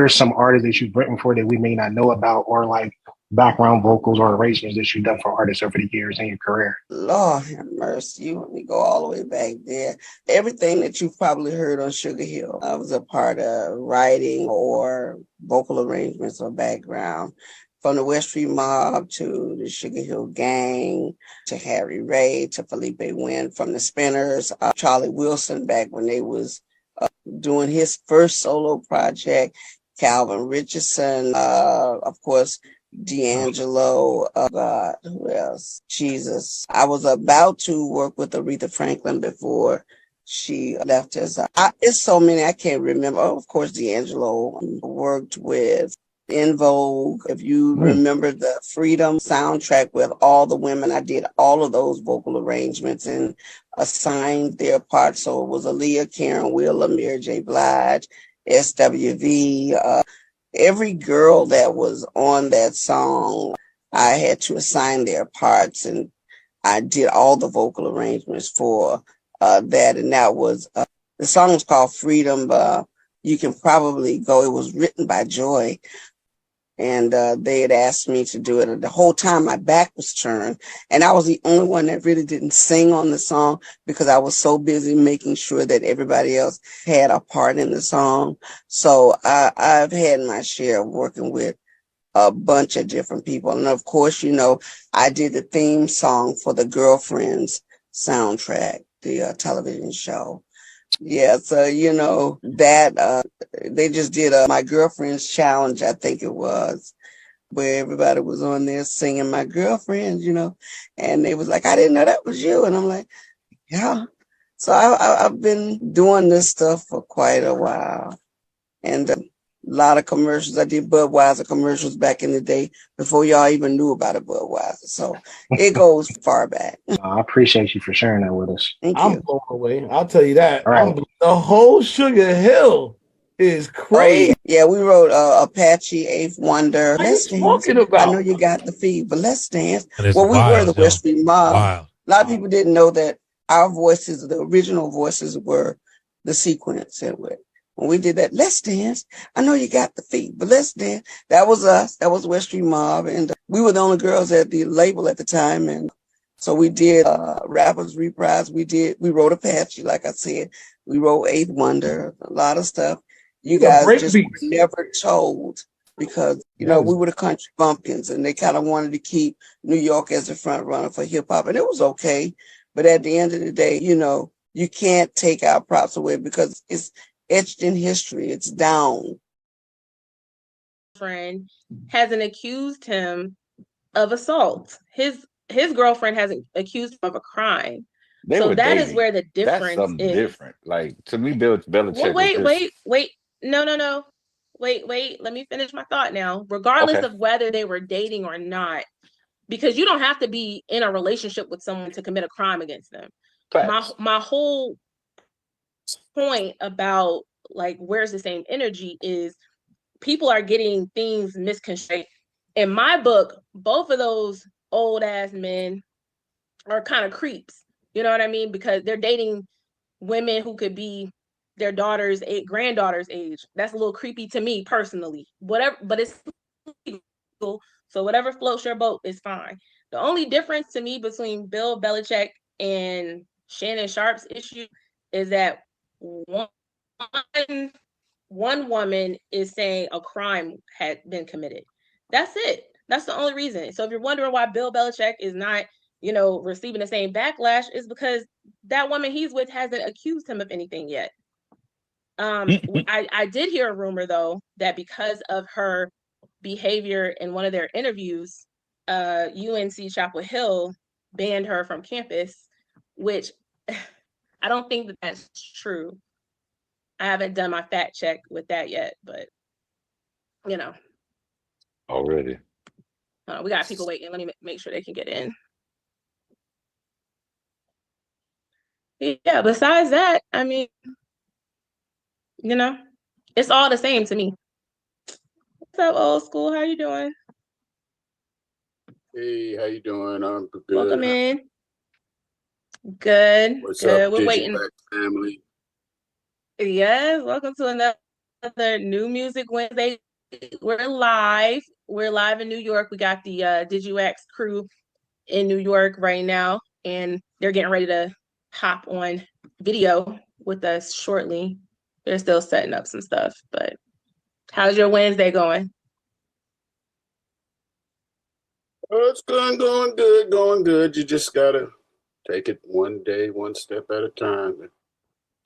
are some artists that you've written for that we may not know about, or like background vocals or arrangements that you've done for artists over the years in your career? Lord have mercy. You want me to go all the way back there. Everything that you've probably heard on Sugar Hill, I was a part of writing or vocal arrangements or background. From the West Street Mob to the Sugar Hill Gang to Harry Ray to Felipe Wynn from the Spinners, Charlie Wilson back when they was doing his first solo project, Calvin Richardson, of course, D'Angelo, God, who else? Jesus. I was about to work with Aretha Franklin before she left us. It's so many I can't remember. Oh, of course, D'Angelo worked with In Vogue. If you remember the Freedom soundtrack with all the women, I did all of those vocal arrangements and assigned their parts. So it was Aaliyah, Karen Wheeler, Mary J. Blige, SWV, every girl that was on that song, I had to assign their parts, and I did all the vocal arrangements for that. And that was, the song was called Freedom. You can probably go, it was written by Joy. And they had asked me to do it. And the whole time my back was turned. And I was the only one that really didn't sing on the song because I was so busy making sure that everybody else had a part in the song. So I've had my share of working with a bunch of different people. And of course, you know, I did the theme song for the Girlfriends soundtrack, the television show. Yeah, so, you know, that they just did My Girlfriend's Challenge, I think it was, where everybody was on there singing My Girlfriend, you know, and they was like, I didn't know that was you. And I'm like, yeah. So I've been doing this stuff for quite a while. And a lot of commercials. I did Budweiser commercials back in the day before y'all even knew about a Budweiser. So it goes far back. I appreciate you for sharing that with us. Thank I'm you. blown away. I'll tell you that. All right. The whole Sugar Hill is crazy. Oh, yeah, we wrote Apache, Eighth Wonder. What are you Let's dance. talking about? I know you got the fever. Let's dance. Well, we were the West Street Mob. Wild. A lot of people didn't know that our voices, the original voices, were the sequence. Anyway, when we did that, let's dance. I know you got the fever. Let's dance. That was us. That was West Street Mob, and we were the only girls at the label at the time, and so we did Rappers Reprise. We wrote Apache, like I said. We wrote Eighth Wonder, a lot of stuff. You guys just were never told because, you know, we were the country bumpkins and they kind of wanted to keep New York as the front runner for hip hop. And it was okay. But at the end of the day, you know, you can't take our props away because it's etched in history. It's down. Friend hasn't accused him of assault. His girlfriend hasn't accused him of a crime. So that is where the difference is. Different. Like, to me, Bill Belichick. Wait. No. Wait. Let me finish my thought now. Regardless of whether they were dating or not, because you don't have to be in a relationship with someone to commit a crime against them. My whole point about like where's the same energy is people are getting things misconstrued. In my book, both of those old ass men are kind of creeps. You know what I mean? Because they're dating women who could be their daughter's granddaughter's age. That's a little creepy to me personally. Whatever, but it's legal. So whatever floats your boat is fine. The only difference to me between Bill Belichick and Shannon Sharp's issue is that one woman is saying a crime had been committed. That's it. That's the only reason. So if you're wondering why Bill Belichick is not, you know, receiving the same backlash, is because that woman he's with hasn't accused him of anything yet. I did hear a rumor though that because of her behavior in one of their interviews, UNC Chapel Hill banned her from campus, which I don't think that that's true. I haven't done my fact check with that yet, but you know. Already. We got people waiting. Let me make sure they can get in. Yeah, besides that, I mean, you know, it's all the same to me. What's up, old school? How you doing? Hey, how you doing? I'm good. Welcome in. Good. What's good. up, We're waiting. Digiwaxx family? Yes, welcome to another another New Music Wednesday. We're live. We're live in New York. We got the Digiwaxx crew in New York right now, and they're getting ready to hop on video with us shortly. They're still setting up some stuff, but how's your Wednesday going? It's going good. You just gotta take it one day, one step at a time.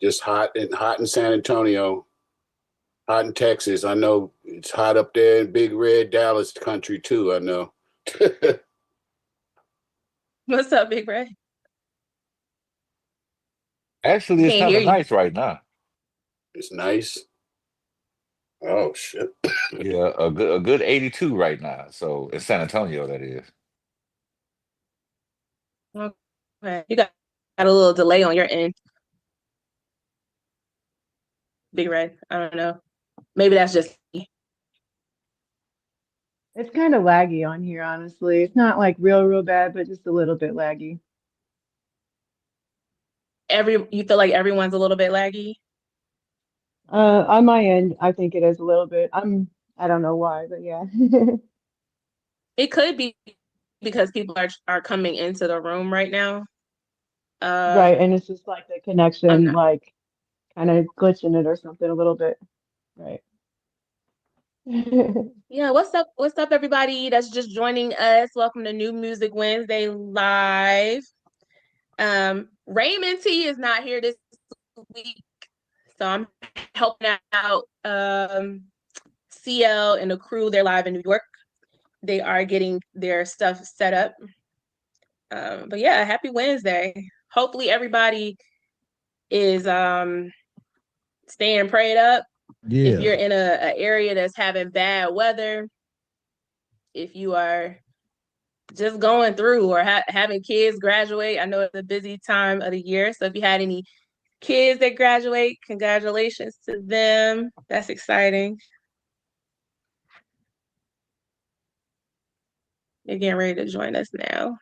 Just hot in San Antonio, hot in Texas. I know it's hot up there in Big Red Dallas country too. I know. What's up, Big Red? Actually, it's Can't kind hear of you. nice right now. It's nice. Oh shit. Yeah, a good 82 right now. So in San Antonio, that is. Okay, you got a little delay on your end, Big Red. I don't know. Maybe that's just me. It's kind of laggy on here, honestly. It's not like real bad, but just a little bit laggy. You feel like everyone's a little bit laggy? On my end, I think it is a little bit. I don't know why, but yeah. It could be because people are coming into the room right now. Right, and it's just like the I'm connection, not. like kind of glitching it or something a little bit. Right. Yeah, what's up? What's up, everybody that's just joining us? Welcome to New Music Wednesday live. Raymond T is not here this week, so I'm helping out CL and the crew. They're live in New York. They are getting their stuff set up. But yeah, happy Wednesday. Hopefully everybody is staying prayed up. Yeah. If you're in a area that's having bad weather, if you are just going through or having kids graduate, I know it's a busy time of the year. So if you had any kids that graduate, congratulations to them. That's exciting. They're getting ready to join us now.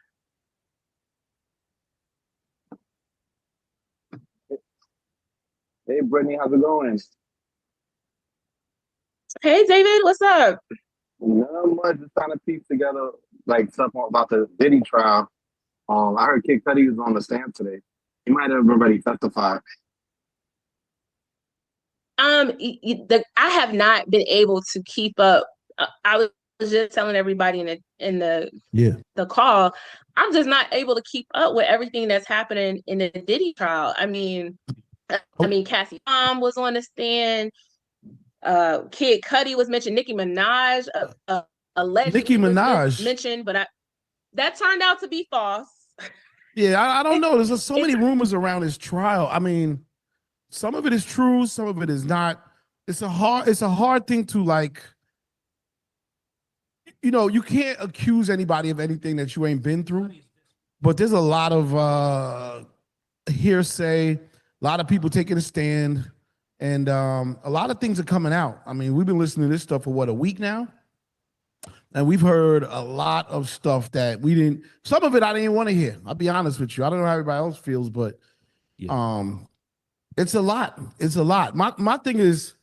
Hey, Brittany, how's it going? Hey, David, what's up? Not much. Just trying to piece together like stuff about the Diddy trial. I heard Kid Cudi was on the stand today. He might have already testified. I have not been able to keep up. I was just telling everybody in the call. I'm just not able to keep up with everything that's happening in the Diddy trial. I mean, Cassie Mom was on the stand. Kid Cudi was mentioned. Nicki Minaj allegedly was mentioned, but that turned out to be false. Yeah, I don't know. There's so many rumors around this trial. I mean, some of it is true, some of it is not. It's a hard thing to like. You can't accuse anybody of anything that you ain't been through. But there's a lot of hearsay, a lot of people taking a stand, and a lot of things are coming out. I mean, we've been listening to this stuff for a week now, and we've heard a lot of stuff that we didn't. Some of it I didn't want to hear. I'll be honest with you. I don't know how everybody else feels, but it's a lot. It's a lot. My thing is,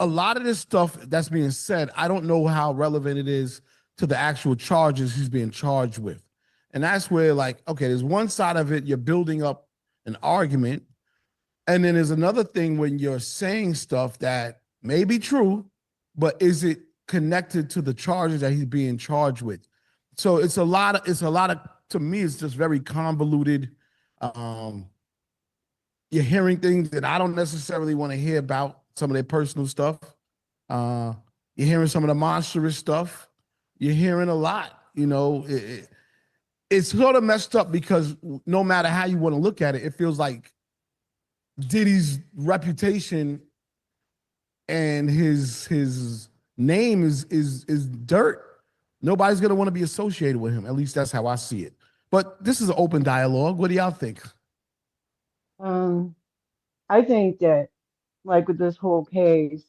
a lot of this stuff that's being said, I don't know how relevant it is to the actual charges he's being charged with. And that's where, like, okay, there's one side of it, you're building up an argument. And then there's another thing when you're saying stuff that may be true, but is it connected to the charges that he's being charged with? So it's a lot of, to me, it's just very convoluted. You're hearing things that I don't necessarily want to hear about, some of their personal stuff. You're hearing some of the monstrous stuff. You're hearing a lot, it's sort of messed up because no matter how you want to look at it, it feels like Diddy's reputation and his name is dirt. Nobody's gonna want to be associated with him. At least that's how I see it. But this is an open dialogue. What do y'all think? I think that, like with this whole case,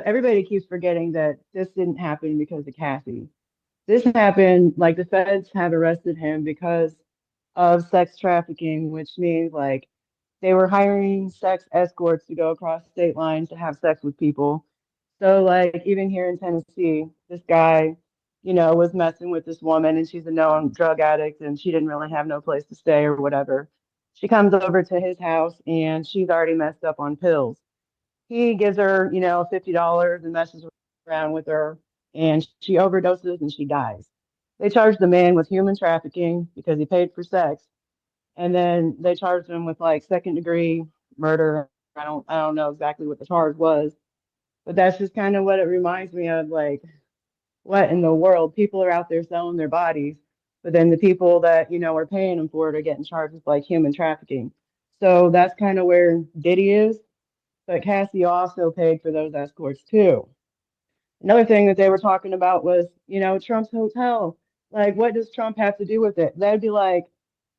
everybody keeps forgetting that this didn't happen because of Cassie. This happened, like the feds have arrested him because of sex trafficking, which means like They were hiring sex escorts to go across state lines to have sex with people. So like even here in Tennessee, this guy, was messing with this woman and she's a known drug addict and she didn't really have no place to stay or whatever. She comes over to his house and she's already messed up on pills. He gives her, $50 and messes around with her and she overdoses and she dies. They charged the man with human trafficking because he paid for sex, and then they charged him with like second degree murder. I don't know exactly what the charge was, but that's just kind of what it reminds me of. Like, what in the world? People are out there selling their bodies, but then the people that are paying them for it are getting charged with like human trafficking. So that's kind of where Diddy is. But Cassie also paid for those escorts too. Another thing that they were talking about was, Trump's hotel. Like, what does Trump have to do with it? That'd be like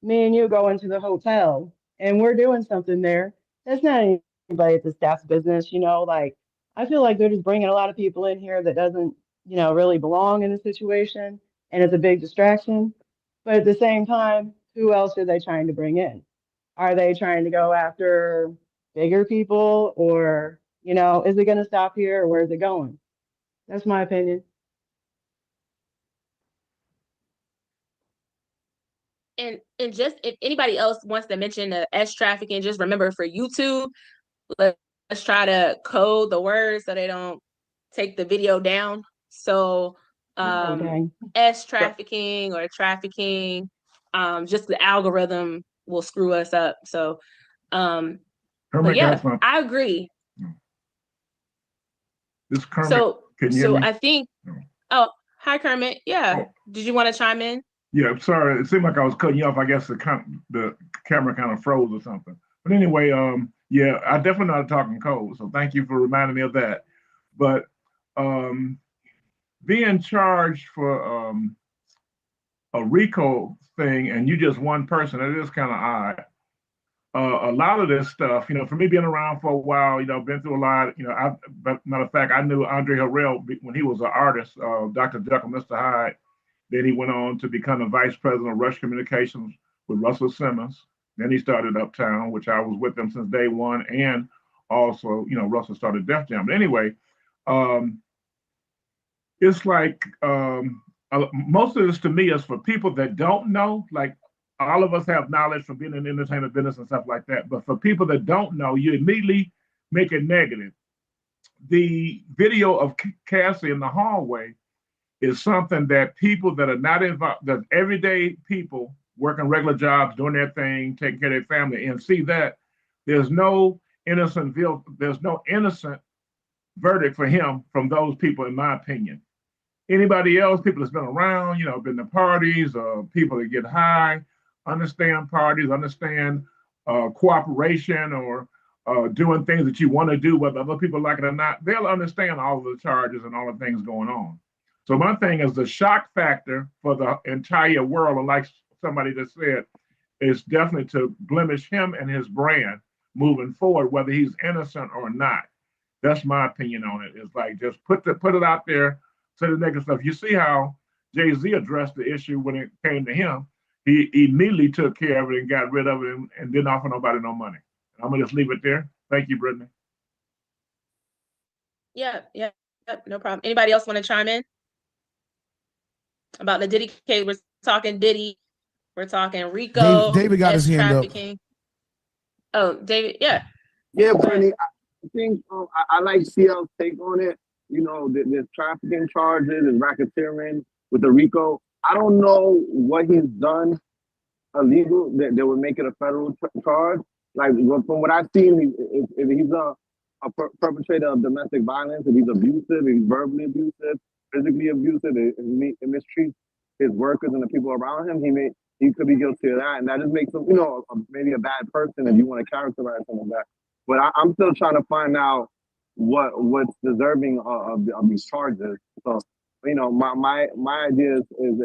me and you going to the hotel and we're doing something there. That's not anybody at the staff's business. Like, I feel like they're just bringing a lot of people in here that doesn't, really belong in the situation, and it's a big distraction. But at the same time, who else are they trying to bring in? Are they trying to go after bigger people, or, is it going to stop here, or where is it going? That's my opinion. And just if anybody else wants to mention the S trafficking, just remember for YouTube, let's try to code the words so they don't take the video down. So Okay. S trafficking or trafficking, just the algorithm will screw us up. So but yeah, I agree. This Kermit, so can you hear me? I think oh, hi Kermit. Yeah. Oh. Did you want to chime in? Yeah, sorry. It seemed like I was cutting you off. I guess the camera kind of froze or something. But anyway, yeah, I definitely know how to talk in code. So thank you for reminding me of that. But being charged for a RICO thing and you just one person, it is kind of odd. A lot of this stuff, for me being around for a while, been through a lot. Matter of fact, I knew Andre Harrell when he was an artist, Dr. Jekyll, Mr. Hyde. Then he went on to become the vice president of Rush Communications with Russell Simmons. Then he started Uptown, which I was with him since day one. And also, Russell started Def Jam. But anyway, it's like most of this to me is for people that don't know. Like all of us have knowledge from being in the entertainment business and stuff like that. But for people that don't know, you immediately make it negative. The video of Cassie in the hallway is something that people that are not involved, that everyday people working regular jobs, doing their thing, taking care of their family, and see that there's no innocent verdict for him from those people, in my opinion. Anybody else, people that's been around, been to parties, people that get high, understand parties, understand cooperation or doing things that you want to do, whether other people like it or not, they'll understand all of the charges and all the things going on. So my thing is the shock factor for the entire world, and like somebody just said, is definitely to blemish him and his brand moving forward, whether he's innocent or not. That's my opinion on it. It's like just put it out there, say the negative stuff. You see how Jay-Z addressed the issue when it came to him. He immediately took care of it and got rid of it and didn't offer nobody no money. And I'm gonna just leave it there. Thank you, Brittany. Yeah, no problem. Anybody else want to chime in about the Diddy case? We're talking Diddy. We're talking Rico. David got his hand up. Oh, David, yeah. Yeah, Brittany, I think I like CL's take on it. There's trafficking charges and racketeering with the RICO. I don't know what he's done illegal that would make it a federal charge. Like from what I've seen, if he's a perpetrator of domestic violence, if he's abusive, if he's verbally abusive, physically abusive, if he mistreats his workers and the people around him, he could be guilty of that, and that just makes him, maybe a bad person if you want to characterize him as that. But I'm still trying to find out what's deserving of these charges. So, my idea is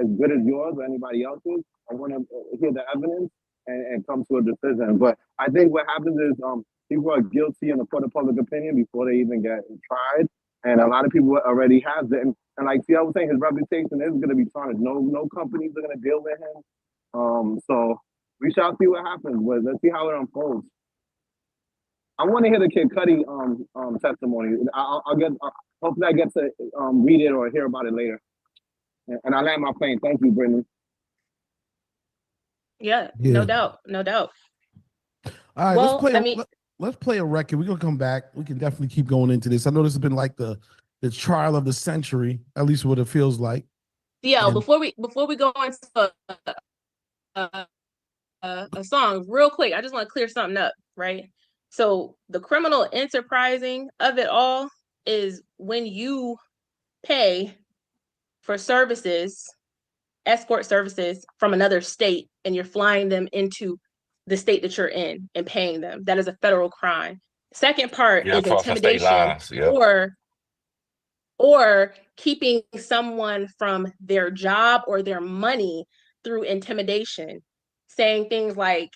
as good as yours or anybody else's. I want to hear the evidence and come to a decision. But I think what happens is people are guilty in the court of public opinion before they even get tried. And a lot of people already have it. And like I was saying, his reputation is going to be tarnished. No companies are going to deal with him. So We shall see what happens, but let's see how it unfolds. I want to hear the Kid Cudi testimony. I'll get hopefully I get to read it or hear about it later. And I land my plane. Thank you, Brittany. Yeah, no doubt, no doubt. All right, let's play a record. We're gonna come back. We can definitely keep going into this. I know this has been like the trial of the century, at least what it feels like. Yeah, before we go into a song, real quick, I just want to clear something up, right? So the criminal enterprising of it all is when you pay for services, escort services from another state, and you're flying them into the state that you're in and paying them. That is a federal crime. Second part is intimidation or keeping someone from their job or their money through intimidation, saying things like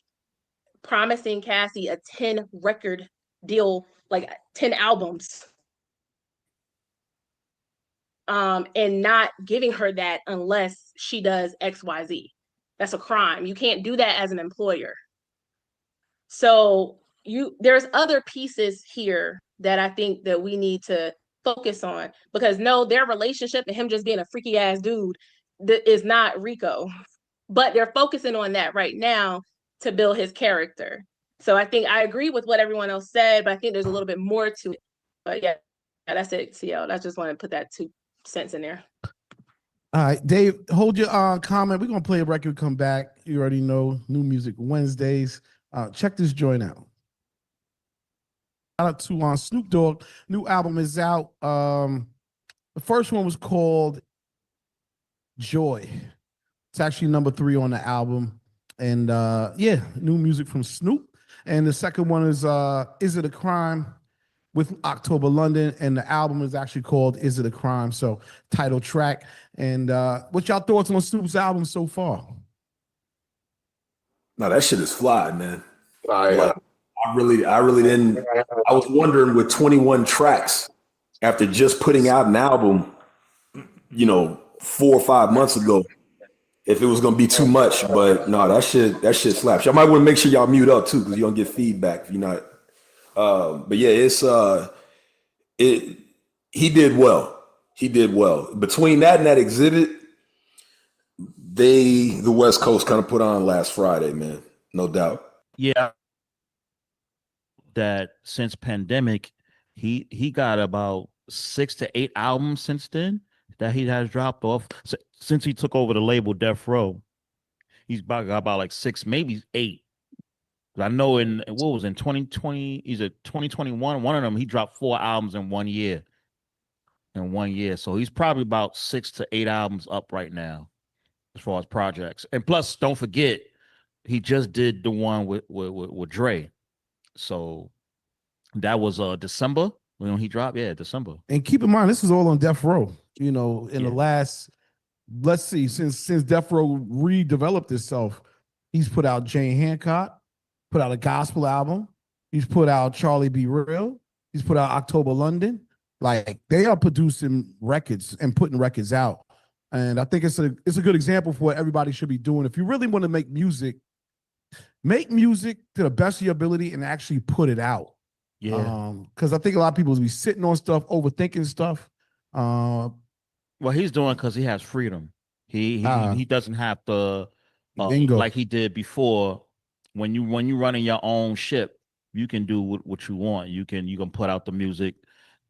promising Cassie a 10 record deal, like 10 albums, and not giving her that unless she does XYZ. That's a crime. You can't do that as an employer. So there's other pieces here that I think that we need to focus on, because no, their relationship and him just being a freaky ass dude is not RICO, but they're focusing on that right now to build his character. So I think I agree with what everyone else said, but I think there's a little bit more to it. But yeah, that's it, CL. I just want to put that 2 cents in there. All right, Dave, hold your comment. We're gonna play a record, come back. You already know, New Music Wednesdays. Check this joint out. Shout out to Snoop Dogg. New album is out. The first one was called Joy. It's actually number 3 on the album. And yeah, new music from Snoop. And the second one is It a Crime with October London. And the album is actually called Is It a Crime? So title track. And what's y'all thoughts on Snoop's album so far? No, that shit is fly, man. Like, I really didn't. I was wondering with 21 tracks after just putting out an album, 4 or 5 months ago, if it was gonna be too much. But no, that shit slaps. Y'all might want to make sure y'all mute up too, because you don't get feedback if you're not. But yeah, it's he did well. He did well. Between that and that exhibit, the West Coast kind of put on last Friday, man. No doubt. Yeah. That since pandemic, he got about 6 to 8 albums since then that he has dropped off. Since he took over the label Death Row, he's got about like 6, maybe 8. I know in 2020, he's a 2021, one of them, he dropped 4 albums in 1 year. So he's probably about 6 to 8 albums up right now as far as projects. And plus, don't forget, he just did the one with Dre. So that was December when he dropped. Yeah, December. And keep in mind, this is all on Death Row. In the last, let's see, since Death Row redeveloped itself, he's put out Jane Hancock, put out a gospel album. He's put out Charlie Be Real. He's put out October London. Like, they are producing records and putting records out. And I think it's a good example for what everybody should be doing. If you really want to make music to the best of your ability and actually put it out. Yeah. Because I think a lot of people will be sitting on stuff, overthinking stuff. Well, he's doing because he has freedom. He doesn't have to like he did before. When you running your own ship, you can do what you want. You can put out the music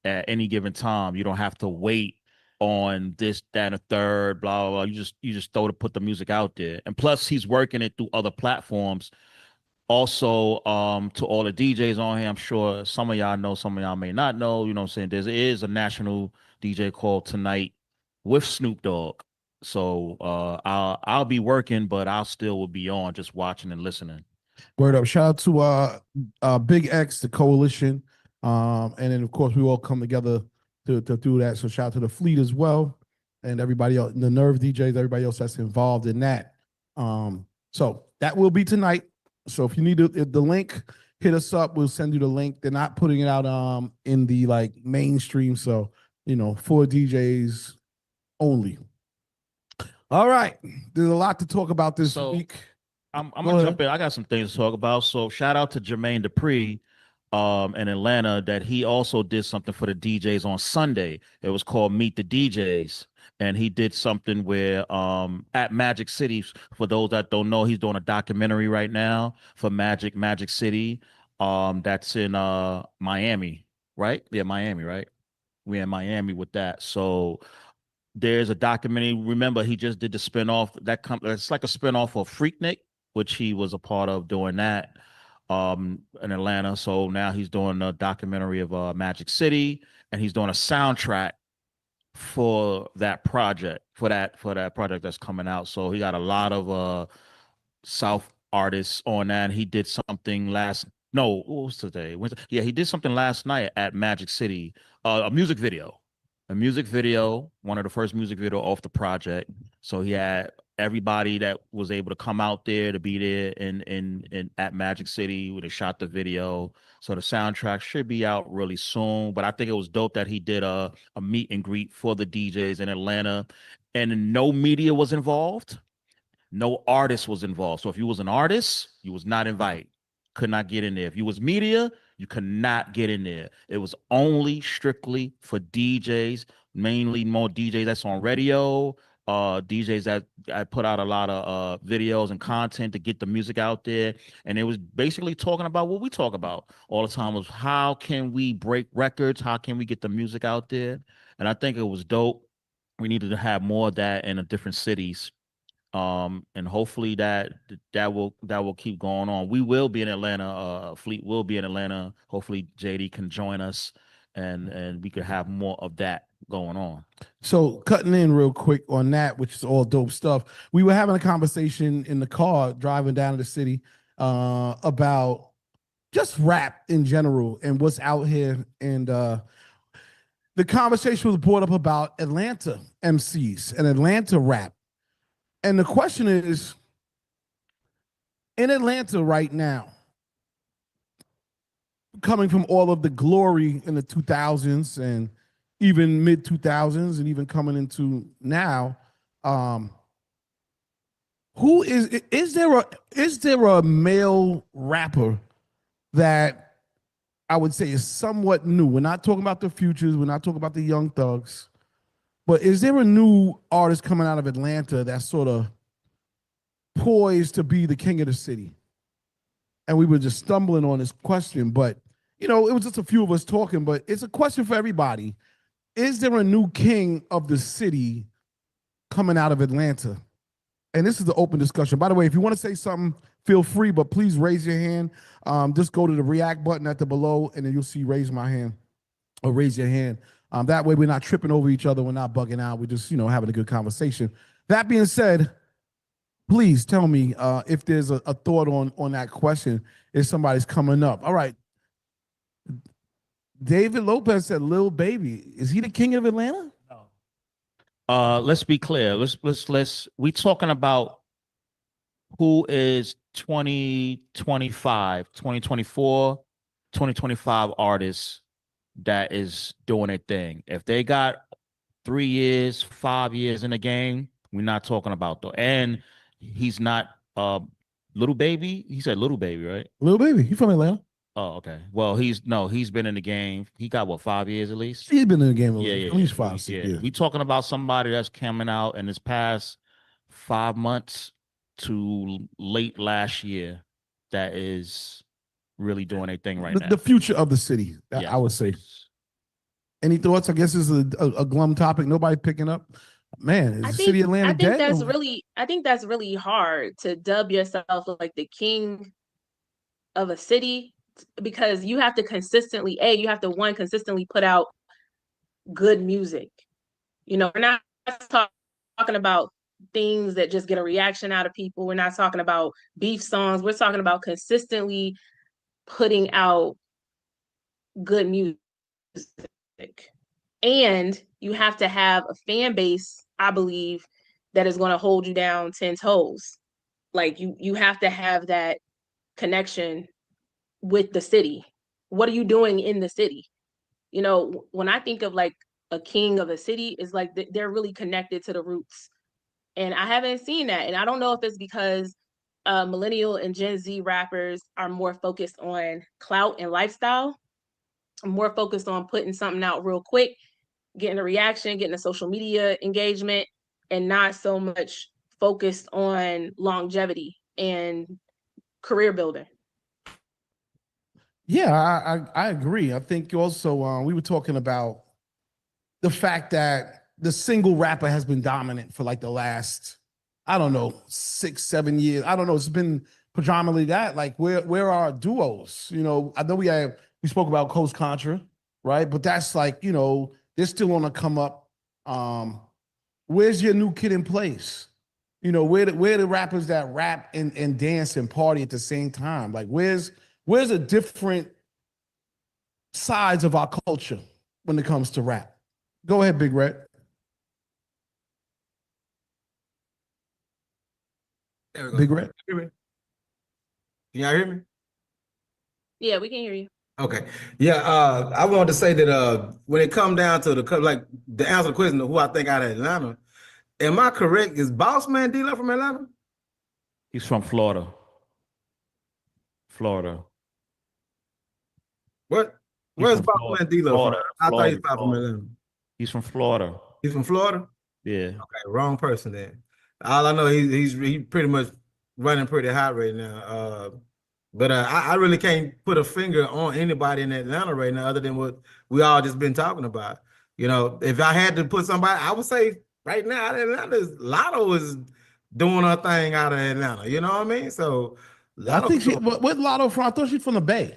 at any given time. You don't have to wait on this, that, and a third, blah, blah, blah. You just put the music out there. And plus, he's working it through other platforms. Also, to all the DJs on here, I'm sure some of y'all know, some of y'all may not know. You know what I'm saying? There is a national DJ called Tonight with Snoop Dogg. So I'll be working, but I'll still will be on, just watching and listening. Word up! Shout out to Big X, the coalition, and then of course we all come together to do that. So shout out to the Fleet as well, and everybody else, the Nerve DJs, everybody else that's involved in that. So that will be tonight. So if you need the link, hit us up. We'll send you the link. They're not putting it out in the like mainstream, so for DJs only. All right, there's a lot to talk about this week. I'm gonna jump in. I got some things to talk about. So shout out to Jermaine Dupri in Atlanta that he also did something for the DJs on Sunday. It was called Meet the DJs. And he did something where at Magic City, for those that don't know, he's doing a documentary right now for Magic City. That's in Miami, right? Yeah, Miami, right? We're in Miami with that. So there's a documentary. Remember, he just did the spinoff it's like a spinoff of Freaknik, which he was a part of doing that in Atlanta. So now he's doing a documentary of Magic City, and he's doing a soundtrack for that project, for that project that's coming out. So he got a lot of South artists on that. He did something what was today? Yeah, he did something last night at Magic City, a music video. A music video, one of the first music video off the project. So he had everybody that was able to come out there to be there in at Magic City when they shot the video. So the soundtrack should be out really soon. But I think it was dope that he did a meet and greet for the DJs in Atlanta, and no media was involved. No artist was involved. So if you was an artist, you was not invited. Could not get in there. If you was media, you could not get in there. It was only strictly for DJs, mainly more DJs that's on radio, DJs that put out a lot of videos and content to get the music out there. And it was basically talking about what we talk about all the time, was how can we break records? How can we get the music out there? And I think it was dope. We needed to have more of that in the different cities, and hopefully that will keep going on. We will be in Atlanta. Fleet will be in Atlanta. Hopefully JD can join us, and we could have more of that going on. So cutting in real quick on that, which is all dope stuff. We were having a conversation in the car driving down to the city about just rap in general and what's out here. And the conversation was brought up about Atlanta MCs and Atlanta rap. And the question is, in Atlanta right now, coming from all of the glory in the 2000s and even mid 2000s and even coming into now, who is there a male rapper that I would say is somewhat new? We're not talking about the Futures, we're not talking about the Young Thugs, but is there a new artist coming out of Atlanta that's sort of poised to be the king of the city? And we were just stumbling on this question, but it was just a few of us talking, but it's a question for everybody. Is there a new king of the city coming out of Atlanta? And this is the open discussion. By the way, if you want to say something, feel free, but please raise your hand. Just go to the react button at the below, and then you'll see raise my hand or raise your hand. That way we're not tripping over each other. We're not bugging out. We're just, having a good conversation. That being said, please tell me if there's a thought on that question, if somebody's coming up. All right. David Lopez said Lil Baby. Is he the king of Atlanta? No. Let's be clear. We talking about who is 2025, 2024, 2025 artists that is doing a thing. If they got 3 years, 5 years in the game, we're not talking about though. And he's not Little Baby. He said Little Baby, right? Little Baby. He from Atlanta. Oh, okay. Well, he's been in the game. He got what, 5 years at least? He's been in the game at least 5, 6 years. We talking about somebody that's coming out in this past 5 months to late last year that is really doing a thing right now. The future of the city, I would say. Any thoughts? I guess this is a glum topic. Nobody picking up. Man, is the city of Atlanta dead? I think that's really hard to dub yourself like the king of a city, because you have to consistently put out good music. We're not talking about things that just get a reaction out of people. We're not talking about beef songs. We're talking about consistently putting out good music. And you have to have a fan base, I believe, that is going to hold you down 10 toes. Like you have to have that connection with the city. What are you doing in the city? When I think of like a king of a city, is like they're really connected to the roots. And I haven't seen that. And I don't know if it's because millennial and Gen Z rappers are more focused on clout and lifestyle, more focused on putting something out real quick, getting a reaction, getting a social media engagement, and not so much focused on longevity and career building. Yeah, I agree. I think also we were talking about the fact that the single rapper has been dominant for like the last, I don't know, 6-7 years. I don't know. It's been predominantly that. Like, where are duos? You know, I know we spoke about Coast Contra, right? But that's like, you know, they're still on the come up. Where's your new Kid in Place? You know, where the rappers that rap and dance and party at the same time? Like, where's the different sides of our culture when it comes to rap? Go ahead, Big Red. Big Red. Can y'all hear me? Yeah, we can hear you. Okay. Yeah, I wanted to say that when it come down to like the answer to the question of who I think out of Atlanta, am I correct? Is Boss Man D-Lo from Atlanta? He's from Florida. Florida. What? Where's Boss Man D-Lo from? I thought he was from Atlanta. He's from Florida. He's from Florida? Yeah. Okay, wrong person then. All I know, he's pretty much running pretty hot right now. But I really can't put a finger on anybody in Atlanta right now other than what we all just been talking about. You know, if I had to put somebody, I would say right now Atlanta, Lotto is doing her thing out of Atlanta. You know what I mean? So I think what Lotto from? I thought she's from the Bay.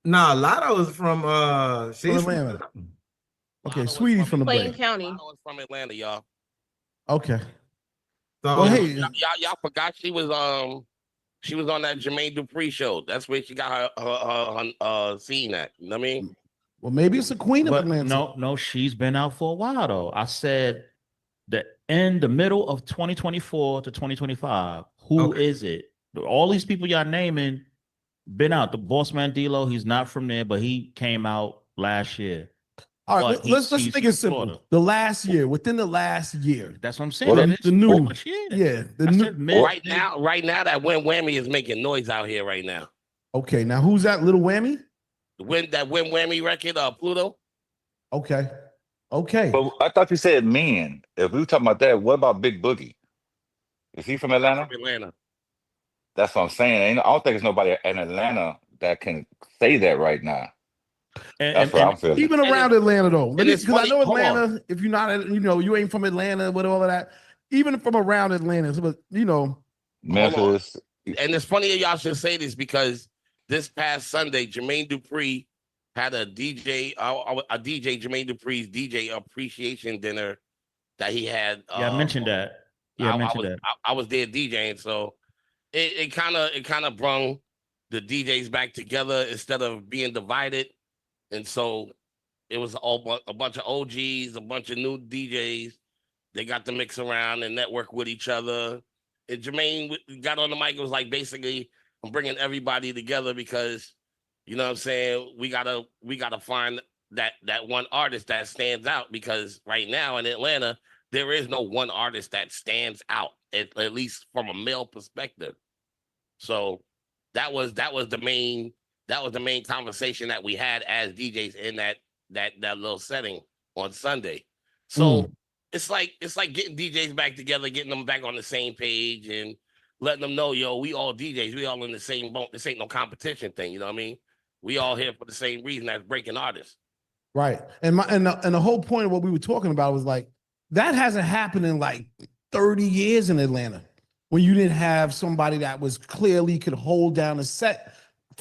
Nah, Lotto is from she's from Atlanta. Okay, Sweetie from the Plain Bay. County. Lotto is from Atlanta, y'all. Okay. So, well, hey, y'all forgot she was on that Jermaine Dupri show. That's where she got her scene at. You know what I mean? Well, maybe it's a queen of Atlanta. No, she's been out for a while though. I said that in the middle of 2024 to 2025, who is it? All these people y'all naming been out. The Boss Man D-Lo, he's not from there, but he came out last year. All right, let's make it simple. Florida. The last year, within the last year. That's what I'm saying. The new, right now, that Win Whammy is making noise out here right now. Okay, now who's that? Little Whammy? That Win Whammy record, Pluto. Okay. But I thought you said men. If we were talking about that, what about Big Boogie? Is he from Atlanta? From Atlanta. That's what I'm saying. I don't think there's nobody in Atlanta that can say that right now. That's what I'm feeling. Even around Atlanta, though, because I know Atlanta. If you're not, you ain't from Atlanta with all of that. Even from around Atlanta, but Memphis. And it's funny y'all should say this because this past Sunday, Jermaine Dupri had a DJ Jermaine Dupri's DJ appreciation dinner that he had. Yeah, I mentioned that. Yeah, I was there DJing, so it kind of brung the DJs back together instead of being divided. And so it was a bunch of OGs, a bunch of new DJs. They got to mix around and network with each other. And Jermaine got on the mic. It was like, basically, I'm bringing everybody together because, you know what I'm saying, we gotta find that one artist that stands out, because right now in Atlanta, there is no one artist that stands out, at least from a male perspective. So that was the main conversation that we had as DJs in that little setting on Sunday. So it's like getting DJs back together, getting them back on the same page, and letting them know, yo, we all DJs, we all in the same boat. This ain't no competition thing, you know what I mean? We all here for the same reason, that's breaking artists. Right. And the whole point of what we were talking about was like, that hasn't happened in like 30 years in Atlanta, when you didn't have somebody that was clearly could hold down a set.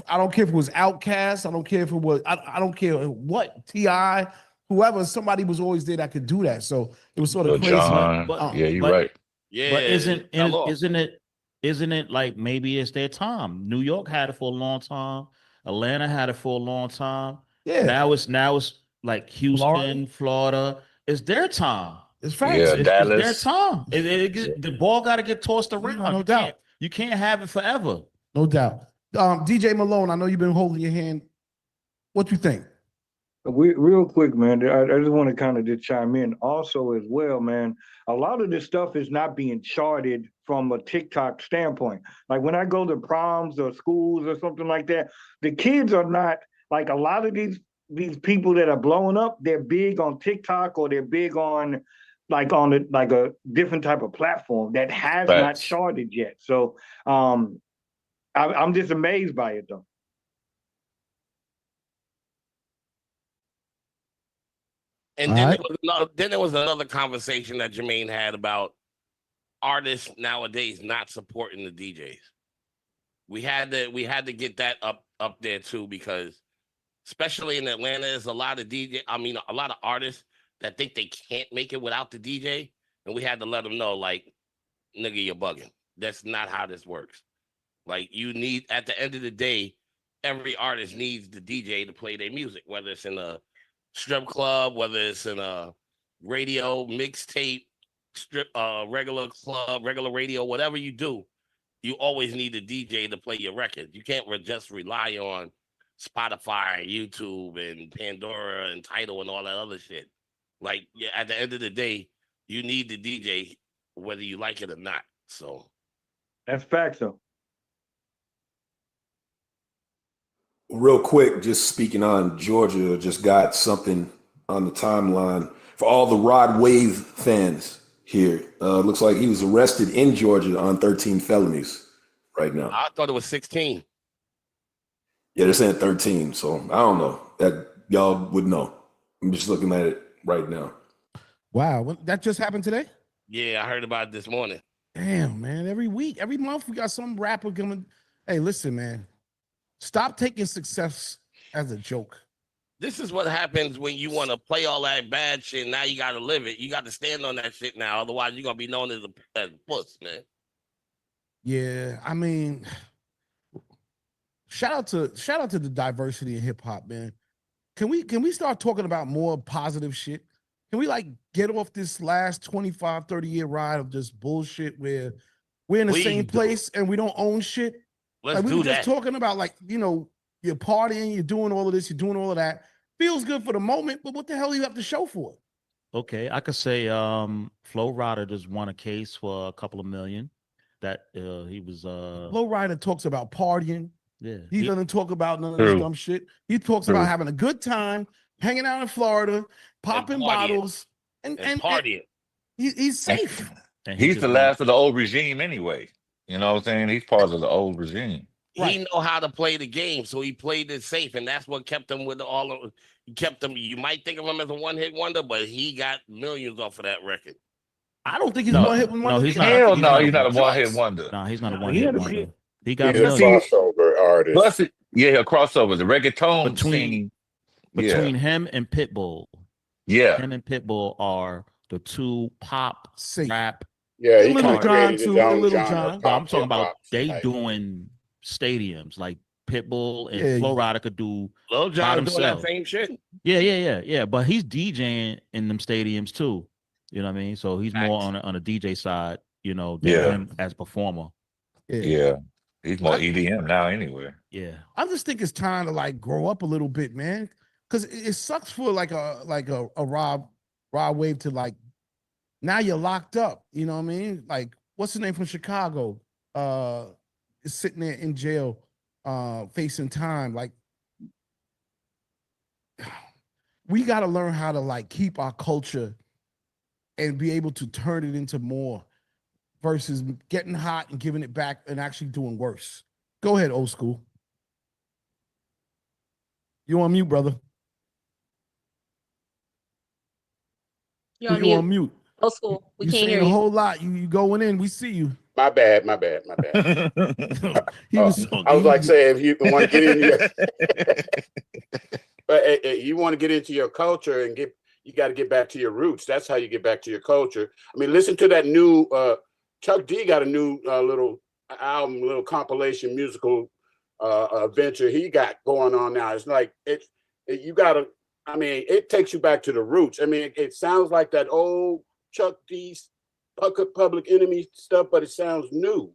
I don't care if it was Outkast. I don't care if it was, I don't care what, T.I., whoever, somebody was always there that could do that. So it was sort of crazy. Yeah, you're right. Yeah. But isn't it like maybe it's their time? New York had it for a long time. Atlanta had it for a long time. Yeah. Now it's like Houston, Florida. It's their time. It's facts. Yeah, It's Dallas. their time. The ball got to get tossed around. No doubt. You can't have it forever. No doubt. DJ Malone, I know you've been holding your hand. What you think? Real quick, man. I just want to kind of just chime in also as well, man. A lot of this stuff is not being charted from a TikTok standpoint. Like when I go to proms or schools or something like that, the kids are not like a lot of these people that are blowing up. They're big on TikTok or they're big on like a different type of platform that has not Facts. charted yet. So I'm just amazed by it though. And then there was another conversation that Jermaine had about artists nowadays not supporting the DJs. We had to get that up there too, because especially in Atlanta, there's a lot of a lot of artists that think they can't make it without the DJ, and we had to let them know, like, nigga, you're bugging. That's not how this works. Like, you need, at the end of the day, every artist needs the DJ to play their music, whether it's in a strip club, whether it's in a radio mixtape, strip, regular club, regular radio, whatever you do, you always need a DJ to play your record. You can't just rely on Spotify and YouTube and Pandora and Tidal and all that other shit. Like, yeah, at the end of the day, you need the DJ whether you like it or not. So that's facts though. Real quick, just speaking on Georgia, just got something on the timeline for all the Rod Wave fans here. Looks like he was arrested in Georgia on 13 felonies right now. I thought it was 16. Yeah, they're saying 13, so I don't know. That y'all would know. I'm just looking at it right now. Wow, that just happened today? Yeah, I heard about it this morning. Damn, man. Every week, every month, we got some rapper coming. Hey, listen, man. Stop taking success as a joke. This is what happens when you want to play all that bad shit. Now you got to live it. You got to stand on that shit now. Otherwise, you're going to be known as a puss, man. Yeah, I mean, shout out to the diversity in hip hop, man. Can we start talking about more positive shit? Can we like get off this last 25, 30-year ride of just bullshit where we're in the same place and we don't own shit? Let's like we do were that. just talking about, like, you know, you're partying, you're doing all of this, you're doing all of that. Feels good for the moment, but what the hell do you have to show for it? Okay, I could say Flo Rida just won a case for a couple of million that he was Flo Rida talks about partying. Yeah. He doesn't talk about none of this dumb shit. He talks about having a good time, hanging out in Florida, popping bottles, and partying. He's safe. And he's the last of the old regime anyway. You know what I'm saying? He's part of the old regime. He know how to play the game, so he played it safe, and that's what kept him with all of. Kept him. You might think of him as a one-hit wonder, but he got millions off of that record. I don't think he's a one-hit wonder. No, he's not. Hell no, he's not a one-hit wonder. No, he's not a one-hit wonder. He got a crossover artist. Plus, a crossover. The reggaeton scene. Between him and Pitbull. Yeah. Him and Pitbull are the two pop rap. Yeah, he Little John too. Little John. I'm talking about they doing stadiums like Pitbull and Flo Rida could do. Lil Jon doing that same shit. Yeah. But he's DJing in them stadiums too. You know what I mean? So he's more on a DJ side, you know, than him as performer. Yeah. He's more EDM now anyway. Yeah. I just think it's time to like grow up a little bit, man. Because it sucks for like a Rob Wave to like, now you're locked up. You know what I mean? Like, what's the name from Chicago? Is sitting there in jail, facing time. Like, we got to learn how to like keep our culture and be able to turn it into more versus getting hot and giving it back and actually doing worse. Go ahead, old school. You on mute, brother. You're on mute. On mute. Old school. We you can't hear you. you. A whole lot. You going in. We see you. My bad. He was I was like saying, if you want to get into but you want to get into your culture and you got to get back to your roots. That's how you get back to your culture. I mean, listen to that new Chuck D got a new little album, little compilation musical venture he got going on now. It's like you got to. I mean, it takes you back to the roots. I mean, it sounds like that old Chuck D Public Enemy stuff, but it sounds new.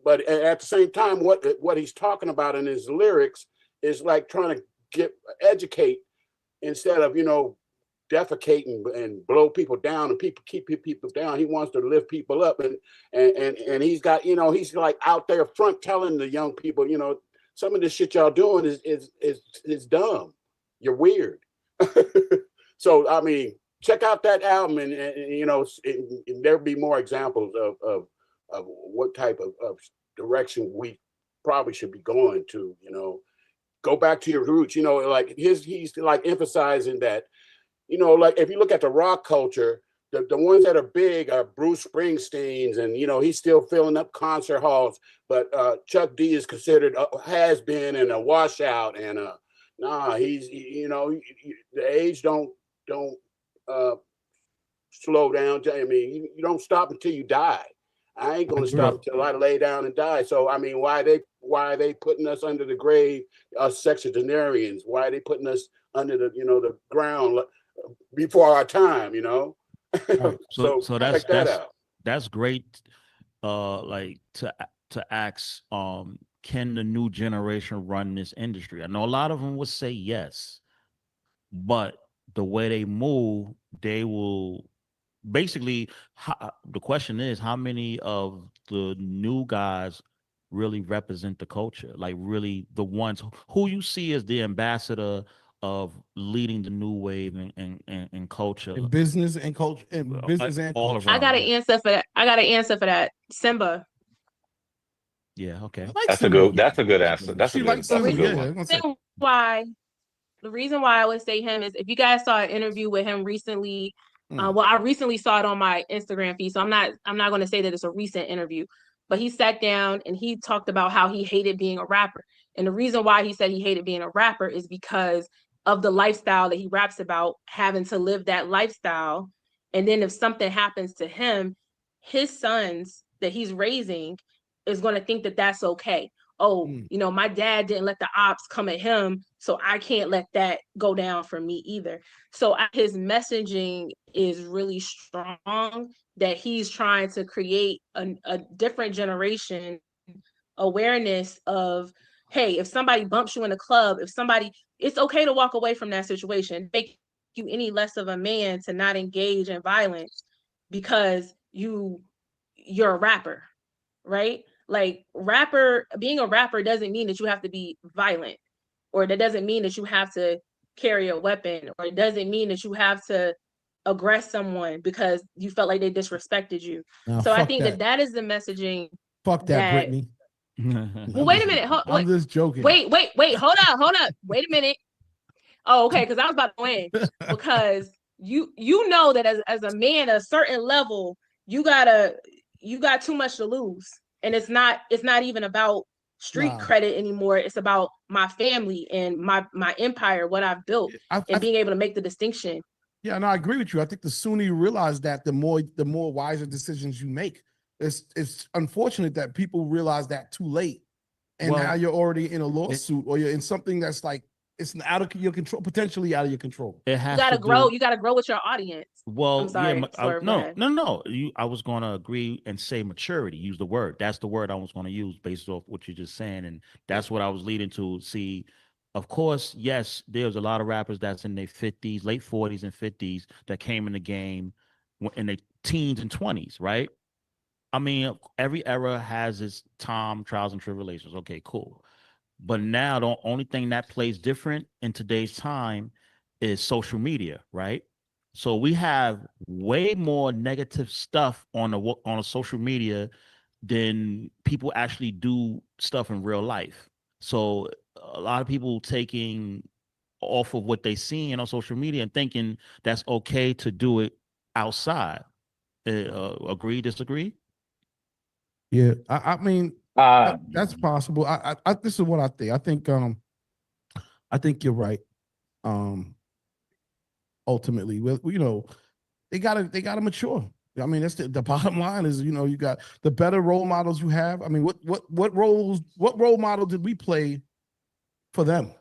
But at the same time, what he's talking about in his lyrics is like trying to educate instead of, you know, defecating and blow people down and people keep people down. He wants to lift people up, and he's got, you know, he's like out there front telling the young people, you know, some of the shit y'all doing is dumb. You're weird. So I mean, check out that album, and you know, there'll be more examples of what type of direction we probably should be going to. You know, go back to your roots. You know, like he's like emphasizing that. You know, like if you look at the rock culture, the ones that are big are Bruce Springsteen's, and you know, he's still filling up concert halls. But Chuck D is considered has been and a washout, and nah, he's, you know, the age don't slow down. I mean, you don't stop until you die. I ain't gonna stop until I lay down and die. So I mean, why are they putting us under the grave, us sexagenarians? Why are they putting us under the, you know, the ground before our time, you know? So check that out. That's great. Like to ask, can the new generation run this industry? I know a lot of them would say yes, but the way they move, they will basically. The question is, how many of the new guys really represent the culture? Like really the ones who you see as the ambassador of leading the new wave and culture, in business and culture, and business and all culture. around. I got an answer for that. I got an answer for that. Simba. Yeah, okay. Like that's Simba. a good answer. That's a good one. The reason why I would say him is, if you guys saw an interview with him recently, well, I recently saw it on my Instagram feed, so I'm not going to say that it's a recent interview, but he sat down and he talked about how he hated being a rapper. And the reason why he said he hated being a rapper is because of the lifestyle that he raps about, having to live that lifestyle. And then if something happens to him, his sons that he's raising is going to think that that's okay. Oh, you know, my dad didn't let the ops come at him, so I can't let that go down for me either. So his messaging is really strong, that he's trying to create a different generation awareness of, hey, if somebody bumps you in a club, it's okay to walk away from that situation. Make you any less of a man to not engage in violence because you're a rapper, right? Like being a rapper doesn't mean that you have to be violent, or that doesn't mean that you have to carry a weapon, or it doesn't mean that you have to aggress someone because you felt like they disrespected you. So I think that is the messaging. Fuck that, Brittany. Well, wait a minute. I'm just joking. Wait. Hold up. Wait a minute. Oh, okay. Because I was about to win. Because you know that as a man, at a certain level, you got too much to lose. And it's not even about street credit anymore. It's about my family and my empire, what I've built, and being able to make the distinction. Yeah, no, I agree with you. I think the sooner you realize that, the more wiser decisions you make. It's unfortunate that people realize that too late, and now you're already in a lawsuit, or you're in something that's like, it's out of your control, potentially out of your control. It has you gotta grow. You gotta grow with your audience. Well, I'm sorry. No. I was going to agree and say maturity. Use the word. That's the word I was going to use based off what you're just saying, and that's what I was leading to. See, of course, yes, there's a lot of rappers that's in their 50s, late 40s and 50s that came in the game in their teens and 20s, right? I mean, every era has its trials and tribulations. Okay, cool. But now the only thing that plays different in today's time is social media, right? So we have way more negative stuff on a social media than people actually do stuff in real life. So a lot of people taking off of what they seeing on social media and thinking that's okay to do it outside. Agree, disagree? Yeah, I mean, that's possible. I this is what I think. I think you're right. Ultimately, you know, they gotta mature. I mean, that's the bottom line is, you know, you got the better role models you have. I mean, what role model did we play for them?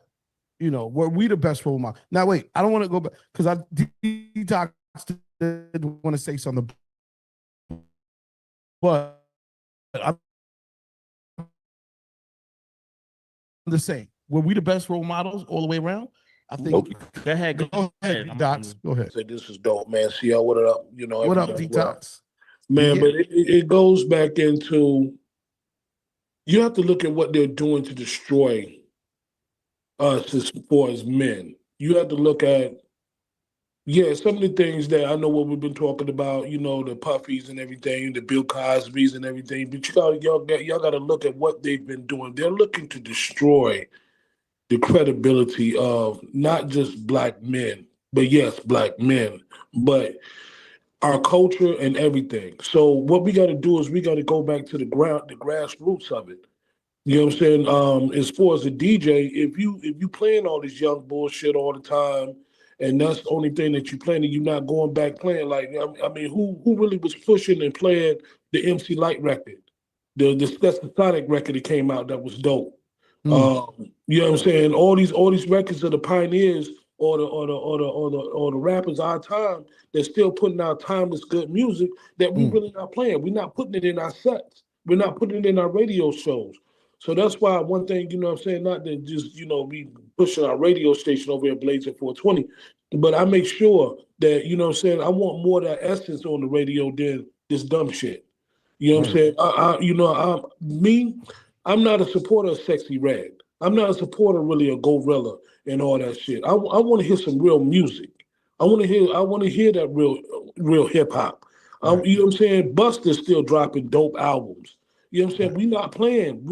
You know, were we the best role model? Now, wait, I don't want to go back because I Detox did want to say something, but I'm the same. Were we the best role models all the way around? I think. Go ahead, go ahead, Detox. Go ahead. Say this is dope, man. See y'all. What up? You know, What up, everybody, Detox? man. But it goes back into, you have to look at what they're doing to destroy us as far as men. You have to look at, some of the things that I know what we've been talking about, you know, the Puffies and everything, the Bill Cosbys and everything. But y'all got to look at what they've been doing. They're looking to destroy the credibility of not just black men, but yes, black men, but our culture and everything. So what we got to do is we got to go back to the grassroots of it. You know what I'm saying? As far as a DJ, if you playing all this young bullshit all the time, and that's the only thing that you playing, and you're not going back playing, like, I mean, who really was pushing and playing the MC Light record, the Sonic record that came out that was dope. You know what I'm saying? All these records of the pioneers or the rappers of our time, they're still putting out timeless good music that we really not playing. We're not putting it in our sets. We're not putting it in our radio shows. So that's why one thing, you know what I'm saying, not that just, you know, we pushing our radio station over here at Blazing 420, but I make sure that, you know what I'm saying, I want more of that essence on the radio than this dumb shit. You know what I'm saying? I'm not a supporter of Sexy Red. I'm not a supporter really of Gorilla and all that shit. I want to hear some real music. I want to hear that real hip hop. You know what I'm saying? Busta's still dropping dope albums. You know what I'm saying? We're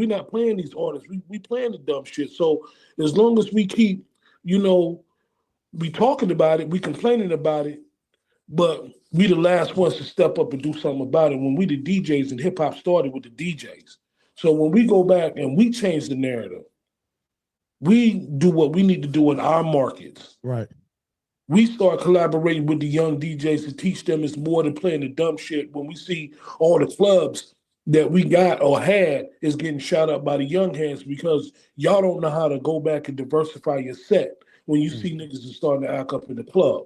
not playing these artists. We playing the dumb shit. So as long as we keep, you know, we talking about it, we complaining about it, but we the last ones to step up and do something about it. When we the DJs, and hip hop started with the DJs. So when we go back and we change the narrative, we do what we need to do in our markets. Right. We start collaborating with the young DJs to teach them it's more than playing the dumb shit. When we see all the clubs that we got or had is getting shot up by the young hands because y'all don't know how to go back and diversify your set when you see niggas is starting to act up in the club.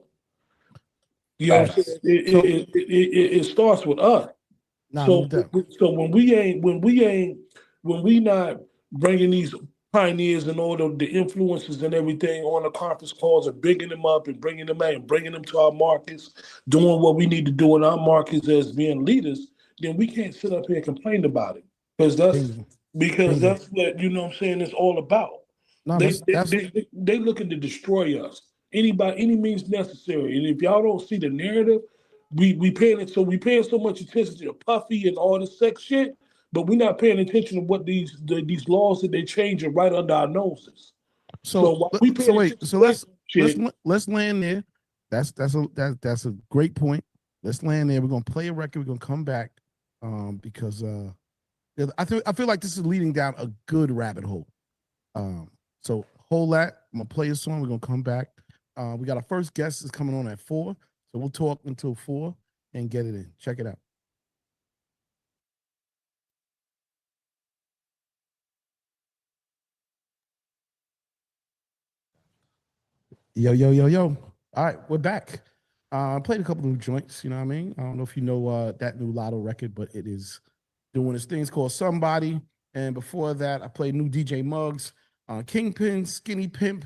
You know what I'm saying? It starts with us. So when we not bringing these pioneers and all the influences and everything on the conference calls and bigging them up and bringing them out and bringing them to our markets, doing what we need to do in our markets as being leaders, then we can't sit up here and complain about it because that's what, you know what I'm saying, it's all about. They looking to destroy us. Any means necessary. And if y'all don't see the narrative, we paying so much attention to the Puffy and all this sex shit, but we're not paying attention to what these laws that they changing right under our noses. Let's land there. That's a great point. Let's land there. We're gonna play a record. We're gonna come back because I feel like this is leading down a good rabbit hole. So hold that. I'm gonna play a song. We're gonna come back. We got our first guest is coming on at 4, so we'll talk until 4 and get it in. Check it out. Yo. All right, we're back. I played a couple of new joints, you know what I mean? I don't know if you know that new Lotto record, but it is doing its thing. It's called Somebody. And before that, I played new DJ Muggs, Kingpin, Skinny Pimp,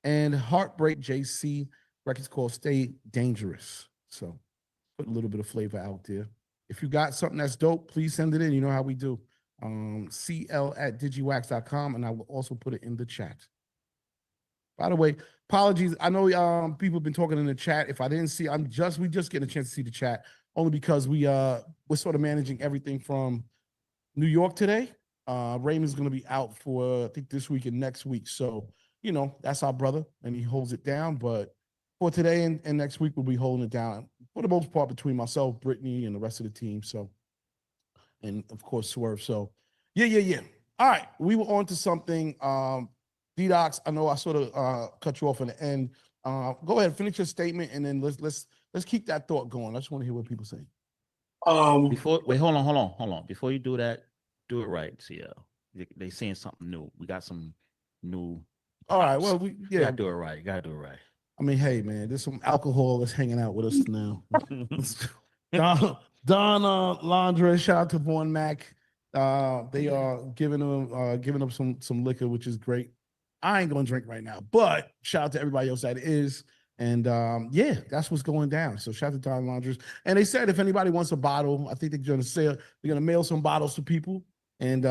and Heartbreak JC. Record's called Stay Dangerous. So put a little bit of flavor out there. If you got something that's dope, please send it in. You know how we do. CL@digiwaxx.com, and I will also put it in the chat. By the way, apologies. I know people have been talking in the chat. If I didn't see, we just getting a chance to see the chat only because we're sort of managing everything from New York today. Raymond's going to be out for I think this week and next week. So, you know, that's our brother and he holds it down. But for today and next week, we'll be holding it down for the most part between myself, Brittany, and the rest of the team. So, and of course, Swerve. So, yeah. All right, we were on to something. D-Docs, I know I sort of cut you off in the end. Go ahead, finish your statement, and then let's keep that thought going. I just want to hear what people say. Hold on. Before you do that, do it right, CL. They saying something new. We got some new. All right. Well, gotta do it right. I mean, hey, man, there's some alcohol that's hanging out with us now. Don Landra, shout out to Vaughn Mac. They are giving them some liquor, which is great. I ain't gonna drink right now, but shout out to everybody else that is. And yeah, that's what's going down. So shout out to Time Launders. And they said if anybody wants a bottle, I think they're gonna mail some bottles to people. And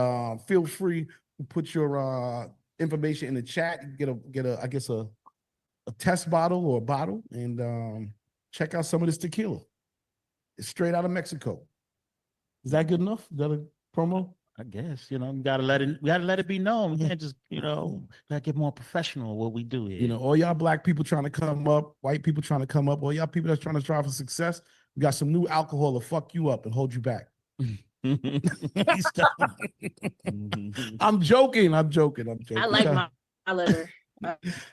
feel free to put your information in the chat. You get a I guess a test bottle or a bottle, and check out some of this tequila. It's straight out of Mexico. Is that good enough? Is that a promo? I guess, we gotta let it be known. We can't just, gotta get more professional what we do here. All y'all black people trying to come up, white people trying to come up, all y'all people that's trying to strive for success, we got some new alcohol to fuck you up and hold you back. I'm joking. I like my liver.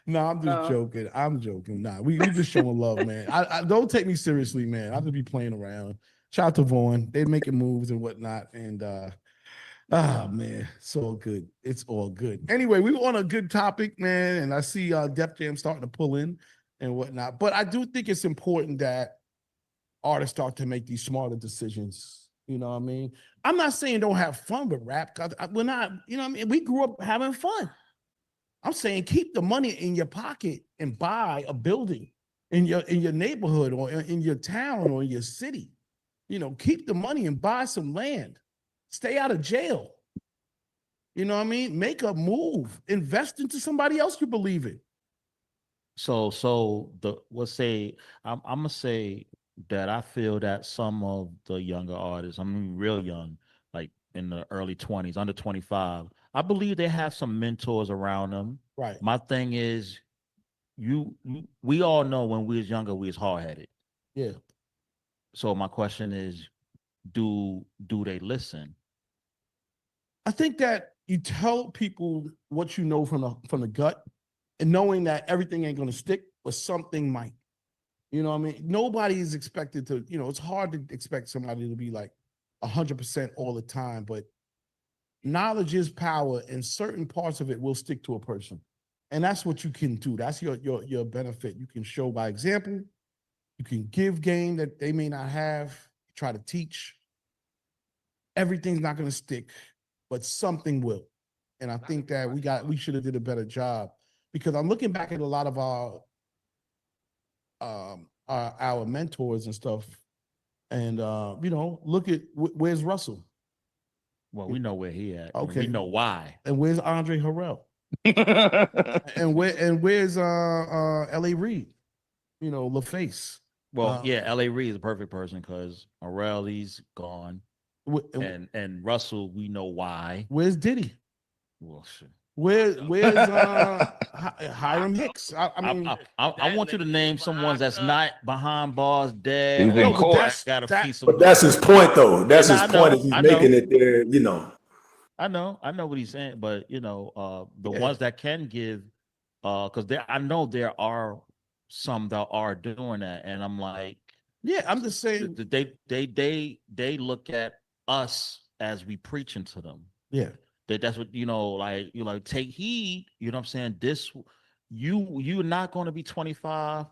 No, I'm just joking. I'm joking. Nah, we just showing love, man. I don't take me seriously, man. I'll just be playing around. Shout out to Vaughn. They making moves and whatnot. And man, it's all good. It's all good. Anyway, we were on a good topic, man. And I see Def Jam starting to pull in and whatnot. But I do think it's important that artists start to make these smarter decisions. You know what I mean? I'm not saying don't have fun with rap, because we're not, we grew up having fun. I'm saying keep the money in your pocket and buy a building in your neighborhood or in your town or in your city. Keep the money and buy some land. Stay out of jail. You know what I mean? Make a move. Invest into somebody else you believe in. I'm gonna say that I feel that some of the younger artists, real young, like in the early 20s, under 25, I believe they have some mentors around them. Right. My thing is, we all know when we was younger, we was hard-headed. Yeah. So my question is, do they listen? I think that you tell people what you know from the gut, and knowing that everything ain't gonna stick, but something might. You know what I mean? Nobody is expected to, it's hard to expect somebody to be like 100% all the time, but knowledge is power, and certain parts of it will stick to a person. And that's what you can do. That's your benefit. You can show by example. You can give game that they may not have, try to teach. Everything's not going to stick, but something will. And I think that we should have did a better job, because I'm looking back at a lot of our mentors and stuff. And, look at where's Russell? Well, we know where he at. Okay. We know why. And where's Andre Harrell? and where's L.A. Reid? LaFace. Well, L.A. Reid is a perfect person, because Harrell, he's gone. And Russell, we know why. Where's Diddy? Well, shit. Where's Hiram Hicks? I want you to name someone that's not behind bars, dead. But that's his point, though. That's his point. He's making it there, I know what he's saying, but the ones that can give, because I know there are some that are doing that, and I'm like, I'm just saying they look at us as we preaching to them. Yeah. That's what like take heed. You know what I'm saying? This you're not going to be 25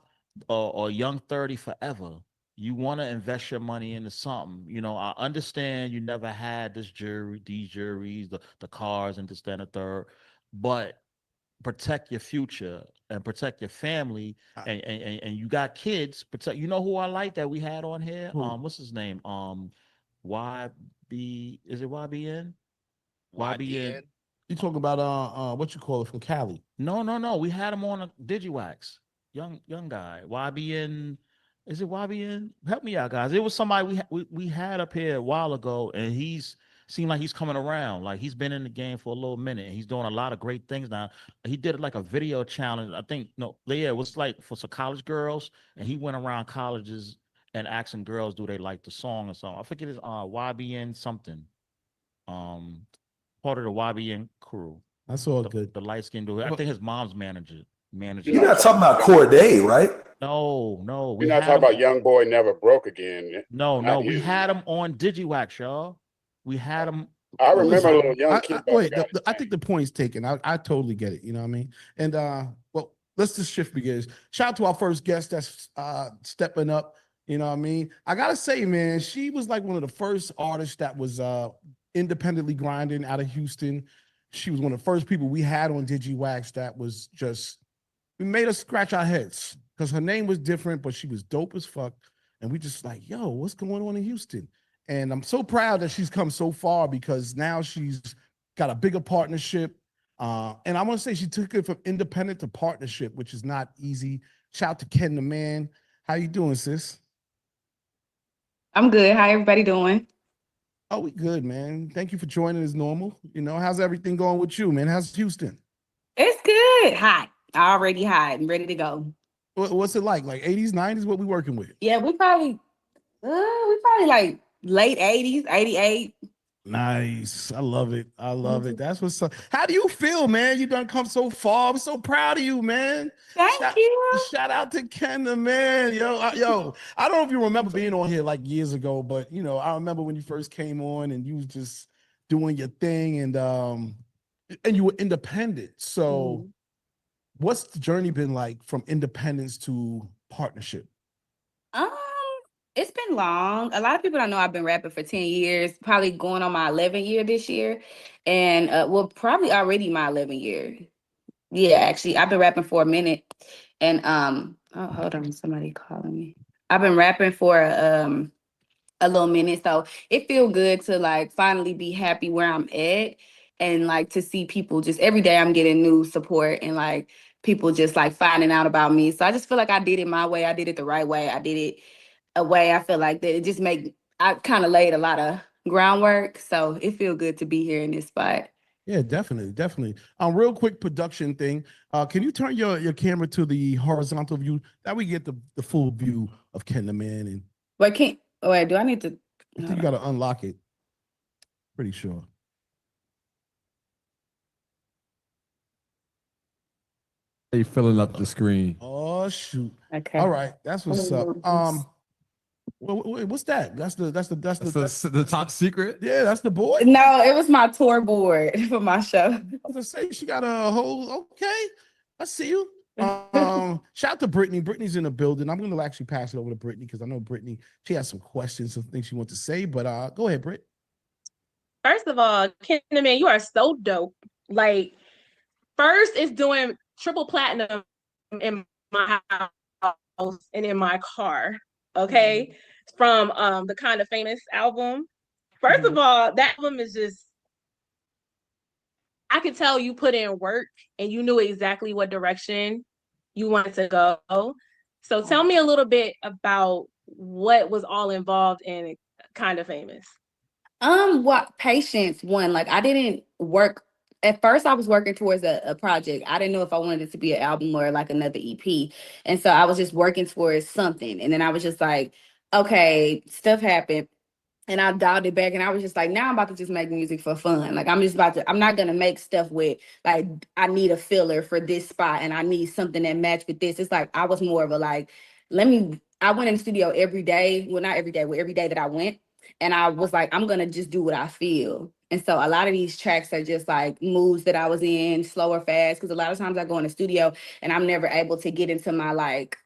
or young 30 forever. You want to invest your money into something. I understand you never had these juries, the cars, and this, that, and the third, but protect your future and protect your family. And you got kids. Protect. You know who I like that we had on here? What's his name? Is it YBN? YBN. You talking about what you call it, from Cali? No. We had him on a Digiwaxx. Young guy. YBN. Is it YBN? Help me out, guys. It was somebody we had up here a while ago, and seemed like he's coming around. Like, he's been in the game for a little minute, and he's doing a lot of great things now. He did like a video challenge. I think it was like for some college girls, and he went around colleges and asking girls, do they like the song or something. I forget it's YBN something. Part of the YBN crew. That's all good. The light skinned dude. I think his mom's manager. You're not talking about Corday, right? No. We're not talking about Young Boy Never Broke Again. No. We had him on Digiwaxx, y'all. We had him. I remember a little young kid. I think the point's taken. I totally get it. You know what I mean? And well, let's just shift gears. Shout out to our first guest that's stepping up. You know what I mean? I gotta say, man, she was like one of the first artists that was independently grinding out of Houston. she was one of the first people we had on Digiwaxx that was just, we made us scratch our heads because her name was different, but she was dope as fuck. And we just like, yo, what's going on in Houston? And I'm so proud that she's come so far because now she's got a bigger partnership. And I want to say she took it from independent to partnership, which is not easy. Shout out to Ken the Man. How you doing, sis? I'm good. How everybody doing? Oh, we good, man. Thank you for joining as normal. You know, how's everything going with you, man? How's Houston? It's good. Hot. Already hot and ready to go. What's it like? Like 80s, 90s? What we working with? Yeah, we probably like late 80s, 88. Nice. I love it. I love it. That's what's up. How do you feel, man? You done come so far. I'm so proud of you, man. Thank you. Shout out to Ken the Man. Yo, I don't know if you remember being on here like years ago, but you know, I remember when you first came on and you was just doing your thing and you were independent. So what's the journey been like from independence to partnership? It's been long. A lot of people don't know I've been rapping for 10 years, probably going on my 11th year this year. And probably already my 11th year. Yeah, actually, I've been rapping for a minute. And oh, hold on, somebody calling me. I've been rapping for a little minute. So it feels good to like finally be happy where I'm at and like to see people just every day I'm getting new support and like people just like finding out about me. So I just feel like I did it my way. I did it the right way. I did it a way I feel like that it just I kind of laid a lot of groundwork. So it feels good to be here in this spot. Yeah, definitely. Real quick production thing. Can you turn your camera to the horizontal view? That we get the full view of Ken the Man. And wait, do I need to? I think you got to unlock it. Pretty sure. They filling up the screen. Oh shoot. Okay. All right, that's what's up. What's that? That's the top secret. Yeah, that's the board. No, it was my tour board for my show. I was gonna say she got a whole. Okay, I see you. Shout out to Brittany. Brittany's in the building. I'm gonna actually pass it over to Brittany because I know Brittany. She has some questions, some things she wants to say. But go ahead, Britt. First of all, Ken the Man, you are so dope. Like, first is doing triple platinum in my house and in my car. Okay, from the Kind of Famous album. First of all, that album is just, I could tell you put in work and you knew exactly what direction you wanted to go. So tell me a little bit about what was all involved in Kind of Famous. What patience one, like I didn't work at first. I was working towards a project. I didn't know if I wanted it to be an album or like another EP. And so I was just working towards something. And then I was just like, okay, stuff happened. And I dialed it back and I was just like, now I'm about to just make music for fun. Like I'm not gonna make stuff with like I need a filler for this spot and I need something that match with this. It's like I was more of a like, I went in the studio every day. Well, not every day, but every day that I went. And I was like, I'm gonna just do what I feel. And so a lot of these tracks are just like moods that I was in, slow or fast. Because a lot of times I go in the studio and I'm never able to get into my like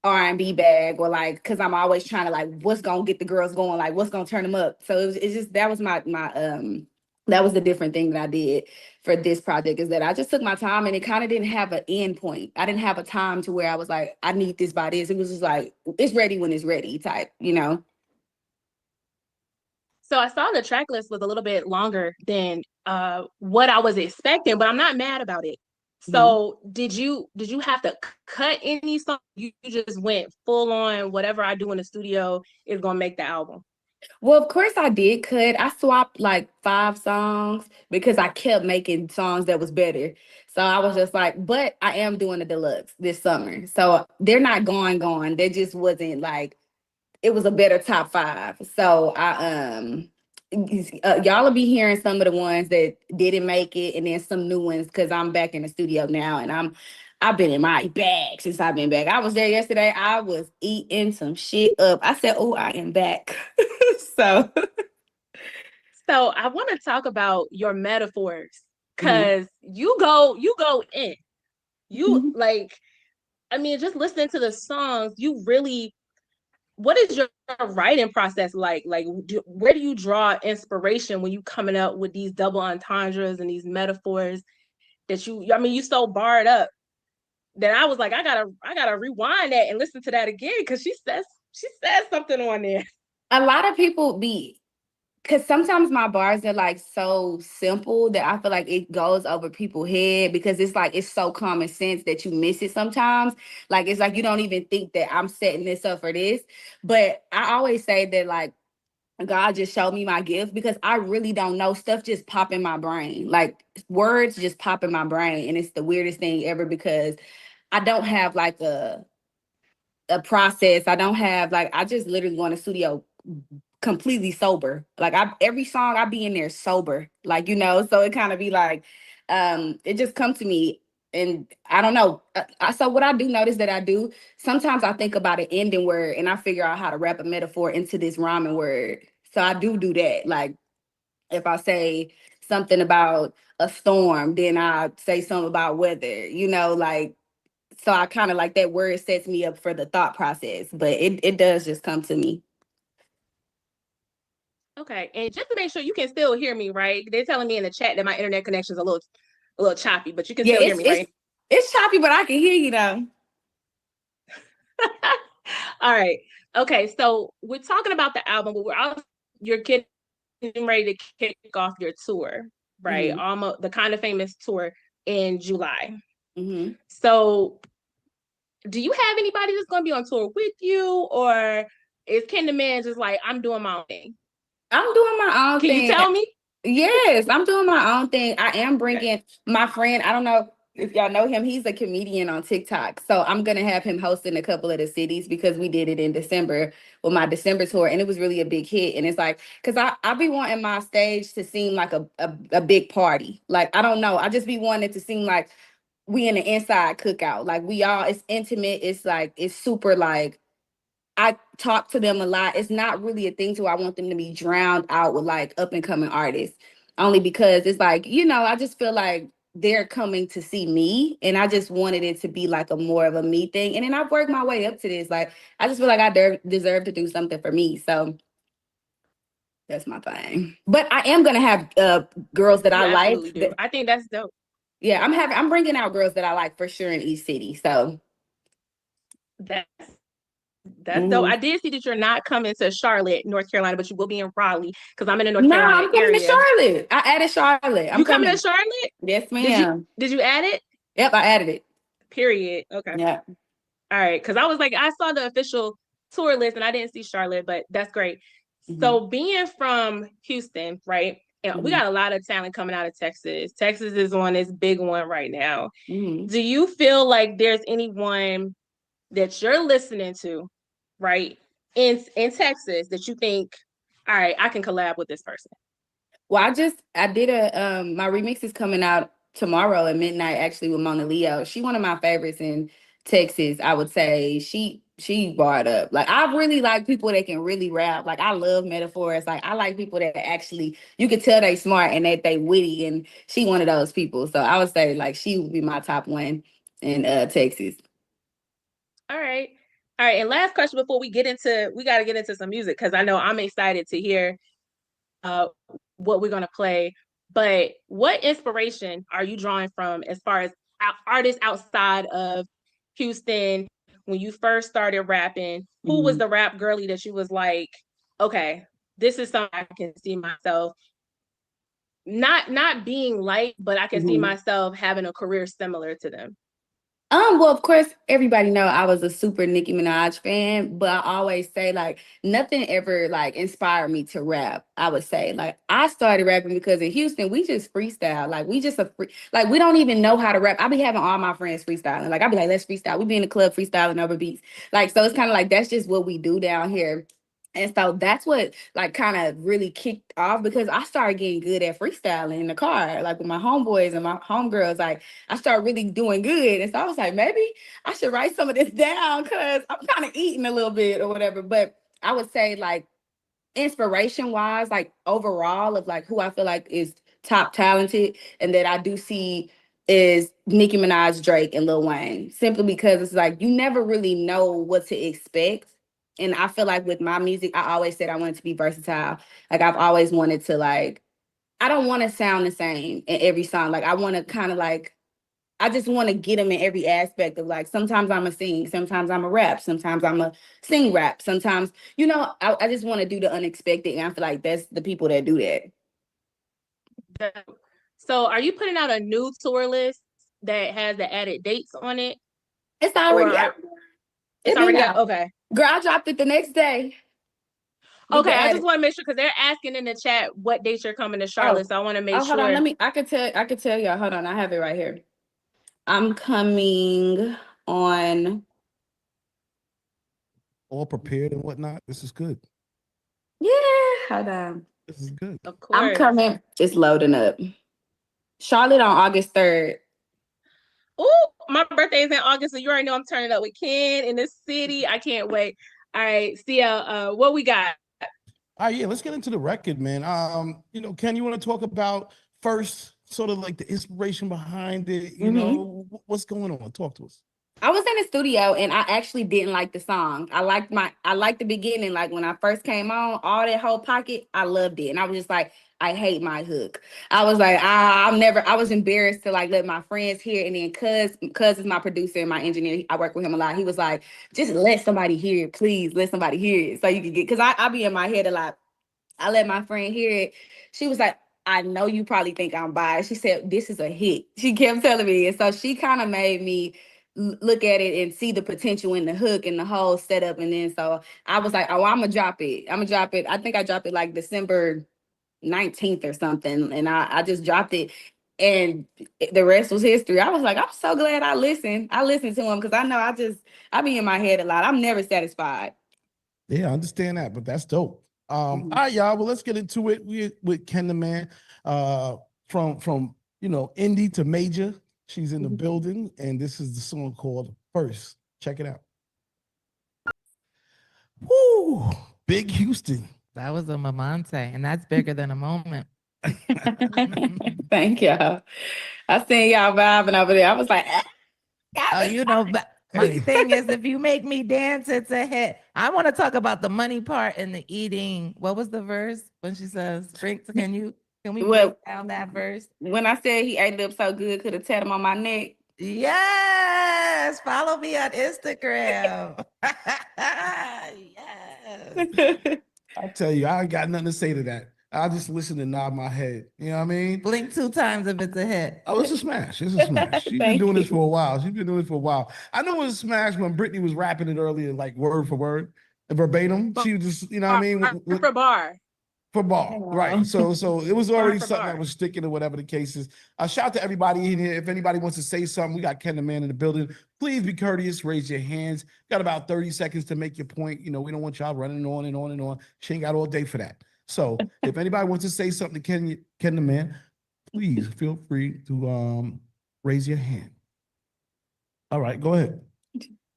R&B bag or like, because I'm always trying to like, what's gonna get the girls going, like what's gonna turn them up. So it's just that was my that was the different thing that I did for this project is that I just took my time and it kind of didn't have an end point. I didn't have a time to where I was like, I need this by this. It was just like, it's ready when it's ready type, you know. So I saw the track list was a little bit longer than what I was expecting, but I'm not mad about it. So did you have to cut any song? You just went full on whatever I do in the studio is gonna make the album? Well, of course I did cut. I swapped like 5 songs because I kept making songs that was better. So I was just like, but I am doing a deluxe this summer. So they're not gone. They just wasn't like, it was a better top 5. So y'all will be hearing some of the ones that didn't make it and then some new ones because I'm back in the studio now and I've been in my bag since I've been back. I was there yesterday. I was eating some shit up. I said, oh, I am back. So I want to talk about your metaphors because you go in. You like, I mean, just listening to the songs, you really what is your writing process like? Like, where do you draw inspiration when you coming up with these double entendres and these metaphors that you so barred up that I was like, I gotta rewind that and listen to that again because she says something on there. A lot of people because sometimes my bars are like so simple that I feel like it goes over people's head because it's like it's so common sense that you miss it sometimes. Like it's like you don't even think that I'm setting this up for this. But I always say that like God just showed me my gift because I really don't know. Stuff just pop in my brain. Like words just pop in my brain. And it's the weirdest thing ever because I don't have like a process. I don't have like I just literally go in the studio completely sober. Like every song I be in there sober. Like, so it kind of be like it just come to me and I don't know. So what I do notice that I do, sometimes I think about an ending word and I figure out how to wrap a metaphor into this rhyming word. So I do that. Like if I say something about a storm, then I say something about weather, like so I kind of like that word sets me up for the thought process, but it does just come to me. Okay, and just to make sure you can still hear me, right? They're telling me in the chat that my internet connection is a little choppy, but you can still hear me, right? It's choppy, but I can hear you though. All right. Okay, so we're talking about the album, but you're getting ready to kick off your tour, right? Mm-hmm. Almost the Kind of Famous tour in July. Mm-hmm. So, do you have anybody that's going to be on tour with you, or is Ken the Man just like I'm doing my own thing? I'm doing my own thing. Can you tell me? Yes, I'm doing my own thing. I am bringing my friend. I don't know if y'all know him. He's a comedian on TikTok. So I'm going to have him hosting a couple of the cities because we did it in December with my December tour. And it was really a big hit. And it's like, because I be wanting my stage to seem like a big party. Like, I don't know. I just be wanting it to seem like we in the inside cookout. Like it's intimate. It's like, it's super like, I talk to them a lot. It's not really a thing to where I want them to be drowned out with like up and coming artists. Only because it's like, I just feel like they're coming to see me. And I just wanted it to be like a more of a me thing. And then I've worked my way up to this. Like, I just feel like I deserve to do something for me. So that's my thing. But I am going to have girls that I like. I think that's dope. Yeah, I'm bringing out girls that I like for sure in each city. So that's dope. I did see that you're not coming to Charlotte, North Carolina, but you will be in Raleigh because I'm in the North Carolina I'm coming area. to Charlotte. I added Charlotte. You coming to Charlotte? Yes, ma'am. Did you add it? Yep, I added it. Period. Okay. Yeah. All right, because I was like, I saw the official tour list and I didn't see Charlotte, but that's great. Mm-hmm. So being from Houston, right? And we got a lot of talent coming out of Texas. Texas is on this big one right now. Mm-hmm. Do you feel like there's anyone that you're listening to, right, in Texas that you think, all right, I can collab with this person? Well, I did my remix is coming out tomorrow at midnight, actually, with Mona Leo. She one of my favorites in Texas. I would say she barred up. Like, I really like people that can really rap. Like, I love metaphors. Like, I like people that actually, you can tell they smart and that they witty, and she one of those people. So I would say, like, she would be my top one in Texas. All right. And last question before we got to get into some music, because I know I'm excited to hear what we're going to play. But what inspiration are you drawing from as far as artists outside of Houston? When you first started rapping, who was the rap girly that you was like, okay, this is something I can see myself not being like, but I can see myself having a career similar to them? Well, of course, everybody know I was a super Nicki Minaj fan, but I always say like nothing ever like inspired me to rap. I would say like I started rapping because in Houston we just freestyle. Like we just like we don't even know how to rap. I be having all my friends freestyling. Like I be like, let's freestyle. We be in the club freestyling over beats. Like so it's kind of like that's just what we do down here. And so that's what like kind of really kicked off because I started getting good at freestyling in the car, like with my homeboys and my homegirls. Like I started really doing good. And so I was like, maybe I should write some of this down because I'm kind of eating a little bit or whatever. But I would say like inspiration wise, like overall of like who I feel like is top talented and that I do see is Nicki Minaj, Drake, and Lil Wayne, simply because it's like you never really know what to expect And I feel like with my music, I always said I wanted to be versatile. Like I've always wanted to like, I don't want to sound the same in every song. Like I want to kind of like, I just want to get them in every aspect of like, sometimes I'm a sing, sometimes I'm a rap, sometimes I'm a sing rap, sometimes, you know, I just want to do the unexpected. And I feel like that's the people that do that. So are you putting out a new tour list that has the added dates on it? It's already out. It's already out. Okay. Girl, I dropped it the next day. Okay, I just want to make sure because they're asking in the chat what dates you're coming to Charlotte. So I want to make sure. Hold on, I could tell y'all. Hold on, I have it right here. I'm coming on. All prepared and whatnot. This is good. Yeah, hold on. This is good. Of course. I'm coming. It's loading up. Charlotte on August 3rd. Oh, my birthday is in August, so you already know I'm turning up with Ken in the city. I can't wait. All right, CL, what we got? All right, yeah, let's get into the record, man. You know, Ken, you want to talk about first sort of like the inspiration behind it? You know, what's going on? Talk to us. I was in the studio and I actually didn't like the song. I liked the beginning. Like when I first came on, all that whole pocket, I loved it. And I was just like, I hate my hook. I was like, I was embarrassed to like let my friends hear it. And then Cuz is my producer and my engineer. I work with him a lot. He was like, just let somebody hear it, please. Let somebody hear it. So you can get, cause I be in my head a lot. I let my friend hear it. She was like, I know you probably think I'm biased. She said, this is a hit. She kept telling me. And so she kind of made me look at it and see the potential in the hook and the whole setup. And then so I was like, oh, I'm gonna drop it. I think I dropped it like December 19th or something. And I just dropped it. And the rest was history. I was like, I'm so glad I listened. I listened to him because I know I be in my head a lot. I'm never satisfied. Yeah, I understand that, but that's dope. All right, y'all. Well, let's get into it. We with Ken the Man, from you know, indie to major. She's in the building, and this is the song called First. Check it out. Woo! Big Houston. That was a Mamante, and that's bigger than a moment. Thank y'all. I seen y'all vibing over there. I was like, you know, my thing is, if you make me dance, it's a hit. I want to talk about the money part and the eating. What was the verse when she says, "Drink"? Can we break down that verse? When I said he ate up so good, could have tapped him on my neck. Yes, follow me on Instagram. Yes. I tell you, I ain't got nothing to say to that. I'll just listen and nod my head. You know what I mean? Blink 2 times if it's a hit. Oh, it's a smash. It's a smash. She's been doing this for a while. I know it was a smash when Brittany was rapping it earlier, like word for word, verbatim. She was just, you know what I mean? For bar. For bar, right. So it was already something that was sticking or whatever the case is. Shout out to everybody in here. If anybody wants to say something, we got Ken the Man in the building. Please be courteous, raise your hands. Got about 30 seconds to make your point. You know, we don't want y'all running on and on and on. She ain't got all day for that. So if anybody wants to say something to Ken the Man, please feel free to raise your hand. All right, go ahead.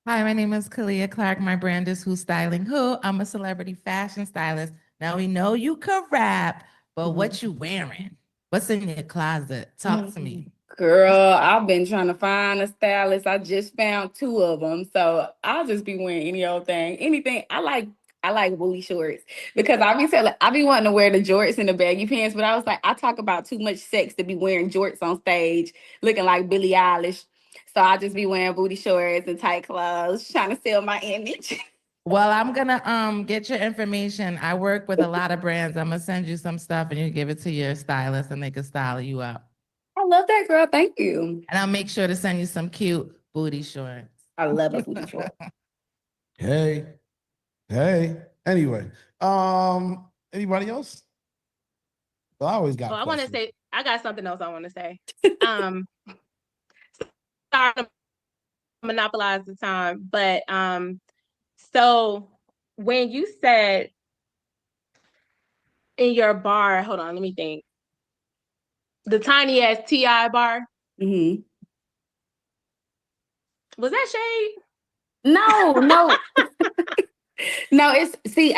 Hi, my name is Kalia Clark. My brand is Who's Styling Who. I'm a celebrity fashion stylist. Now we know you could rap, but what you wearing? What's in your closet? Talk to me. Girl, I've been trying to find a stylist. I just found 2 of them. So I'll just be wearing any old thing. Anything. I like booty shorts because I be wanting to wear the jorts and the baggy pants, but I was like, I talk about too much sex to be wearing jorts on stage, looking like Billie Eilish. So I just be wearing booty shorts and tight clothes, trying to sell my image. Well, I'm gonna get your information. I work with a lot of brands. I'm gonna send you some stuff and you give it to your stylist and they can style you up. I love that, girl. Thank you. And I'll make sure to send you some cute booty shorts. I love a booty short. Hey. Anyway, anybody else? Well, I always got. I want to say I got something else I want to say. Sorry to monopolize the time, but so when you said in your bar, hold on, let me think. The tiny ass T.I. bar. Mm-hmm. Was that shade? No. No, I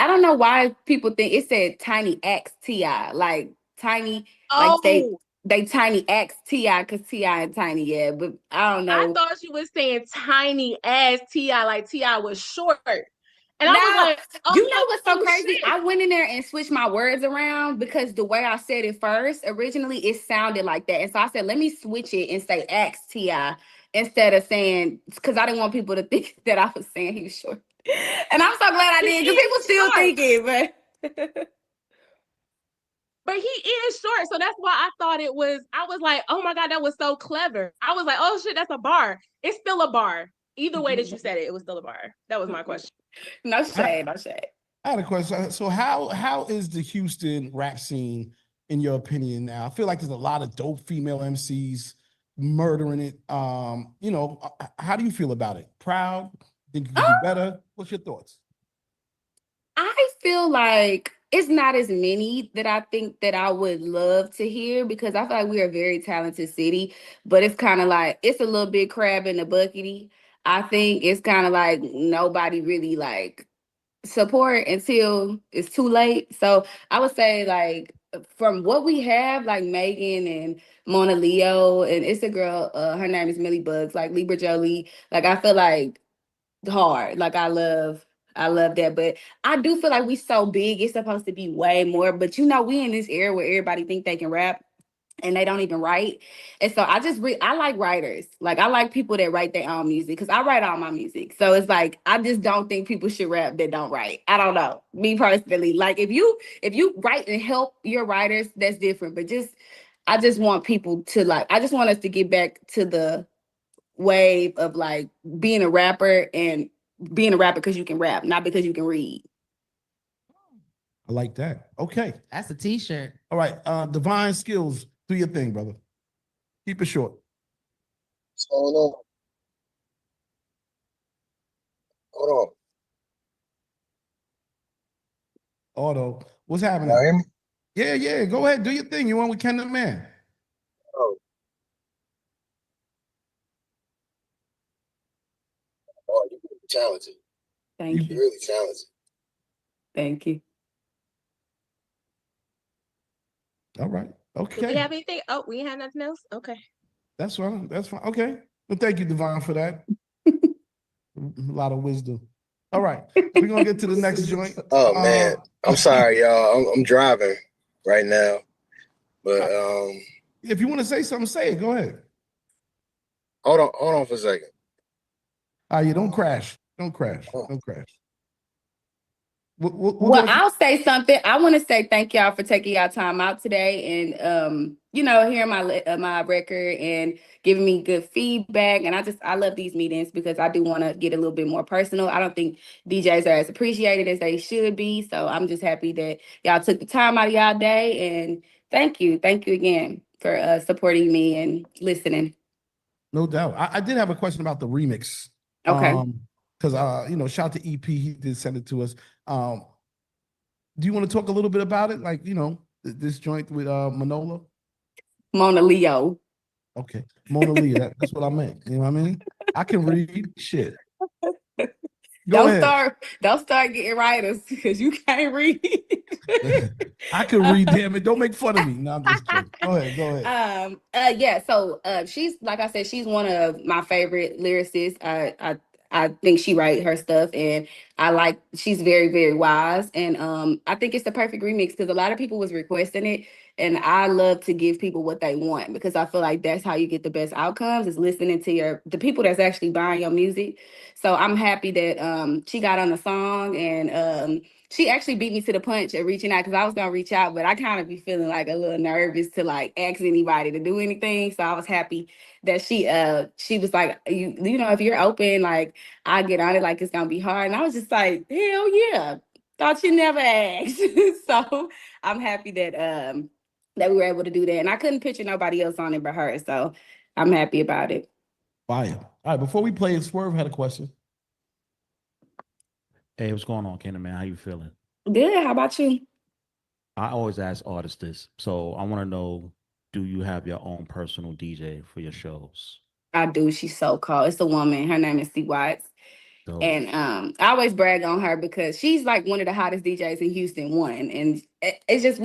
don't know why people think it said tiny X T.I. Like tiny, like they tiny X T.I. because T.I. and tiny, yeah, but I don't know. I thought you was saying tiny ass T.I. like T.I. was short. And I was like, oh, you know what's so crazy? Shit. I went in there and switched my words around because the way I said it first, originally it sounded like that. And so I said, let me switch it and say X T.I. instead of saying, because I didn't want people to think that I was saying he was short. And I'm so glad I did, because people still thinking, but but he is short. So that's why I thought it was, I was like, oh my God, that was so clever. I was like, oh shit, that's a bar. It's still a bar. Either way that you said it, it was still a bar. That was my question. No shade, no shade. I had a question. So how is the Houston rap scene, in your opinion, now? I feel like there's a lot of dope female MCs murdering it. You know, how do you feel about it? Proud? Think you can do better? What's your thoughts? I feel like it's not as many that I think that I would love to hear, because I feel like we're a very talented city, but it's kind of like, it's a little bit crab in the buckety. I think it's kind of like nobody really like support until it's too late. So I would say, like, from what we have, like Megan and Mona Leo, and it's a girl, her name is Millie Bugs, like Libra Jolie. Like, I feel like hard. Like, I love that. But I do feel like we so big, it's supposed to be way more. But you know, we in this era where everybody think they can rap and they don't even write. And so I just I like writers. Like, I like people that write their own music, because I write all my music. So it's like, I just don't think people should rap that don't write. I don't know. Me personally, like, if you write and help your writers, that's different. But I just want people to, like, I just want us to get back to the wave of like being a rapper, and being a rapper because you can rap, not because you can read. I like that. Okay. That's a t-shirt. All right. Divine Skills, do your thing, brother. Keep it short. What's going on? Hold on. Auto. What's happening? Y'all hear me? Yeah. Go ahead. Do your thing. You on with Ken the Man. Oh, you're really talented. Thank you. You're really talented. Thank you. All right. Okay. Do we have anything? Oh, we have nothing else? Okay. That's fine. Okay. Well, thank you, Divine, for that. A lot of wisdom. All right. We're going to get to the next joint. Oh, man. I'm sorry, y'all. I'm driving right now. But if you want to say something, say it. Go ahead. Hold on for a second. You don't crash. Don't crash. Well, I'll say something. I want to say thank y'all for taking y'all time out today, and you know, hearing my record and giving me good feedback. And I love these meetings, because I do want to get a little bit more personal. I don't think DJs are as appreciated as they should be. So I'm just happy that y'all took the time out of y'all day, and thank you again for supporting me and listening. No doubt. I did have a question about the remix. Okay. Because you know, shout out to EP, he did send it to us. Do you want to talk a little bit about it? Like, you know, this joint with Mona Leo. Okay. Mona Leo, that's what I meant. You know what I mean? I can read shit. Don't start getting writers, because you can't read. I can read, damn it. Don't make fun of me. No, I'm just kidding. Go ahead. Yeah, so she's, like I said, she's one of my favorite lyricists. I think she writes her stuff, and she's very, very wise. And I think it's the perfect remix, because a lot of people was requesting it. And I love to give people what they want, because I feel like that's how you get the best outcomes, is listening to the people that's actually buying your music. So I'm happy that she got on the song, and she actually beat me to the punch at reaching out, because I was gonna reach out, but I kind of be feeling like a little nervous to like ask anybody to do anything. So I was happy that she was like, you know, if you're open, like, I'll get on it, like, it's gonna be hard. And I was just like, hell yeah. Thought you never asked. So I'm happy that we were able to do that. And I couldn't picture nobody else on it but her. So I'm happy about it. Fire. All right, before we play it, Swerve had a question. Hey, what's going on, Kenny, man? How you feeling? Good. How about you? I always ask artists this. So I want to know, do you have your own personal DJ for your shows? I do. She's so cool. It's a woman. Her name is Digiwaxx. And I always brag on her because she's like one of the hottest DJs in Houston, one. And it's just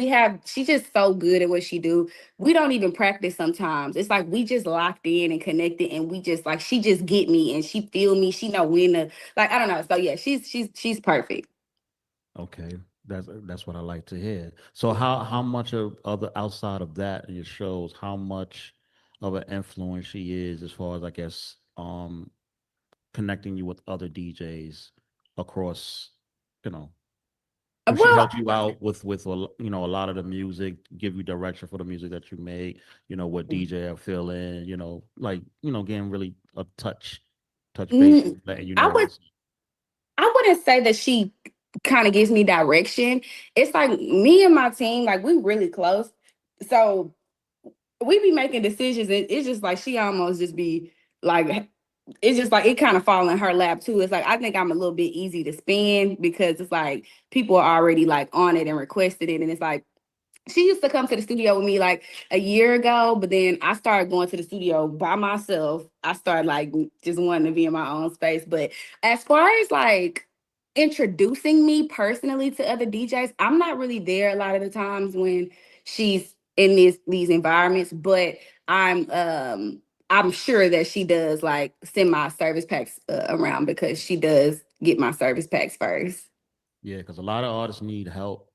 she's just so good at what she do. We don't even practice sometimes. It's like we just locked in and connected, and we just like she just get me and she feel me. She know when to, like, I don't know. So yeah, she's perfect. Okay. That's what I like to hear. So how much of other outside of that in your shows, how much of an influence she is as far as I guess connecting you with other DJs across, you know, do she help you out with you know, a lot of the music, give you direction for the music that you make, you know, what DJ are feeling, you know, like, you know, getting really a touch base, letting you know. I wouldn't say that she kind of gives me direction. It's like me and my team, like we really close. So we be making decisions, and it's just like she almost just be like, it's just like it kind of fall in her lap too. It's like I think I'm a little bit easy to spin because it's like people are already like on it and requested it, and it's like she used to come to the studio with me like a year ago, but then I started going to the studio by myself. I started like just wanting to be in my own space. But as far as like introducing me personally to other DJs, I'm not really there a lot of the times when she's in these environments, but I'm sure that she does like send my service packs around because she does get my service packs first. Yeah, because a lot of artists need help.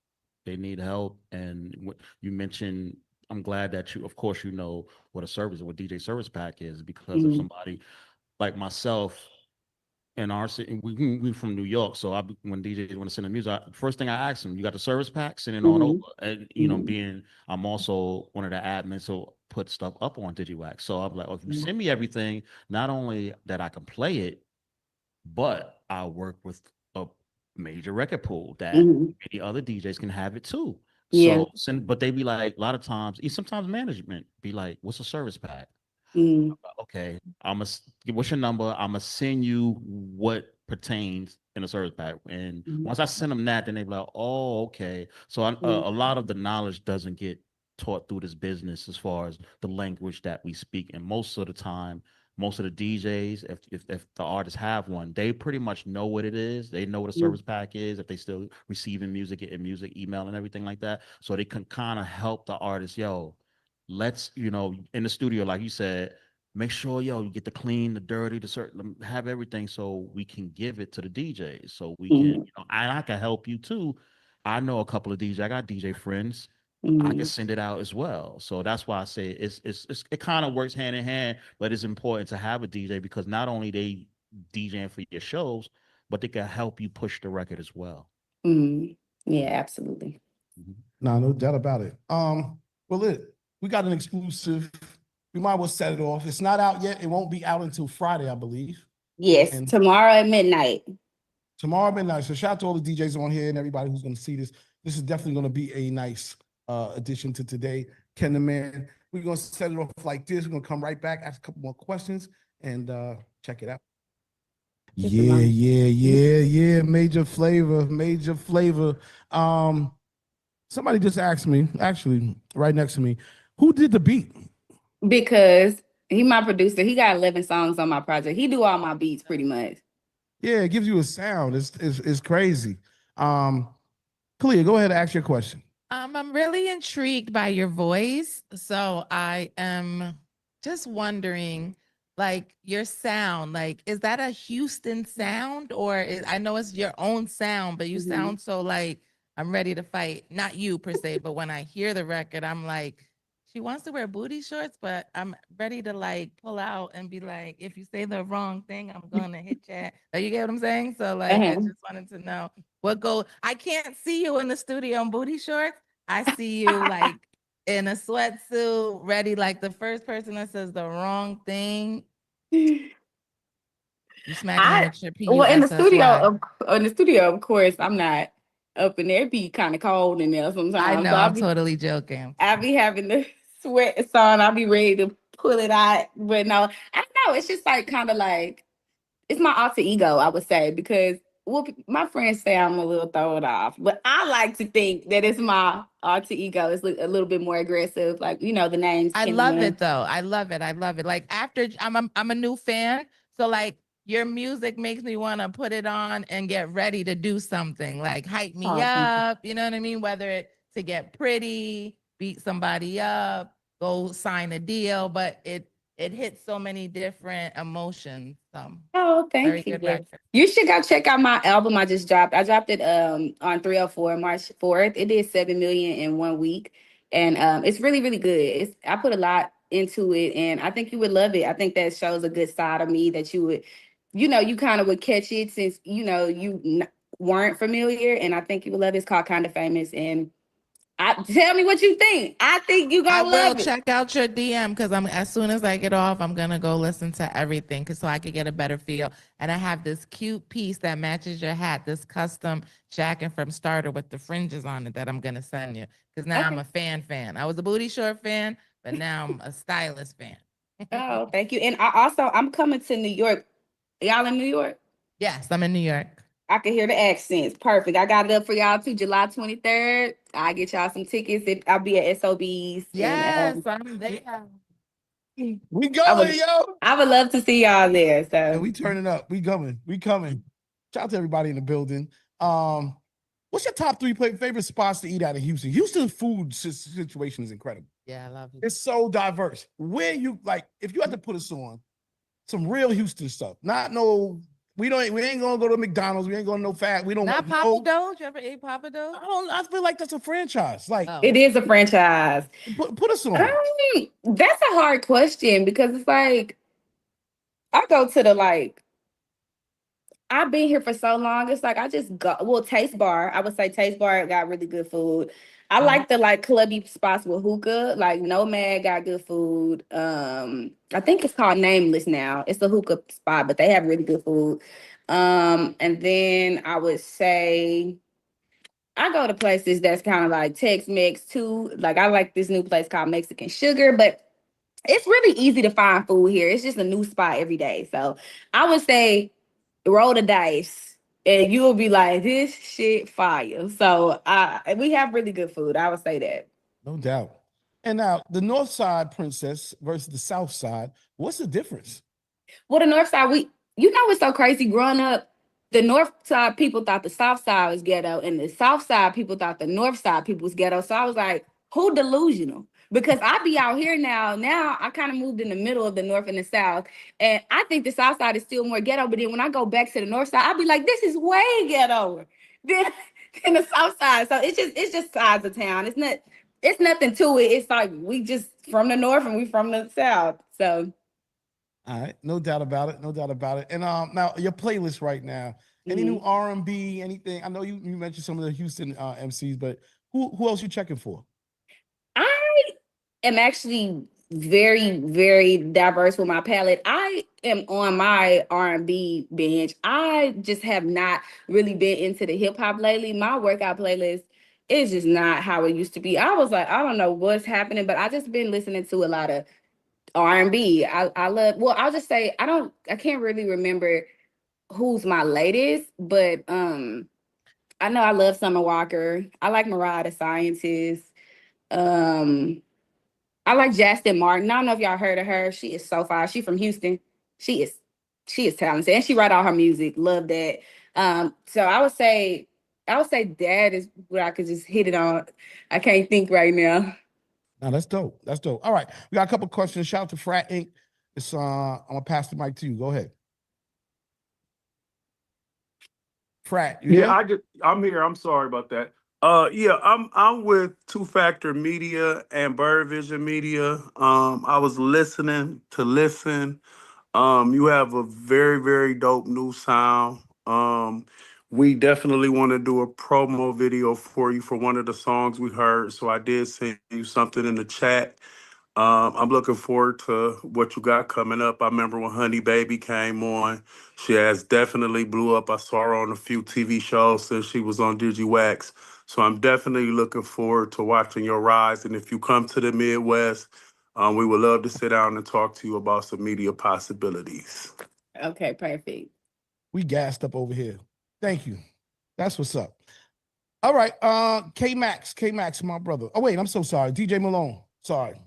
They need help, and you mentioned, I'm glad that you, of course, you know what what DJ service pack is, because if somebody like myself in our city, we from New York, so when DJs want to send them music, first thing I ask them, you got the service pack, send it on over. And you know, I'm also one of the admins, so put stuff up on Digiwaxx. So I'm like, if you send me everything, not only that I can play it, but I work with a major record pool that many other DJs can have it too. Yeah. So, but they be like, a lot of times, sometimes management be like, what's a service pack? Okay, what's your number? I'm gonna send you what pertains in a service pack. And once I send them that, then they be like, oh, okay. So a lot of the knowledge doesn't get taught through this business as far as the language that we speak. And most of the time, most of the DJs, if the artists have one, they pretty much know what it is. They know what a service pack is, if they still receiving music, getting music, email, and everything like that. So they can kind of help the artist, let's, you know, in the studio, like you said, make sure, you get the clean, the dirty, the certain, have everything so we can give it to the DJs. So we can, you know, and I can help you too. I know a couple of DJs, I got DJ friends. I can send it out as well. So that's why I say it kind of works hand in hand, but it's important to have a DJ because not only they DJing for your shows, but they can help you push the record as well. Yeah, absolutely. No doubt about it. Well, we got an exclusive. We might as well set it off. It's not out yet. It won't be out until Friday, I believe. Yes, and tomorrow at midnight. Tomorrow at midnight. So shout out to all the DJs on here and everybody who's going to see this. This is definitely going to be a nice addition to today. Ken the Man. We're going to set it off like this. We're going to come right back, ask a couple more questions, and check it out. Yeah. Major flavor. Somebody just asked me, actually, right next to me, who did the beat? Because he my producer. He got 11 songs on my project. He do all my beats pretty much. Yeah, it gives you a sound. It's crazy. Kalia, go ahead and ask your question. I'm really intrigued by your voice. So I am just wondering, like, your sound, like, is that a Houston sound, or I know it's your own sound, but you sound so like I'm ready to fight. Not you per se, but when I hear the record, I'm like, she wants to wear booty shorts, but I'm ready to like pull out and be like, if you say the wrong thing, I'm gonna hit you. You get what I'm saying? So like, I just wanted to know I can't see you in the studio in booty shorts. I see you like in a sweatsuit, ready, like the first person that says the wrong thing. You smacking with your PUSSY. Well, in the studio, of course, I'm not up in there. It be kind of cold in there sometimes. I know, I'm totally joking. I be having the sweat on. I'll be ready to pull it out. But no, I don't know. It's just like kind of like, it's my alter ego, I would say, because my friends say I'm a little thrown off, but I like to think that it's my alter ego. It's a little bit more aggressive, like, you know, the names. I love it though. I love it. Like after I'm a new fan. So like your music makes me want to put it on and get ready to do something, like hype me Oh, up. You know what I mean? Whether it to get pretty, beat somebody up, go sign a deal, but it hits so many different emotions. Oh, Very thank you. good record. You should go check out my album I just dropped. I dropped it on 304 March 4th. It did 7 million in 1 week. And it's really, really good. I put a lot into it, and I think you would love it. I think that shows a good side of me that you would, you kind of would catch it since, weren't familiar. And I think you would love it. It's called Kind of Famous. And tell me what you think. I think you I gonna will love it. check out your DM because as soon as I get off, I'm gonna go listen to everything so I could get a better feel. And I have this cute piece that matches your hat, this custom jacket from Starter with the fringes on it that I'm gonna send you because now I'm a fan. I was a Booty Short fan, but now I'm a stylist fan. Oh, thank you. And I'm coming to New York. Y'all in New York? Yes, I'm in New York. I can hear the accents. Perfect. I got it up for y'all too, July 23rd. I'll get y'all some tickets. I'll be at SOB's. Yes, I'm there. We going, yo. I would love to see y'all there. So and we turning up. We coming. Shout out to everybody in the building. What's your top 3 favorite spots to eat at in Houston? Houston's food situation is incredible. Yeah, I love it. It's so diverse. Where you if you had to put us on some real Houston stuff, we ain't gonna go to McDonald's. We ain't going to no fat. We don't Not Papa Do's. You ever ate Papa Do's? I feel like that's a franchise. It is a franchise. Put us on. That's a hard question because it's like I go to I've been here for so long. It's like I just go Taste Bar. I would say Taste Bar got really good food. I like the clubby spots with hookah. Like Nomad got good food. I think it's called Nameless now. It's a hookah spot, but they have really good food. And then I would say I go to places that's kind of like Tex-Mex too. Like I like this new place called Mexican Sugar, but it's really easy to find food here. It's just a new spot every day. So I would say roll the dice and you will be like, this shit fire. So we have really good food. I would say that. No doubt. And now the North Side Princess versus the South Side. What's the difference? Well, the North Side, what's so crazy growing up, the North Side people thought the South Side was ghetto, and the South Side people thought the North Side people was ghetto. So I was like, who delusional? Because I be out here now. Now I kind of moved in the middle of the North and the South, and I think the South Side is still more ghetto. But then when I go back to the North Side, I'll be like, this is way ghetto than the South Side. So it's just sides of town. It's nothing to it. It's like we just from the North and we from the South. So. All right, no doubt about it. And now your playlist right now. Any new R&B? Anything? I know you mentioned some of the Houston MCs, but who else you checking for? I am actually very, very diverse with my palette. I am on my R&B binge. I just have not really been into the hip hop lately. My workout playlist is just not how it used to be. I was like, I don't know what's happening, but I just been listening to a lot of R&B. I love, I'll just say I can't really remember who's my latest, but I know I love Summer Walker. I like Mariah the Scientist. I like Justin Martin. I don't know if y'all heard of her. She is so fire. She from Houston. She is talented, and she write all her music. Love that. So I would say that is what I could just hit it on. I can't think right now. No, that's dope. All right, we got a couple questions. Shout out to Frat Inc. I'm gonna pass the mic to you. Go ahead. Frat, I'm here. I'm sorry about that. I'm with Two Factor Media and Bird Vision Media. I was listening to listen. You have a very, very dope new sound. We definitely want to do a promo video for you for one of the songs we heard. So I did send you something in the chat. I'm looking forward to what you got coming up. I remember when Honey Baby came on. She has definitely blew up. I saw her on a few TV shows since she was on Digiwaxx. So I'm definitely looking forward to watching your rise. And if you come to the Midwest, we would love to sit down and talk to you about some media possibilities. Okay, perfect. We gassed up over here. Thank you. That's what's up. All right. K-Max, my brother. Oh, wait, I'm so sorry. DJ Malone. Sorry.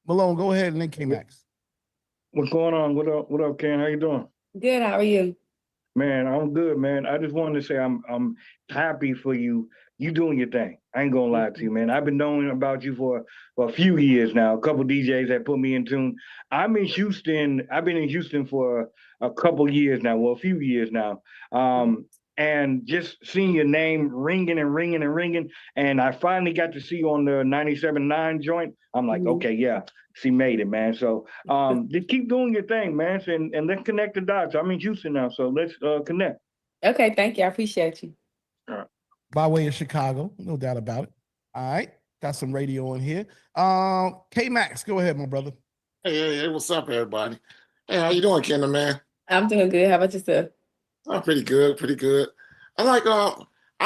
Malone, go ahead and then K-Max. What's going on? What up, Ken? How you doing? Good. How are you? Man, I'm good, man. I just wanted to say I'm happy for you. You doing your thing. I ain't gonna lie to you, man. I've been knowing about you for a few years now. A couple DJs that put me in tune. I'm in Houston. I've been in Houston for a couple years now. Well, a few years now. And just seeing your name ringing and ringing and ringing, and I finally got to see you on the 97.9 joint. I'm like, okay, yeah, she made it, man. So just keep doing your thing, man. And let's connect the dots. I'm in Houston now, so let's connect. Okay, thank you. I appreciate you. All right. By way of Chicago, no doubt about it. All right, got some radio on here. K Max, go ahead, my brother. Hey, what's up, everybody? Hey, how you doing, Kendra, man? I'm doing good. How about yourself? Oh, pretty good, pretty good. I like, I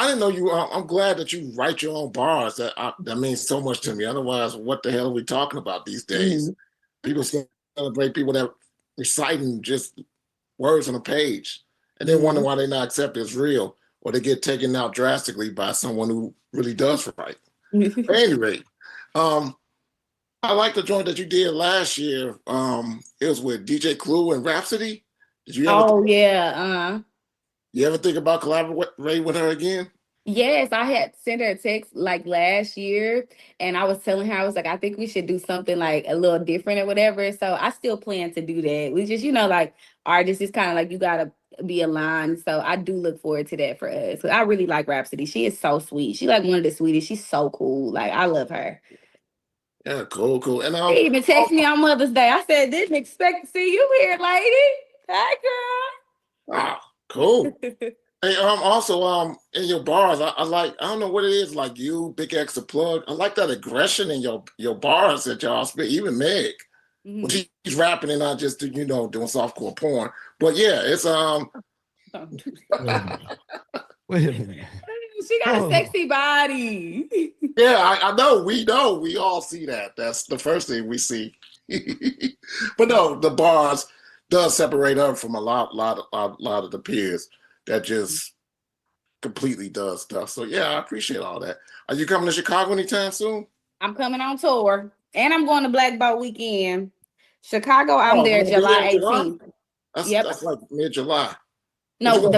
didn't know you. I'm glad that you write your own bars. That means so much to me. Otherwise, what the hell are we talking about these days? People celebrate people that reciting just words on a page, and then wonder why they're not accepted as real, or they get taken out drastically by someone who really does write. At any rate, I like the joint that you did last year. It was with DJ Clue and Rhapsody. Did you ever? You ever think about collaborating with her again? Yes, I had sent her a text like last year, and I was telling her, I was like, I think we should do something like a little different or whatever. So I still plan to do that. We just, like artists, it's kind of like you gotta be aligned. So I do look forward to that for us. So I really like Rhapsody. She is so sweet. She like one of the sweetest. She's so cool. Like I love her. Yeah, cool. And she even texted me on Mother's Day. I said, didn't expect to see you here, lady. Hi, girl. Wow, cool. Hey, also, in your bars, I like, I don't know what it is, like you, Big X, the Plug. I like that aggression in your bars that y'all spit, even Meg. When she's rapping and not just, doing softcore porn. But yeah, it's, Wait a minute. She got a sexy body. Yeah, I know. We all see that. That's the first thing we see. But no, the bars does separate her from a lot of the peers that just completely does stuff. So yeah, I appreciate all that. Are you coming to Chicago anytime soon? I'm coming on tour, and I'm going to Black Boat Weekend. Chicago, I'm there July 18th. That's like mid-July. No,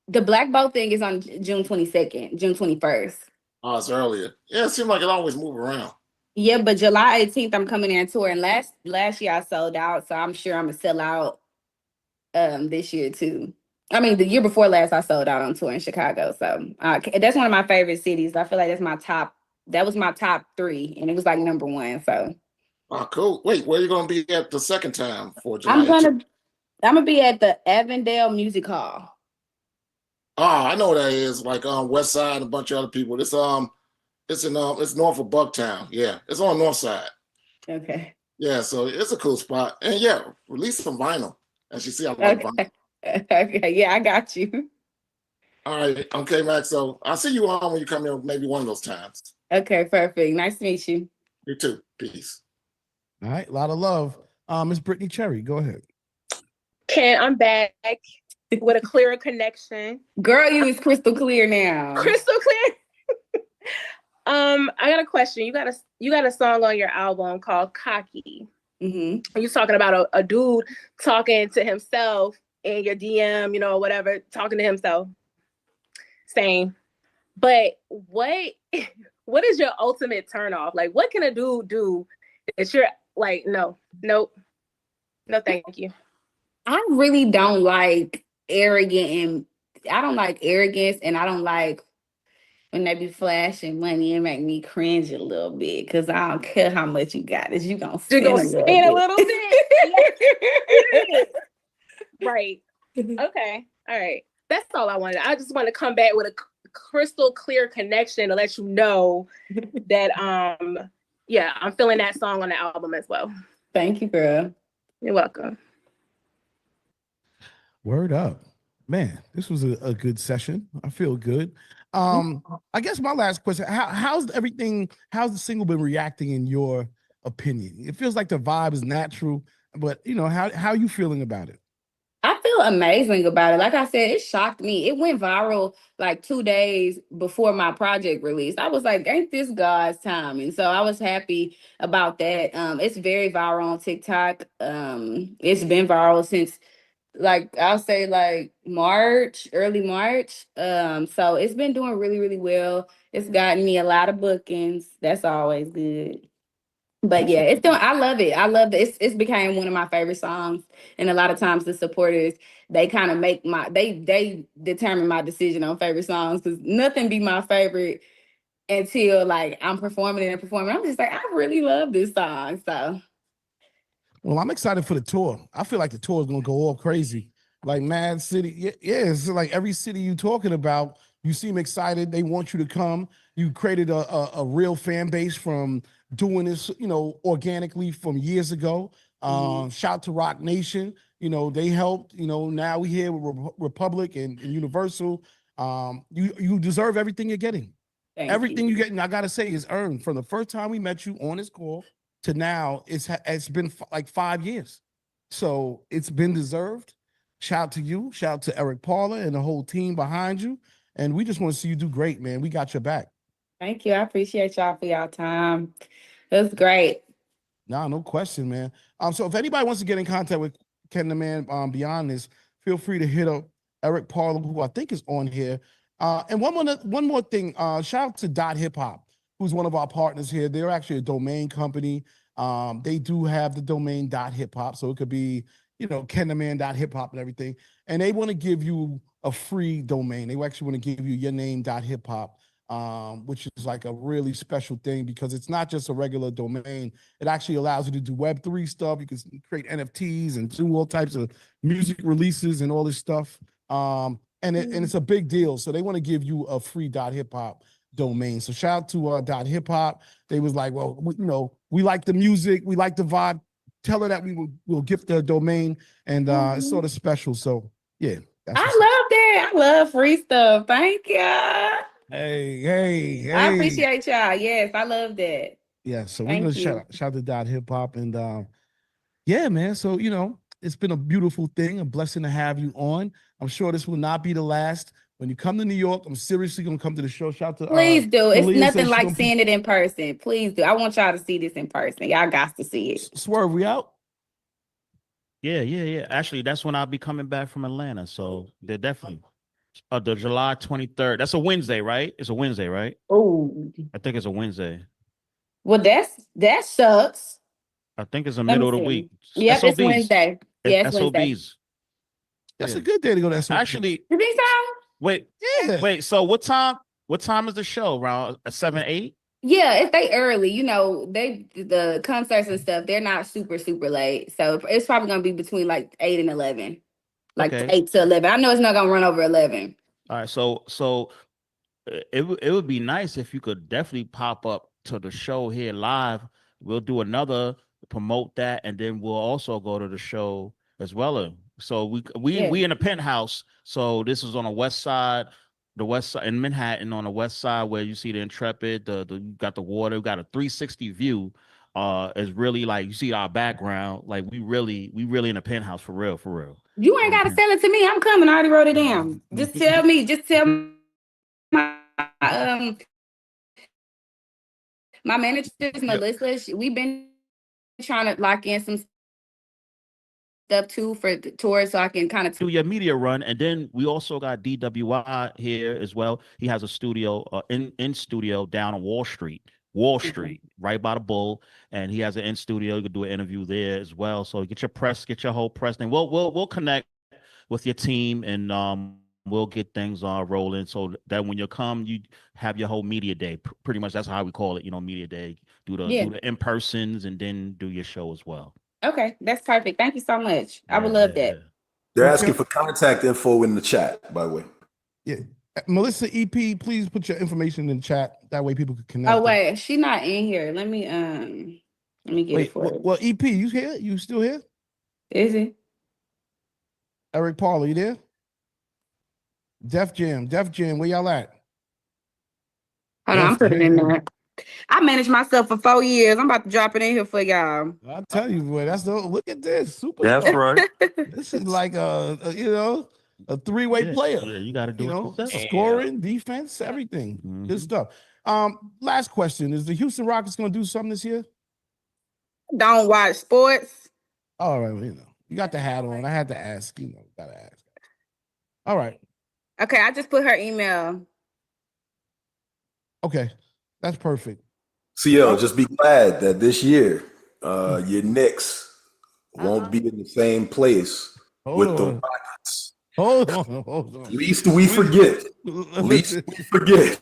the Black Boat thing is on June 22nd, June 21st. Oh, it's earlier. Yeah, it seems like it always move around. Yeah, but July 18th, I'm coming there on tour. And last year I sold out, so I'm sure I'm gonna sell out this year too. I mean, the year before last, I sold out on tour in Chicago. So that's one of my favorite cities. I feel like that was my top 3, and it was like number 1. So. Oh, cool. Wait, where are you gonna be at the second time for July? I'm gonna be at the Avondale Music Hall. Oh, I know what that is. Like West Side and a bunch of other people. It's it's north of Bucktown. Yeah, it's on North Side. Okay. Yeah, so it's a cool spot. And yeah, release some vinyl. As you see, I like vinyl. Okay, yeah, I got you. All right, okay, Max. So I'll see you on when you come in, maybe one of those times. Okay, perfect. Nice to meet you. You too. Peace. All right, a lot of love. Miss Brittany Cherry, go ahead. Ken, I'm back with a clearer connection. Girl, you is crystal clear now. Crystal clear. I got a question. You got a song on your album called Cocky. You're talking about a dude talking to himself in your DM, whatever, talking to himself. Same. But what is your ultimate turnoff? Like, what can a dude do that you're like, no, thank you. I really don't like arrogance, and I don't like when they be flashing money and make me cringe a little bit, because I don't care how much you got, is you gonna spend a little bit. Right. Okay. All right. That's all I wanted. I just want to come back with a crystal clear connection to let you know that I'm feeling that song on the album as well. Thank you, girl. You're welcome. Word up. Man, this was a good session. I feel good. I guess my last question, how's the single been reacting in your opinion? It feels like the vibe is natural, but how are you feeling about it? I feel amazing about it. Like I said, it shocked me. It went viral like 2 days before my project released. I was like, ain't this God's timing? So I was happy about that. It's very viral on TikTok. It's been viral since like I'll say like March, early March. So it's been doing really, really well. It's gotten me a lot of bookings. That's always good. But yeah, it's doing. I love it. I love it. It's became one of my favorite songs. And a lot of times the supporters, they kind of make they determine my decision on favorite songs because nothing be my favorite until like I'm performing it and performing. I'm just like, I really love this song. So Well, I'm excited for the tour. I feel like the tour is gonna go all crazy. Like Mad City, yeah, it's like every city you talking about, you seem excited. They want you to come. You created a real fan base from doing this, organically from years ago. Shout to Rock Nation. They helped. Now we here with Republic and Universal. You deserve everything you're getting. Everything you're getting, I gotta say, is earned. From the first time we met you on this call to now, it's been like 5 years. So it's been deserved. Shout out to you. Shout out to Eric Paula and the whole team behind you. And we just want to see you do great, man. We got your back. thank you. I appreciate y'all for y'all time. It was great. Nah, no question, man. So if anybody wants to get in contact with Ken the Man beyond this, feel free to hit up Eric Paula, who I think is on here. And one more thing. Shout out to Dot Hip Hop, who's one of our partners here. They're actually a domain company. They do have the domain .hip hop, so it could be, kentheman.hip hop and everything. And they want to give you a free domain. They actually want to give you your name .hip hop, which is like a really special thing because it's not just a regular domain. It actually allows you to do Web3 stuff. You can create NFTs and do all types of music releases and all this stuff. And it's a big deal. So they want to give you a free .hip hop domain. So shout out to .hip hop. They was like, well, we like the music, we like the vibe. Tell her that we'll gift the domain, and it's sort of special. So yeah, I love that. I love free stuff. Thank you. Hey. I appreciate y'all. Yes, I love that. Yeah, so we're gonna shout out to .hip hop, and yeah, man. So it's been a beautiful thing, a blessing to have you on. I'm sure this will not be the last. When you come to New York, I'm seriously gonna come to the show. Shout out to please do. It's Malia nothing like seeing it in person. Please do. I want y'all to see this in person. Y'all got to see it. Swerve, we out. Yeah. Actually, that's when I'll be coming back from Atlanta. So they're definitely the July 23rd. That's a Wednesday, right? It's a Wednesday, right? Oh, I think it's a Wednesday. Well, that sucks. I think it's the middle of the week. Yep, it's Wednesday. Yeah, it's Wednesday. That's a good day to go to SOBs. Actually, you think so? Wait. So what time is the show? Around 7, 8? Yeah, if they early, the concerts and stuff, they're not super, super late. So it's probably gonna be between like 8 and 11. Like 8 to 11. I know it's not gonna run over 11. All right. So it would be nice if you could definitely pop up to the show here live. We'll do another, promote that, and then we'll also go to the show as well. So we in a penthouse. So this is on the west side in Manhattan, on the west side where you see the Intrepid, you got the water, we got a 360 view. Is really like you see our background, like we really in a penthouse for real. You ain't gotta sell it to me. I'm coming. I already wrote it down. Just tell my manager, Melissa. We've been trying to lock in some stuff too for the tour, so I can kind of do your media run. And then we also got DWI here as well. He has a studio in studio down on Wall Street, right by the Bull, and he has an in studio. You could do an interview there as well. So get your whole press thing. We'll connect with your team, and we'll get things rolling so that when you come, you have your whole media day. Pretty much that's how we call it, media day. Do the in-persons and then do your show as well. Okay, that's perfect. Thank you so much. I would love that. They're asking for contact info in the chat, by the way. Yeah. Melissa EP, please put your information in the chat. That way people can connect. Oh, wait, she's not in here. Let me get it for her. Well, EP, you here? You still here? Is he? Eric Paul, are you there? Def Jam, where y'all at? Hold on, I'm putting it in there. I managed myself for 4 years. I'm about to drop it in here for y'all. I'll tell you, boy. Look at this. Super. That's right. This is like a three-way player. Yeah, you got to do it. Scoring, defense, everything. Mm-hmm. Good stuff. Last question: is the Houston Rockets going to do something this year? Don't watch sports. All right, You got the hat on. I had to ask. You know, gotta ask. All right. Okay, I just put her email. Okay, that's perfect. CL, just be glad that this year your Knicks won't be in the same place with the Rockets. Hold on. Least we forget. Least we forget.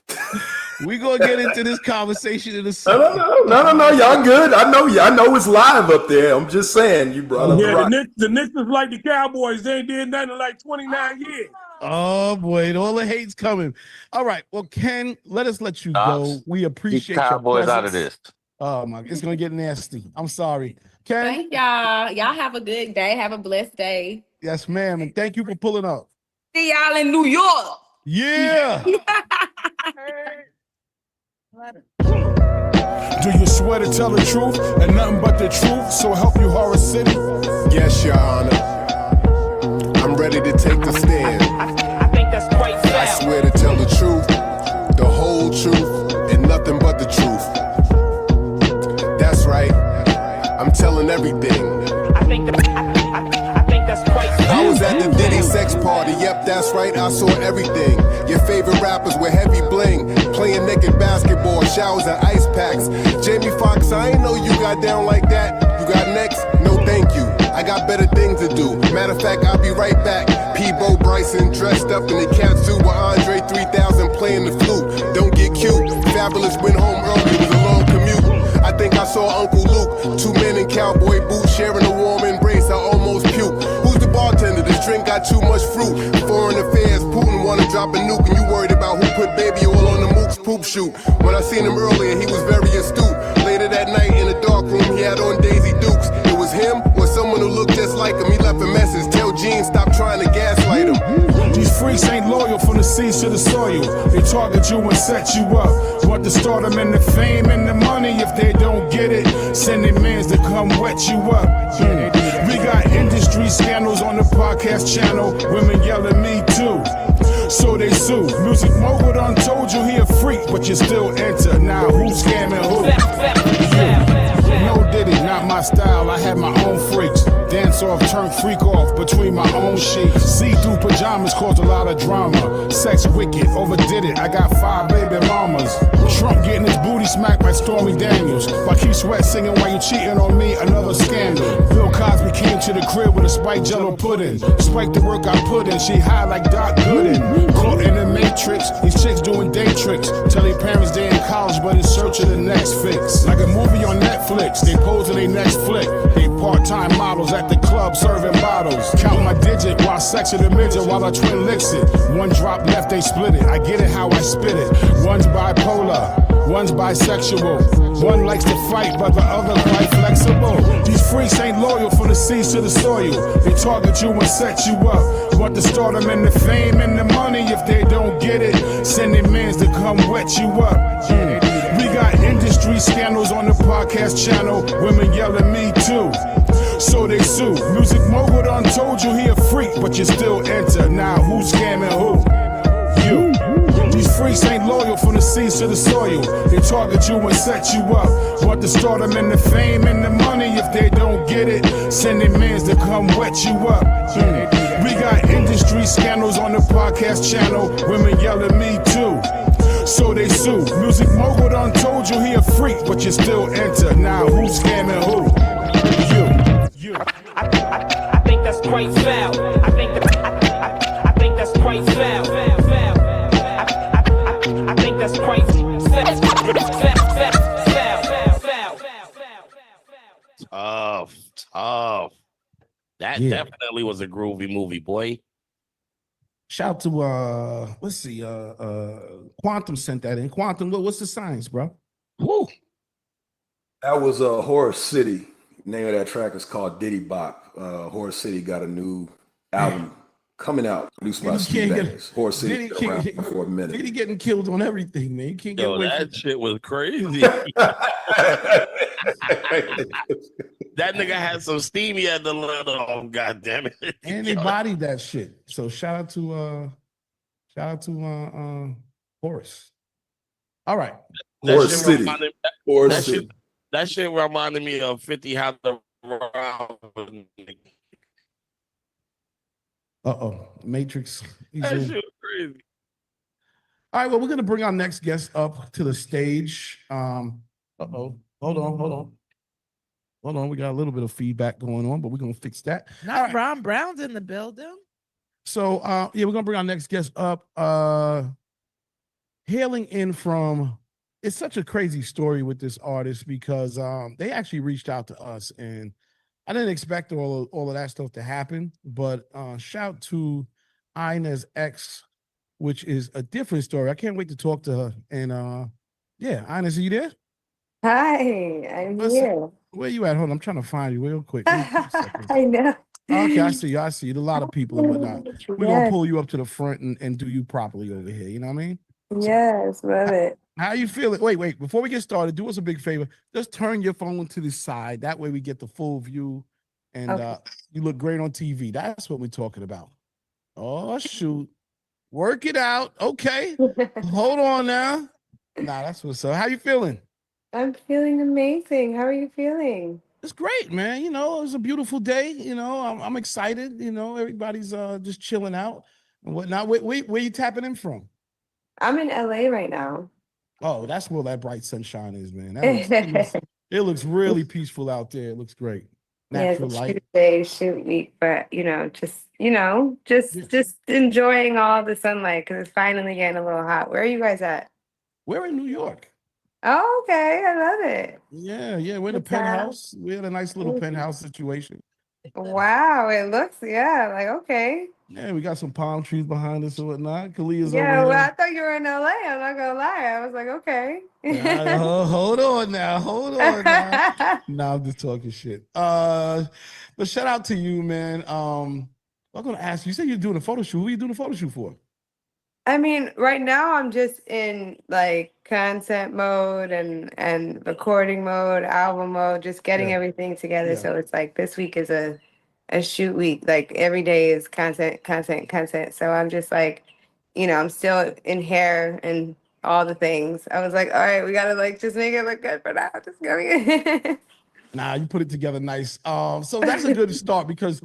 We gonna get into this conversation in a second. No. Y'all good. I know it's live up there. I'm just saying you brought up the Rockets. The Knicks is like the Cowboys. They ain't did nothing in like 29 years. Oh boy, all the hate's coming. All right. Well, Ken, let you go. We appreciate your Cowboys presence. out of this. Oh my, it's gonna get nasty. I'm sorry. Ken. Thank y'all. Y'all have a good day. Have a blessed day. Yes, ma'am. And thank you for pulling up. See y'all in New York. Yeah. Do you swear to tell the truth and nothing but the truth? So help you, Horror City? Yes, Your Honor. I'm ready to take the stand. I think that's quite fair. I swear to tell the truth, the whole truth, and nothing but the truth. That's right. I'm telling everything. I think that's quite fair. I was at the Diddy sex party. Yep, that's right. I saw everything. Your favorite rappers with heavy bling, playing naked basketball, showers and ice packs. Jamie Foxx, I ain't know you got down like that. You got next? No, thank you. I got better things to do. Matter of fact, I'll be right back. Peebo Bryson dressed up in the catsuit with Andre 3000 playing the flute. Don't get cute. Fabulous went home early. It was a long commute. I think I saw Uncle Luke. Two men in cowboy boots sharing a warm embrace. I almost puke. Who's the bartender? This drink got too much fruit. Foreign affairs. Putin wanna drop a nuke, and you worried about who put baby oil on the mook's poop shoot. When I seen him earlier, he was very astute. Later that night in the dark room, he had on Daisy Dukes. It was him or someone who looked just like him. He left a message. Tell Gene stop trying to gaslight him. These freaks ain't loyal from the seas to the soil. They target you and set you up. Want to start them in the fame and the money. If they don't get it, send their mans to come wet you up. We got industry scandals on the podcast channel. Women yell at me too, so they sue. Music Mogul done told you he a freak, but you still enter. Now who's scamming who? No Diddy, not my style. I had my own freaks. Dance off, turn freak off between my own sheets. See-through pajamas caused a lot of drama. Sex wicked, overdid it. I got 5 baby mamas. Trump getting his booty smacked by Stormy Daniels. While Keith Sweat singing while you cheating on me, another scandal. Bill Cosby came to the crib with a spiked jello pudding. Despite the work I put in, she high like Doc Gooden. Caught in the Matrix, these chicks doing day tricks. Tell their parents they in college but in search of the next fix. Like a movie on Netflix, they pose in their next flick. They part-time models at the club serving bottles. Count my digit while sexing the midget while I twin licks it. One drop left, they split it. I get it how I spit it. One's bipolar, one's bisexual. One likes to fight, but the other quite flexible. These freaks ain't loyal from the seas to the soil. They target you and set you up. Want to start them in the fame and the money. If they don't get it, send their mans to come wet you up. We got industry scandals on the podcast channel. Women yell at me too, so they sue. Music Mogul done told you he a freak, but you still enter. Now who's scamming who? You. These freaks ain't loyal from the seas to the soil. They target you and set you up. Want to start them in the fame and the money. If they don't get it, send their mans to come wet you up. We got industry scandals on the podcast channel. Women yell at me too, so they sue. Music Mogul done told you he a freak, but you still enter. Now who's scamming who? You. I think that's quite foul. I think that's quite foul. I think that's quite tough. That definitely was a groovy movie, boy. Shout out to let's see, Quantum sent that in. Quantum, what's the science, bro? Woo. That was Horror City. Name of that track is called Diddy Bop. Horror City got a new album coming out, produced by Steve Banks. Horror City been around for a minute. Diddy getting killed on everything, man. You can't get away that shit was crazy. That nigga had some steam he had to let off. God damn it! And they bodied that shit. So shout out to Horace. All right, Horror City. That shit reminded me of 50 How to Rob. Matrix. That shit was crazy. All right, well, we're gonna bring our next guest up to the stage. Hold on. We got a little bit of feedback going on, but we're gonna fix that. Not Ron Brown's in the building. So yeah, we're gonna bring our next guest up. Hailing in from, it's such a crazy story with this artist because they actually reached out to us, and I didn't expect all of that stuff to happen. But shout to Inez X, which is a different story. I can't wait to talk to her. And yeah, Inez, are you there? Hi, I'm here. Where you at? Hold on, I'm trying to find you real quick. I know. Okay, I see you. I see you. A lot of people and whatnot. We're gonna Yes. pull you up to the front and do you properly over here. You know what I mean? Yes, love it. How you feeling? Wait. Before we get started, do us a big favor. Just turn your phone to the side. That way we get the full view, and you look great on TV. That's what we're talking about. Oh shoot, work it out. Okay, hold on now. Nah, that's what's up. How you feeling? I'm feeling amazing. How are you feeling? It's great, man. You know, it's a beautiful day. You know, I'm excited. You know, everybody's just chilling out and whatnot. Where you tapping in from? I'm in LA right now. Oh, that's where that bright sunshine is, man. It looks really peaceful out there. It looks great. Natural it's light. shoot day, shoot week, but just enjoying all the sunlight because it's finally getting a little hot. Where are you guys at? We're in New York. Oh, okay. I love it. Yeah. We're in a penthouse. We're in a nice little penthouse situation. Wow, it looks, like, okay. Yeah, we got some palm trees behind us and whatnot. Kalia's over Yeah, here. well, I thought you were in LA. I'm not gonna lie. I was like, okay. Hold on now. No, I'm just talking shit. But shout out to you, man. I'm gonna ask you. You said you're doing a photo shoot. Who are you doing a photo shoot for? I mean, right now I'm just in like content mode and recording mode, album mode, just getting everything together. So it's like this week is a shoot week. Like every day is content. So I'm just like, I'm still in hair and all the things. I was like, all right, we gotta like just make it look good for now. Just go. Nah, you put it together nice. So that's a good start because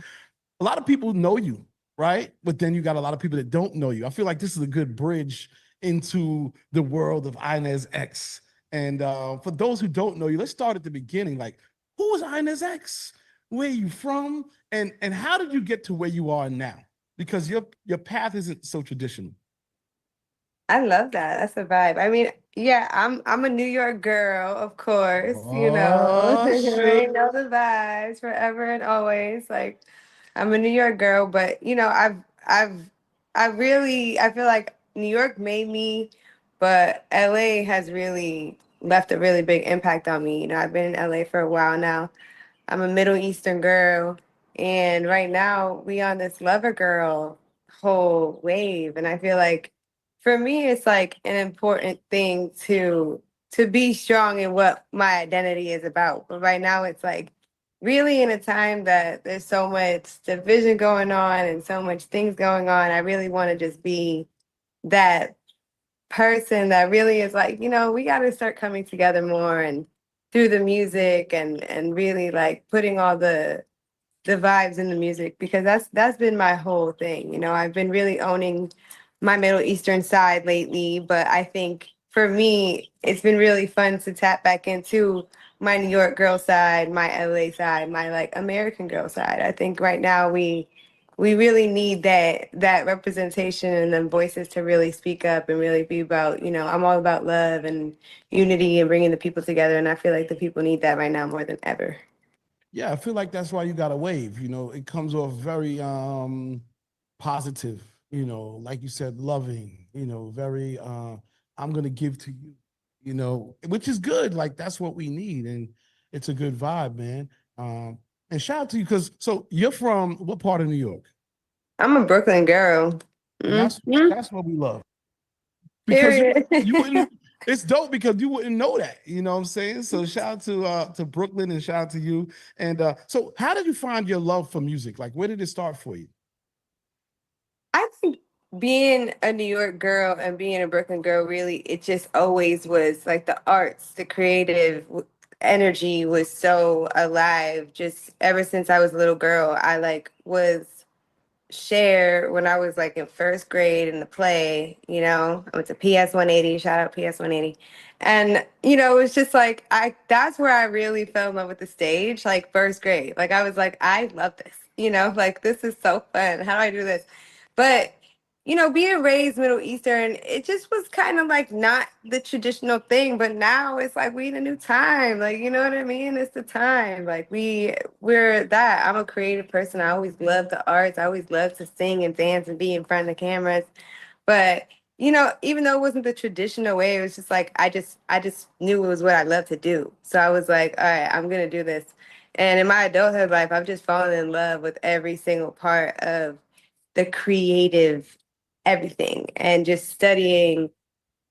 a lot of people know you, right? But then you got a lot of people that don't know you. I feel like this is a good bridge into the world of Inez X. And for those who don't know you, let's start at the beginning. Like, who is Inez X? Where are you from? And how did you get to where you are now? Because your path isn't so traditional. I love that. That's a vibe. I mean, yeah, I'm a New York girl, of course. You know the vibes forever and always. Like, I'm a New York girl, but I feel like New York made me, but LA has really left a really big impact on me. I've been in LA for a while now. I'm a Middle Eastern girl, and right now we on this lover girl whole wave, and I feel like for me it's like an important thing to be strong in what my identity is about. But right now it's like really in a time that there's so much division going on and so much things going on. I really want to just be that person that really is like, we got to start coming together more and through the music and really like putting all the vibes in the music, because that's been my whole thing. I've been really owning my Middle Eastern side lately, but I think for me it's been really fun to tap back into my New York girl side, my LA side, my like American girl side. I think right now we really need that representation and then voices to really speak up and really be about, I'm all about love and unity and bringing the people together. And I feel like the people need that right now more than ever. Yeah, I feel like that's why you got a wave. It comes off very positive, like you said, loving, very I'm gonna give to you, which is good. Like that's what we need, and it's a good vibe, man. And shout out to you so you're from what part of New York? I'm a Brooklyn girl. That's what we love. Because you wouldn't. It's dope because you wouldn't know that. You know what I'm saying? So shout out to Brooklyn and shout out to you. And so how did you find your love for music? Like, where did it start for you? I think being a New York girl and being a Brooklyn girl, really, it just always was like the arts, the creative energy was so alive. Just ever since I was a little girl, I like was share when I was like in first grade in the play, you know, I went to PS 180, shout out PS 180. And, you know, it was just like that's where I really fell in love with the stage, like first grade. Like I was like, I love this, you know, like this is so fun. How do I do this? But you know, being raised Middle Eastern, it just was kind of like not the traditional thing. But now it's like we in a new time. Like, you know what I mean? It's the time. Like we're that. I'm a creative person. I always love the arts. I always love to sing and dance and be in front of the cameras. But you know, even though it wasn't the traditional way, it was just like I just knew it was what I love to do. So I was like, all right, I'm gonna do this. And in my adulthood life, I've just fallen in love with every single part of the creative everything and just studying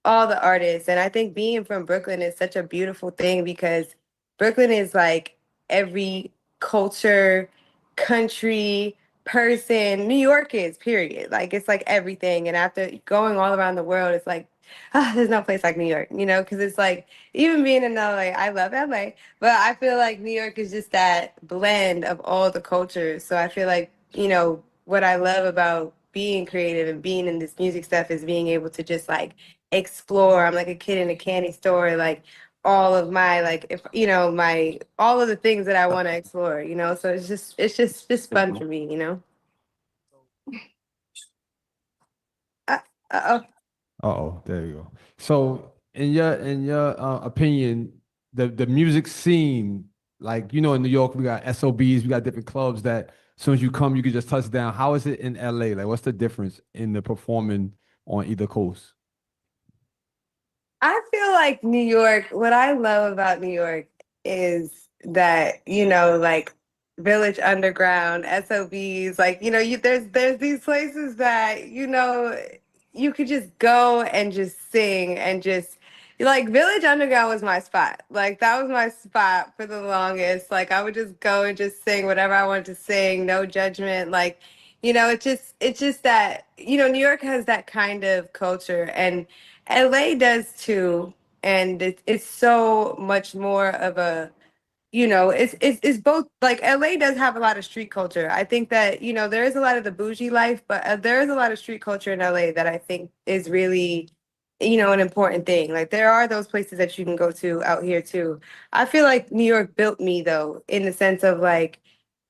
all the artists. And I think being from Brooklyn is such a beautiful thing because Brooklyn is like every culture, country, person. New York is, period. Like it's like everything. And after going all around the world, it's like, there's no place like New York, you know, because it's like even being in LA, I love LA, but I feel like New York is just that blend of all the cultures. So I feel like, you know, what I love about being creative and being in this music stuff is being able to just like explore. I'm like a kid in a candy store, like all of my like if you know my all of the things that I want to explore, you know. So it's just fun for me, you know. Uh-oh. Oh, there you go. So, in your opinion, the music scene, like in New York, we got SOBs, we got different clubs that as soon as you come, you can just touch down. How is it in LA? Like, what's the difference in the performing on either coast? I feel like New York, what I love about New York is that, you know, like Village Underground, SOBs, like, you know, there's these places that, you know, you could just go and just sing and just like Village Underground was my spot. Like that was my spot for the longest. Like I would just go and just sing whatever I wanted to sing, no judgment. Like, you know, it's just that, you know, New York has that kind of culture and LA does too, and it's so much more of a, you know, it's both. Like LA does have a lot of street culture. I think that you know there is a lot of the bougie life, but there is a lot of street culture in LA that I think is really, you know, an important thing. Like there are those places that you can go to out here too. I feel like New York built me though, in the sense of like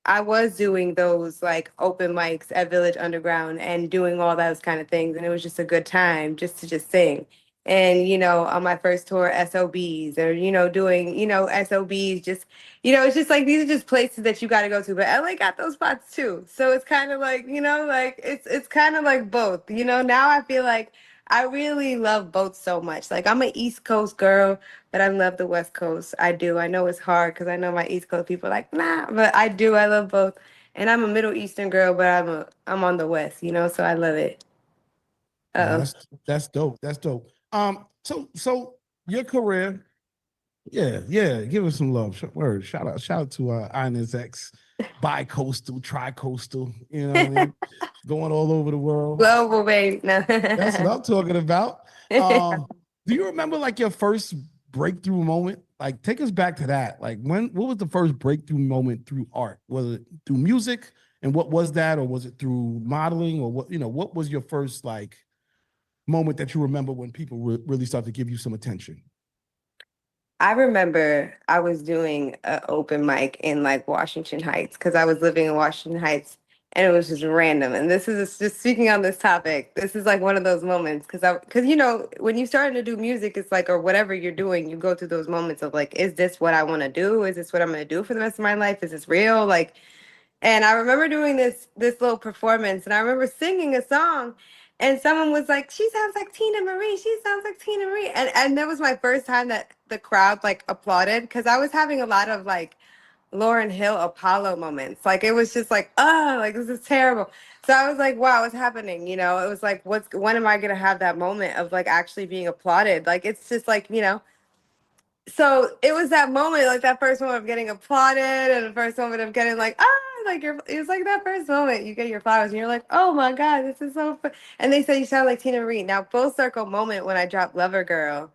I was doing those like open mics at Village Underground and doing all those kind of things. And it was just a good time just to just sing. And, you know, on my first tour, SOBs or, you know, doing, you know, SOBs, just, you know, it's just like these are just places that you got to go to. But LA got those spots too. So it's kind of like, you know, like it's kind of like both. You know, now I feel like I really love both so much. Like I'm an East Coast girl, but I love the West Coast. I do. I know it's hard because I know my East Coast people are like, nah, but I do. I love both. And I'm a Middle Eastern girl, but I'm on the West, you know, so I love it. That's dope. That's dope. So your career, yeah, give us some love. Word, shout out to Ina's ex, bi-coastal, tri-coastal, you know what I mean? Going all over the world. Global, baby. No. That's what I'm talking about. Do you remember like your first breakthrough moment? Like take us back to that. Like what was the first breakthrough moment through art? Was it through music? And what was that? Or was it through modeling? Or what was your first like moment that you remember when people really started to give you some attention? I remember I was doing an open mic in like Washington Heights because I was living in Washington Heights and it was just random. And this is just speaking on this topic. This is like one of those moments because you know when you starting to do music, it's like or whatever you're doing, you go through those moments of like, is this what I want to do? Is this what I'm going to do for the rest of my life? Is this real? Like, and I remember doing this little performance, and I remember singing a song. And someone was like, "She sounds like Tina Marie. She sounds like Tina Marie." And that was my first time that the crowd like applauded because I was having a lot of like Lauryn Hill Apollo moments. Like it was just like, oh, like this is terrible. So I was like, wow, what's happening? You know, it was like, when am I gonna have that moment of like actually being applauded? Like it's just like, you know. So it was that moment, like that first moment of getting applauded and the first moment of getting like, like it was like that first moment you get your flowers and you're like, oh my God, this is so fun. And they said you sound like Tina Marie. Now, full circle moment when I dropped Lover Girl,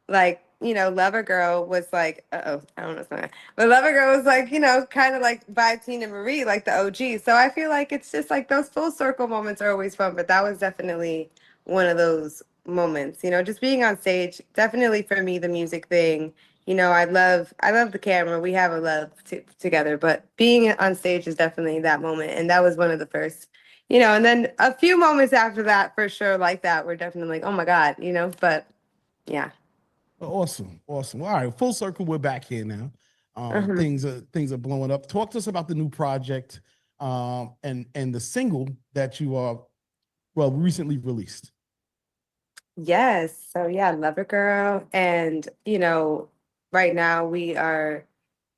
like Lover Girl was like, I don't know what's going on. But Lover Girl was like, kind of like by Tina Marie, like the OG. So I feel like it's just like those full circle moments are always fun, but that was definitely one of those moments, just being on stage, definitely for me, the music thing, I love the camera. We have a love together, but being on stage is definitely that moment. And that was one of the first, and then a few moments after that, for sure, like that, were definitely like, oh my God, but yeah. Awesome. All right, full circle. We're back here now. Things are blowing up. Talk to us about the new project, and the single that you recently released. Yes. So yeah, Lover Girl. And, right now we are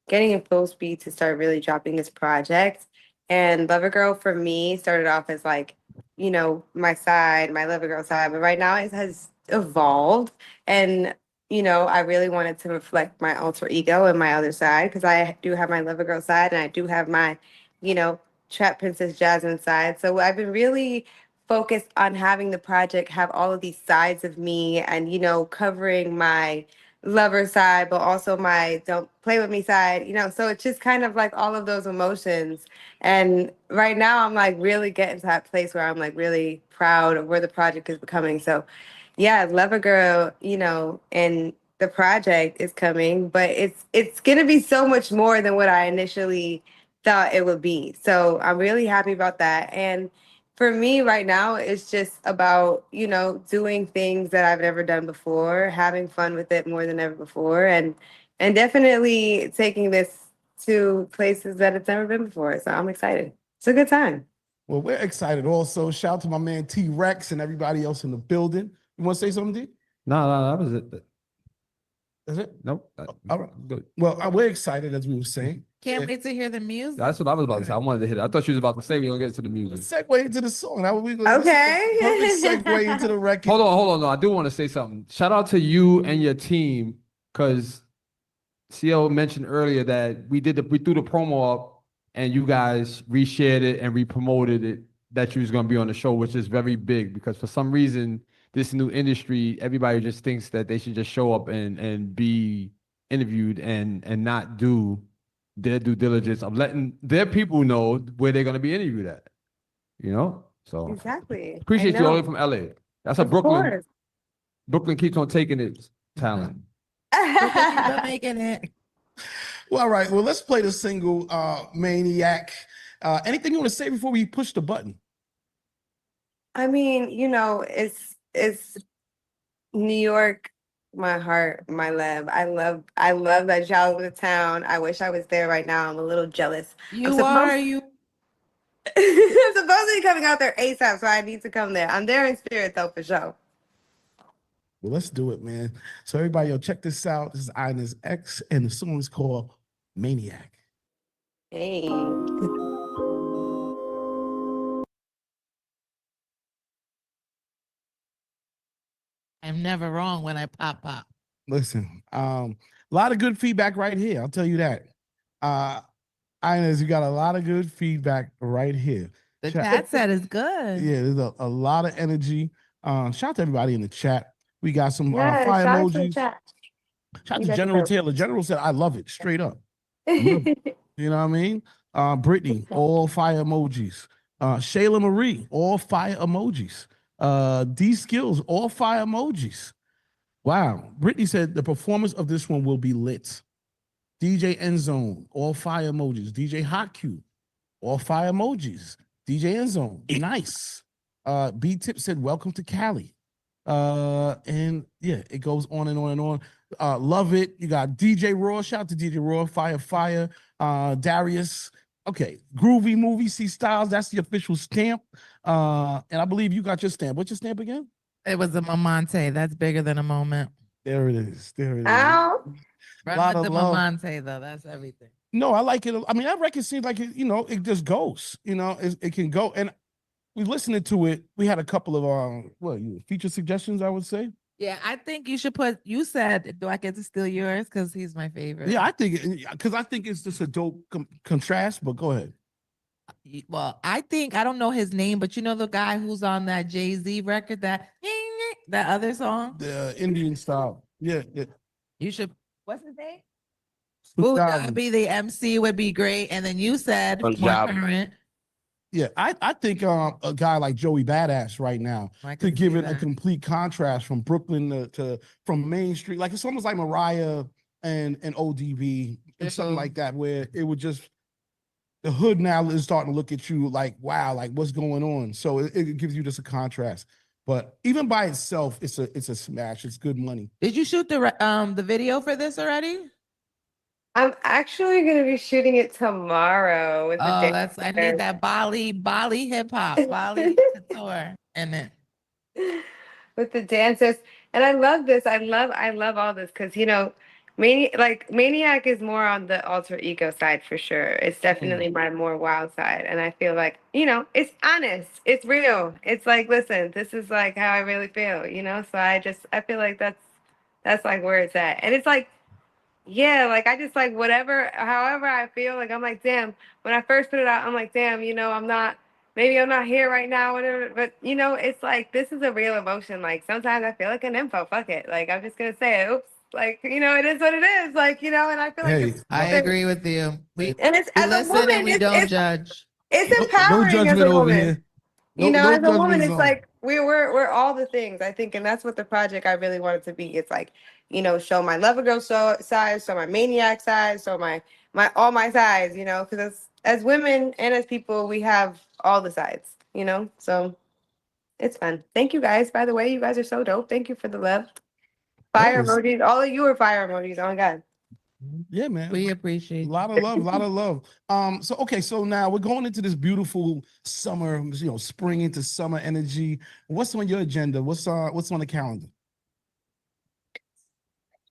getting in full speed to start really dropping this project. And Lover Girl for me started off as like, my Lover Girl side, but right now it has evolved. And, I really wanted to reflect my alter ego and my other side, because I do have my Lover Girl side and I do have my, Trap Princess Jasmine side. So I've been really focused on having the project have all of these sides of me and, covering my lover side, but also my don't play with me side, so it's just kind of like all of those emotions. And right now I'm like really getting to that place where I'm like really proud of where the project is becoming. So yeah, Lover Girl, and the project is coming, but it's gonna be so much more than what I initially thought it would be. So I'm really happy about that. And for me right now, it's just about, doing things that I've never done before, having fun with it more than ever before, and definitely taking this to places that it's never been before. So I'm excited. It's a good time. Well, we're excited also. Shout out to my man T-Rex and everybody else in the building. You want to say something, D? No, that was it. That's it? Nope. All right. Good. Well, we're excited, as we were saying. Can't wait to hear the music. That's what I was about to say. I wanted to hit it. I thought she was about to say we're gonna get to the music. Segue into the song. That would be good. Okay. Perfect segue into the record. Hold on. No, I do want to say something. Shout out to you and your team, because CL mentioned earlier that we threw the promo up and you guys reshared it and re-promoted it that you was gonna be on the show, which is very big, because for some reason this new industry, everybody just thinks that they should just show up and be interviewed and not do their due diligence of letting their people know where they're going to be interviewed at, So Exactly. Appreciate you all the way from LA. That's a Brooklyn. Course. Brooklyn keeps on taking its talent. Keep making it. Well, all right. Well, let's play the single Maniac. Anything you want to say before we push the button? I mean, it's New York, my heart, my love. I love that y'all in the town. I wish I was there right now. I'm a little jealous. You I'm supposed to be coming out there ASAP, so I need to come there. I'm there in spirit though, for sure. Well, let's do it, man. So everybody, check this out. This is Inez X, and the song is called Maniac. Hey. I'm never wrong when I pop. Listen, a lot of good feedback right here. I'll tell you that. Inez, you got a lot of good feedback right here. The chat set is good. Yeah, there's a lot of energy. Shout out to everybody in the chat. We got some fire emojis. Shout out to General Taylor. General said, I love it, straight up. You know what I mean? Brittany, all fire emojis. Shayla Marie, all fire emojis. D Skills, all fire emojis. Wow. Brittany said the performance of this one will be lit. DJ Endzone, all fire emojis. DJ Hot Q, all fire emojis. DJ Endzone, nice. B Tip said, welcome to Cali. And yeah, it goes on and on and on. Love it. You got DJ Raw. Shout out to DJ Raw. Fire. Darius. Okay. Groovy Movie. C Styles. That's the official stamp. And I believe you got your stamp. What's your stamp again? It was a Mamante. That's bigger than a moment. There it is. Ow. Run with the Mamante, though. That's everything. No, I like it. I mean, that record seems like it, it just goes. It can go. And we listening to it. We had a couple of feature suggestions, I would say. Yeah, I think you should put. You said, "Do I get to steal yours?" Because he's my favorite. Yeah, I think it's just a dope contrast. But go ahead. Well, I don't know his name, but you know the guy who's on that Jay-Z record, that other song, the Indian style. Yeah. You should. What's his name? Be the MC would be great. And then you said more current. Yeah, I think a guy like Joey Badass right now could give it a complete contrast from Brooklyn to from Main Street. Like it's almost like Mariah and ODB and something like that, where it would just the hood now is starting to look at you like, wow, like what's going on? So it gives you just a contrast. But even by itself, it's a smash. It's good money. Did you shoot the video for this already? I'm actually gonna be shooting it tomorrow with the I need that Bali hip hop, Bali tour, and then with the dancers. And I love this. I love all this because Maniac is more on the alter ego side for sure. It's definitely my more wild side. And I feel like, it's honest. It's real. It's like, listen, this is like how I really feel, So I feel like that's like where it's at. And it's like, yeah, like I just like however I feel, like I'm like, damn, when I first put it out, I'm like, damn, maybe I'm not here right now, whatever. But it's like this is a real emotion. Like sometimes I feel like an info, fuck it. Like I'm just gonna say it. Oops. Like, it is what it is. Like, and I feel like I agree with you. And it's as a woman, and we don't judge. It's empowering as a woman. As a woman, it's zone. like we're all the things, I think, and that's what the project I really want it to be. It's like, show my Lover Girl side, show my Maniac side, show my all my sides, because as women and as people, we have all the sides, so it's fun. Thank you guys, by the way. You guys are so dope. Thank you for the love. Fire emojis. All of you are fire emojis. Oh my God. Yeah, man. We appreciate a lot of love, a lot of love. So now we're going into this beautiful summer, spring into summer energy. What's on your agenda? What's on the calendar?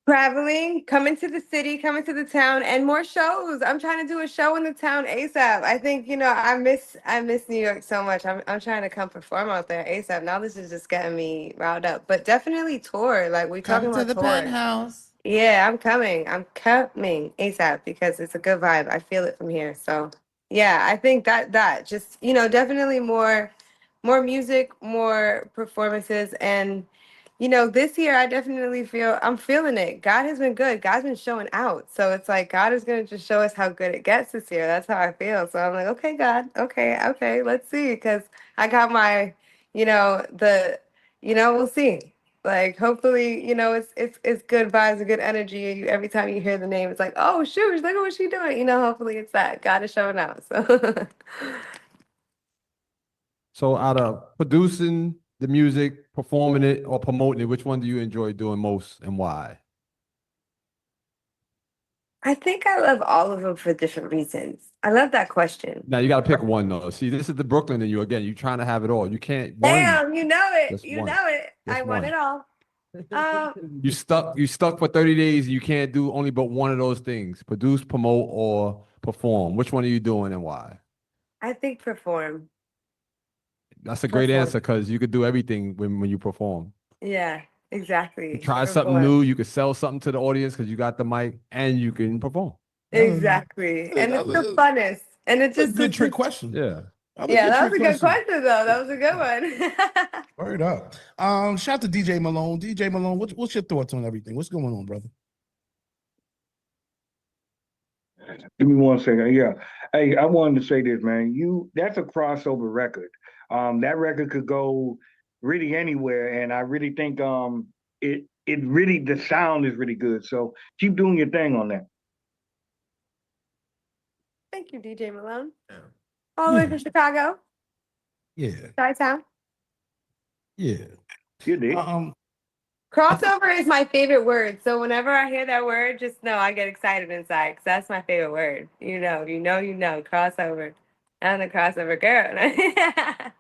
Traveling, coming to the city, coming to the town, and more shows. I'm trying to do a show in the town ASAP. I think, I miss New York so much. I'm trying to come perform out there ASAP. Now this is just getting me riled up. But definitely tour. Like we talking about to the tour. Penthouse. Yeah, I'm coming ASAP because it's a good vibe. I feel it from here. So yeah, I think that just, definitely more music, more performances. And, this year I definitely feel I'm feeling it. God has been good. God's been showing out. So it's like God is going to just show us how good it gets this year. That's how I feel. So I'm like, okay, God, okay, let's see. Because I got my, we'll see. Like hopefully, it's good vibes and good energy. Every time you hear the name, it's like, oh shoot, look at what she's doing. Hopefully it's that. God is showing out. So So out of producing the music, performing it, or promoting it, which one do you enjoy doing most and why? I think I love all of them for different reasons. I love that question. Now you got to pick one though. See, this is the Brooklyn in you again. You're trying to have it all. You can't. Damn, you know it. Just You one. know it. Just I want one. it all. You stuck for 30 days and you can't do only but one of those things: produce, promote, or perform. Which one are you doing and why? I think perform. That's a great answer because you could do everything when you perform. Yeah, exactly. You try something new, you could sell something to the audience because you got the mic and you can perform. Exactly. And it's the funnest. And it's just a good trick question. Yeah. That was a good question though. That was a good one. Word up. Shout out to DJ Malone. DJ Malone, what's your thoughts on everything? What's going on, brother? Give me 1 second. Yeah. Hey, I wanted to say this, man. That's a crossover record. That record could go really anywhere, and I really think it really, the sound is really good. So keep doing your thing on that. Thank you, DJ Malone. All the way from Chicago. Yeah. Chi-town. Yeah. You did. Crossover is my favorite word. So whenever I hear that word, just know I get excited inside because that's my favorite word. You know. Crossover. I'm the crossover girl.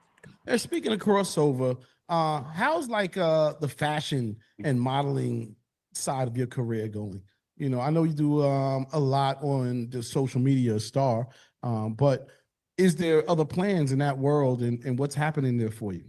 And speaking of crossover, how's like the fashion and modeling side of your career going? I know you do a lot on the social media star, but is there other plans in that world and what's happening there for you?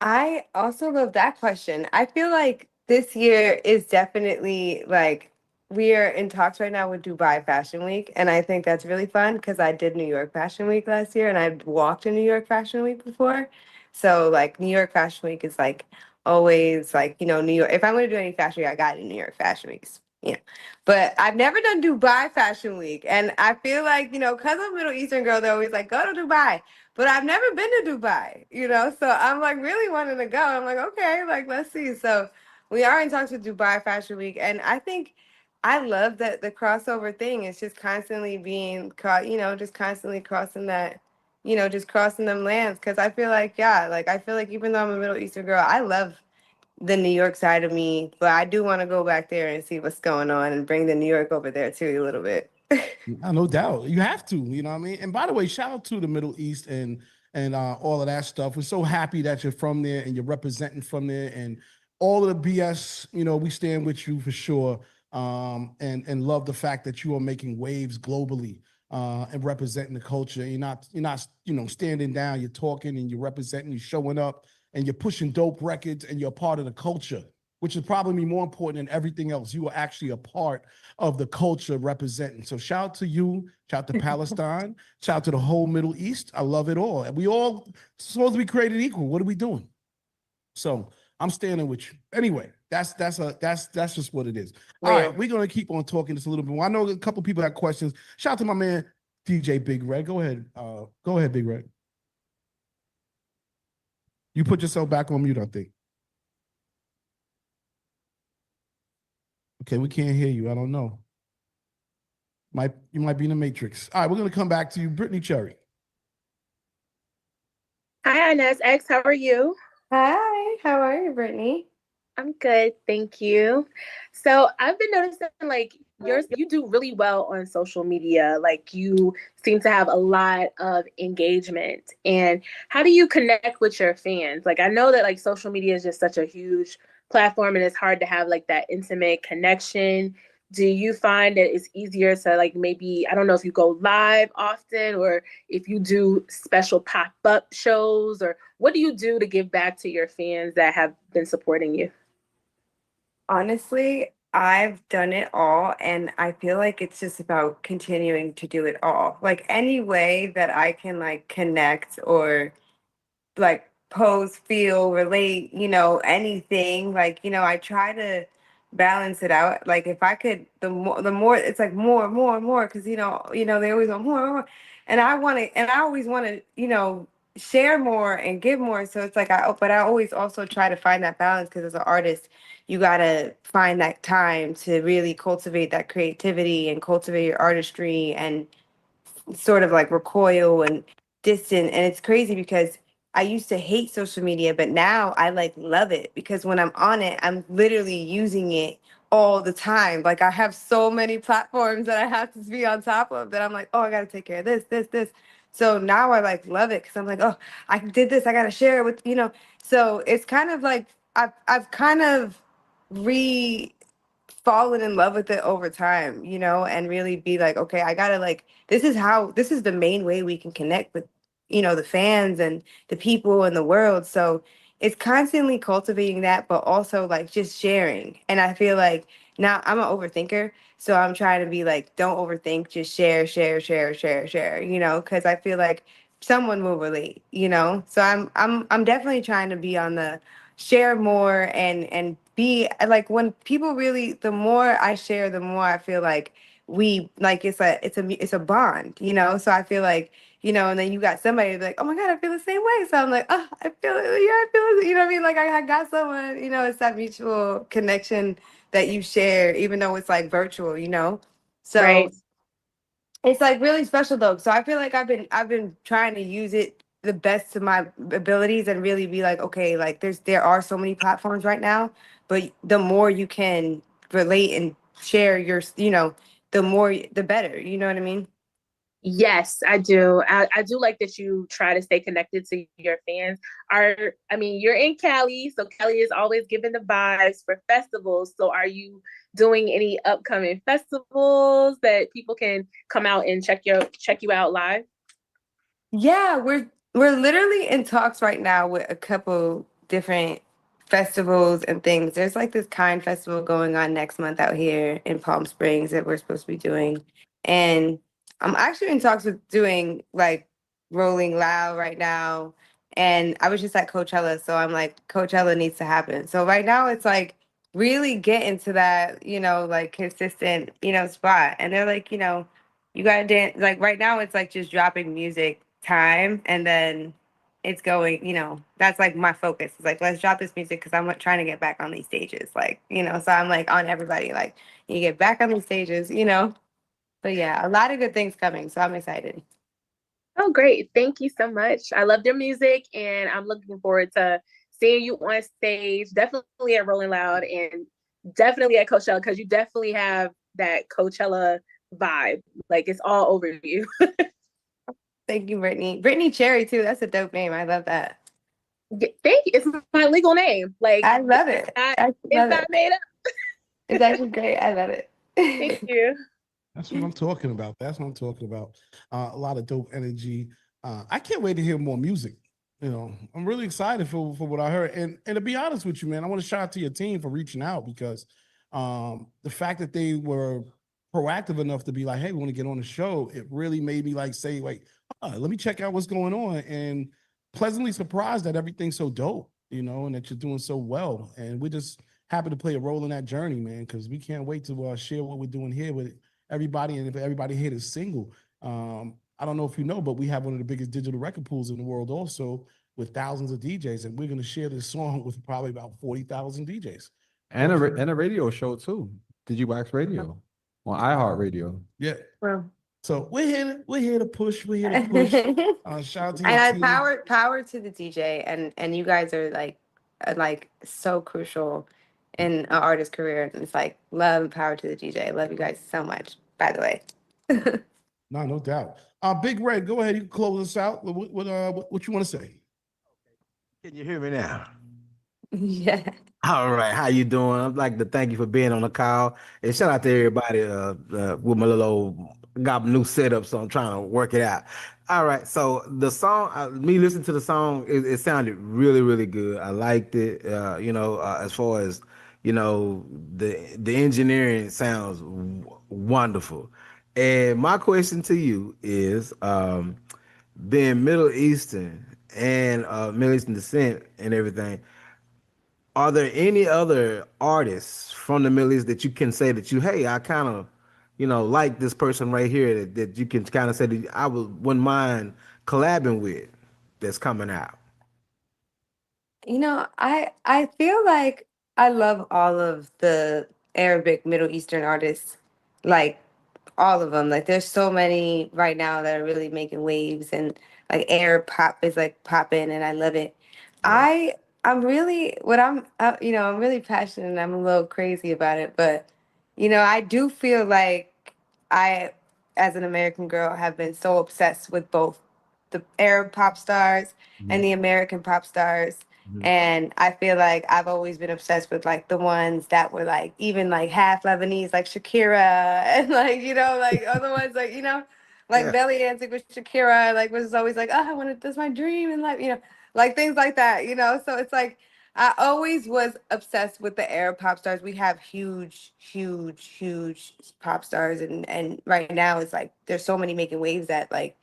I also love that question. I feel like this year is definitely like we are in talks right now with Dubai Fashion Week. And I think that's really fun because I did New York Fashion Week last year and I've walked in New York Fashion Week before. So like New York Fashion Week is like always like, you know, New York. If I'm going to do any fashion week, I got it in New York Fashion Weeks. Yeah. But I've never done Dubai Fashion Week. And I feel like, you know, because I'm a Middle Eastern girl, they're always like, go to Dubai. But I've never been to Dubai, you know? So I'm like really wanting to go. I'm like, okay, like, let's see. So we are in talks with Dubai Fashion Week. And I think I love that the crossover thing is just constantly being caught, you know, just constantly crossing that, you know, just crossing them lands. Cause I feel like, yeah, like I feel like even though I'm a Middle Eastern girl, I love the New York side of me, but I do want to go back there and see what's going on and bring the New York over there too a little bit. No doubt. You have to, you know what I mean? And by the way, shout out to the Middle East and all of that stuff. We're so happy that you're from there and you're representing from there and all of the BS, you know, we stand with you for sure. And love the fact that you are making waves globally and representing the culture. You're not, you know, standing down, you're talking and you're representing, you're showing up and you're pushing dope records and you're part of the culture, which is probably more important than everything else. You are actually a part of the culture representing. So shout out to you, shout out to Palestine, shout out to the whole Middle East. I love it all. And we all supposed to be created equal. What are we doing? So I'm standing with you. Anyway, that's just what it is. All right, we're gonna keep on talking just a little bit more. I know a couple people have questions. Shout out to my man DJ Big Red. Go ahead, Big Red. You put yourself back on mute, I think. Okay, we can't hear you. I don't know. You might be in the Matrix. All right, we're gonna come back to you, Brittany Cherry. Hi, Inez X. How are you? Hi, how are you, Brittany? I'm good, thank you. So I've been noticing like you do really well on social media. Like you seem to have a lot of engagement. And how do you connect with your fans? Like I know that like social media is just such a huge platform and it's hard to have like that intimate connection. Do you find that it's easier to like maybe, I don't know if you go live often or if you do special pop-up shows or what do you do to give back to your fans that have been supporting you? Honestly, I've done it all, and I feel like it's just about continuing to do it all. Like any way that I can like connect or like pose, feel, relate, you know, anything. Like, you know, I try to balance it out. Like if I could, the more it's like more, because you know, they always want more. And I want to, and I always want to, you know, share more and give more. So it's like but I always also try to find that balance because as an artist, you gotta find that time to really cultivate that creativity and cultivate your artistry and sort of like recoil and distant. And it's crazy because I used to hate social media, but now I like love it because when I'm on it, I'm literally using it all the time. Like I have so many platforms that I have to be on top of that I'm like, oh, I gotta take care of this. So now I like love it because I'm like, oh, I did this, I gotta share it with, you know. So it's kind of like I've kind of fallen in love with it over time, you know, and really be like, okay, I gotta like, this is the main way we can connect with, you know, the fans and the people in the world. So it's constantly cultivating that, but also like just sharing. And I feel like now I'm an overthinker. So I'm trying to be like, don't overthink, just share, you know, because I feel like someone will relate, you know. So I'm definitely trying to be on the share more and be like when people really the more I share the more I feel like we like it's a bond, you know. So I feel like, you know, and then you got somebody like, oh my god, I feel the same way. So I'm like, oh, I feel it, yeah, I feel it, you know what I mean? Like I got someone, you know. It's that mutual connection that you share even though it's like virtual, you know. So right. It's like really special though. So I feel like I've been trying to use it the best to my abilities and really be like, okay, like there are so many platforms right now, but the more you can relate and share your, you know, the better. You know what I mean? Yes, I do. I do like that you try to stay connected to your fans. I mean, you're in Cali, so Cali is always giving the vibes for festivals. So are you doing any upcoming festivals that people can come out and check you out live? Yeah, we're literally in talks right now with a couple different festivals and things. There's like this Kind Festival going on next month out here in Palm Springs that we're supposed to be doing. And I'm actually in talks with doing like Rolling Loud right now. And I was just at Coachella, so I'm like, Coachella needs to happen. So right now it's like really getting to that, like consistent, spot. And they're like, you gotta dance. Like right now it's like just dropping music time, and then it's going, that's like my focus. It's like, let's drop this music because I'm like, trying to get back on these stages. Like, so I'm like on everybody, like, you get back on these stages. But yeah, a lot of good things coming. So I'm excited. Oh, great. Thank you so much. I love your music, and I'm looking forward to seeing you on stage, definitely at Rolling Loud and definitely at Coachella, because you definitely have that Coachella vibe. Like, it's all over you. Thank you, Brittany. Brittany Cherry, too. That's a dope name. I love that. Thank you. It's my legal name. Like, I love it. It's not made up. It's actually great. I love it. Thank you. That's what I'm talking about. That's what I'm talking about. A lot of dope energy. I can't wait to hear more music. I'm really excited for what I heard. And to be honest with you, man, I want to shout out to your team for reaching out, because the fact that they were proactive enough to be like, hey, we want to get on the show, it really made me like say, wait, let me check out what's going on, and pleasantly surprised that everything's so dope, and that you're doing so well. And we're just happy to play a role in that journey, man, because we can't wait to share what we're doing here with everybody. And if everybody here is single, I don't know if you know, but we have one of the biggest digital record pools in the world also, with thousands of DJs. And we're going to share this song with probably about 40,000 DJs. And a radio show too. Digiwaxx Radio on iHeartRadio. Yeah. Well, so we're here to push. We're here to push. Shout out to your team. Power to the DJ, and you guys are like so crucial in an artist's career. It's like love and power to the DJ. I love you guys so much, by the way. No doubt. Big Red, go ahead. You can close us out. What you want to say? Can you hear me now? Yeah. All right. How you doing? I'd like to thank you for being on the call. And shout out to everybody with my little got a new setup, so I'm trying to work it out. All right. So the song, me listening to the song, it sounded really, really good. I liked it. As far as, the engineering sounds wonderful. And my question to you is, being Middle Eastern and Middle Eastern descent and everything, are there any other artists from the Middle East that you can say that hey, I kind of, like this person right here that you can kind of say that I wouldn't mind collabing with that's coming out? I feel like I love all of the Arabic Middle Eastern artists, like all of them. Like there's so many right now that are really making waves, and like Arab pop is like popping, and I love it. I'm really I'm really passionate and I'm a little crazy about it, but I do feel like I, as an American girl, have been so obsessed with both the Arab pop stars and the American pop stars. And I feel like I've always been obsessed with like the ones that were like even like half Lebanese, like Shakira, and like like other ones like belly dancing with Shakira, like was always like, oh, I want to, that's my dream, and like things like that. So it's like I always was obsessed with the Arab pop stars. We have huge, huge, huge pop stars, and right now it's like there's so many making waves that like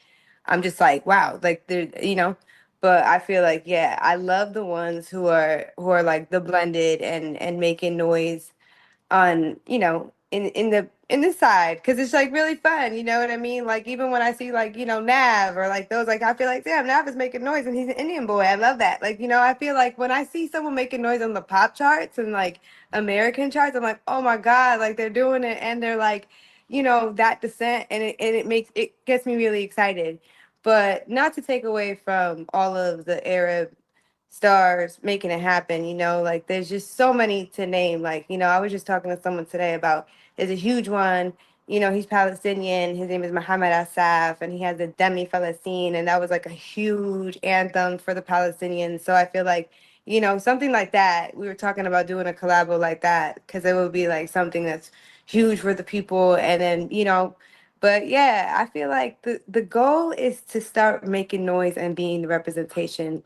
I'm just like, wow, like they're. But I feel like, yeah, I love the ones who are like the blended and making noise on, in the side, because it's like really fun, you know what I mean? Like even when I see like, Nav or like those, like I feel like, damn, Nav is making noise and he's an Indian boy. I love that. Like, I feel like when I see someone making noise on the pop charts and like American charts, I'm like, oh my God, like they're doing it and they're like, that descent, and it gets me really excited. But not to take away from all of the Arab stars making it happen, like there's just so many to name. Like, I was just talking to someone today about, there's a huge one, he's Palestinian, his name is Mohammed Asaf, and he has the Demi Falastin, and that was like a huge anthem for the Palestinians. So I feel like, something like that, we were talking about doing a collabo like that, because it would be like something that's huge for the people. And then, but yeah, I feel like the goal is to start making noise and being the representation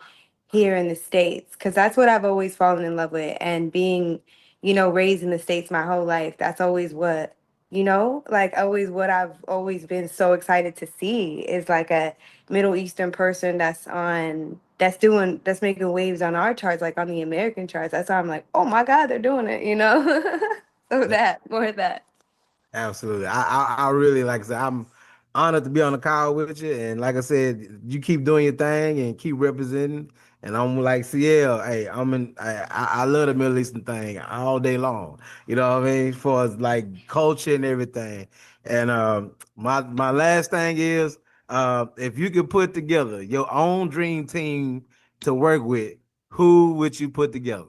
here in the States, because that's what I've always fallen in love with. And being, raised in the States my whole life, that's always what, like always what I've always been so excited to see is like a Middle Eastern person that's on that's making waves on our charts, like on the American charts. That's why I'm like, oh my God, they're doing it, you know? So more of that. Absolutely. I really, like I said, I'm honored to be on the call with you. And like I said, you keep doing your thing and keep representing. And I'm like, CL, hey, I love the Middle Eastern thing all day long. You know what I mean? For like culture and everything. And my last thing is, if you could put together your own dream team to work with, who would you put together?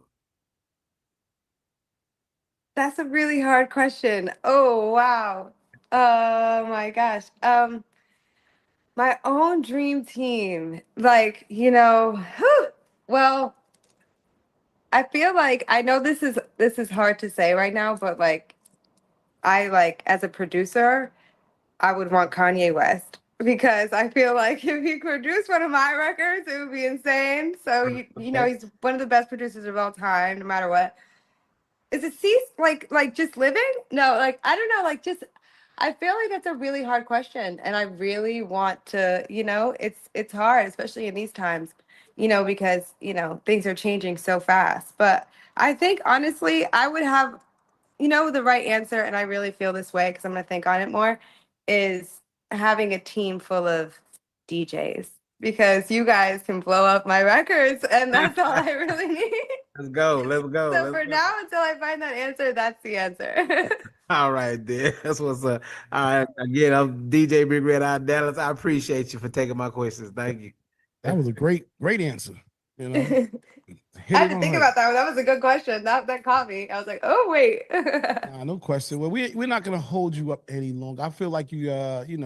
That's a really hard question. Oh, wow. Oh my gosh. My own dream team. Like, well, I feel like I know this is hard to say right now, but like I like as a producer, I would want Kanye West because I feel like if he produced one of my records, it would be insane. So he's one of the best producers of all time, no matter what. Is it cease like just living? No, like I don't know, like just I feel like that's a really hard question, and I really want to, it's hard, especially in these times, because things are changing so fast. But I think honestly, I would have, the right answer, and I really feel this way because I'm gonna think on it more, is having a team full of DJs because you guys can blow up my records, and that's all I really need. Let's go. So for now, until I find that answer, that's the answer. All right, then. That's what's up. All right. Again, I'm DJ Big Red out of Dallas. I appreciate you for taking my questions. Thank you. That was a great answer. I had to think about that one. That was a good question. That caught me. I was like, oh wait. No question. Well, we're not gonna hold you up any longer. I feel like you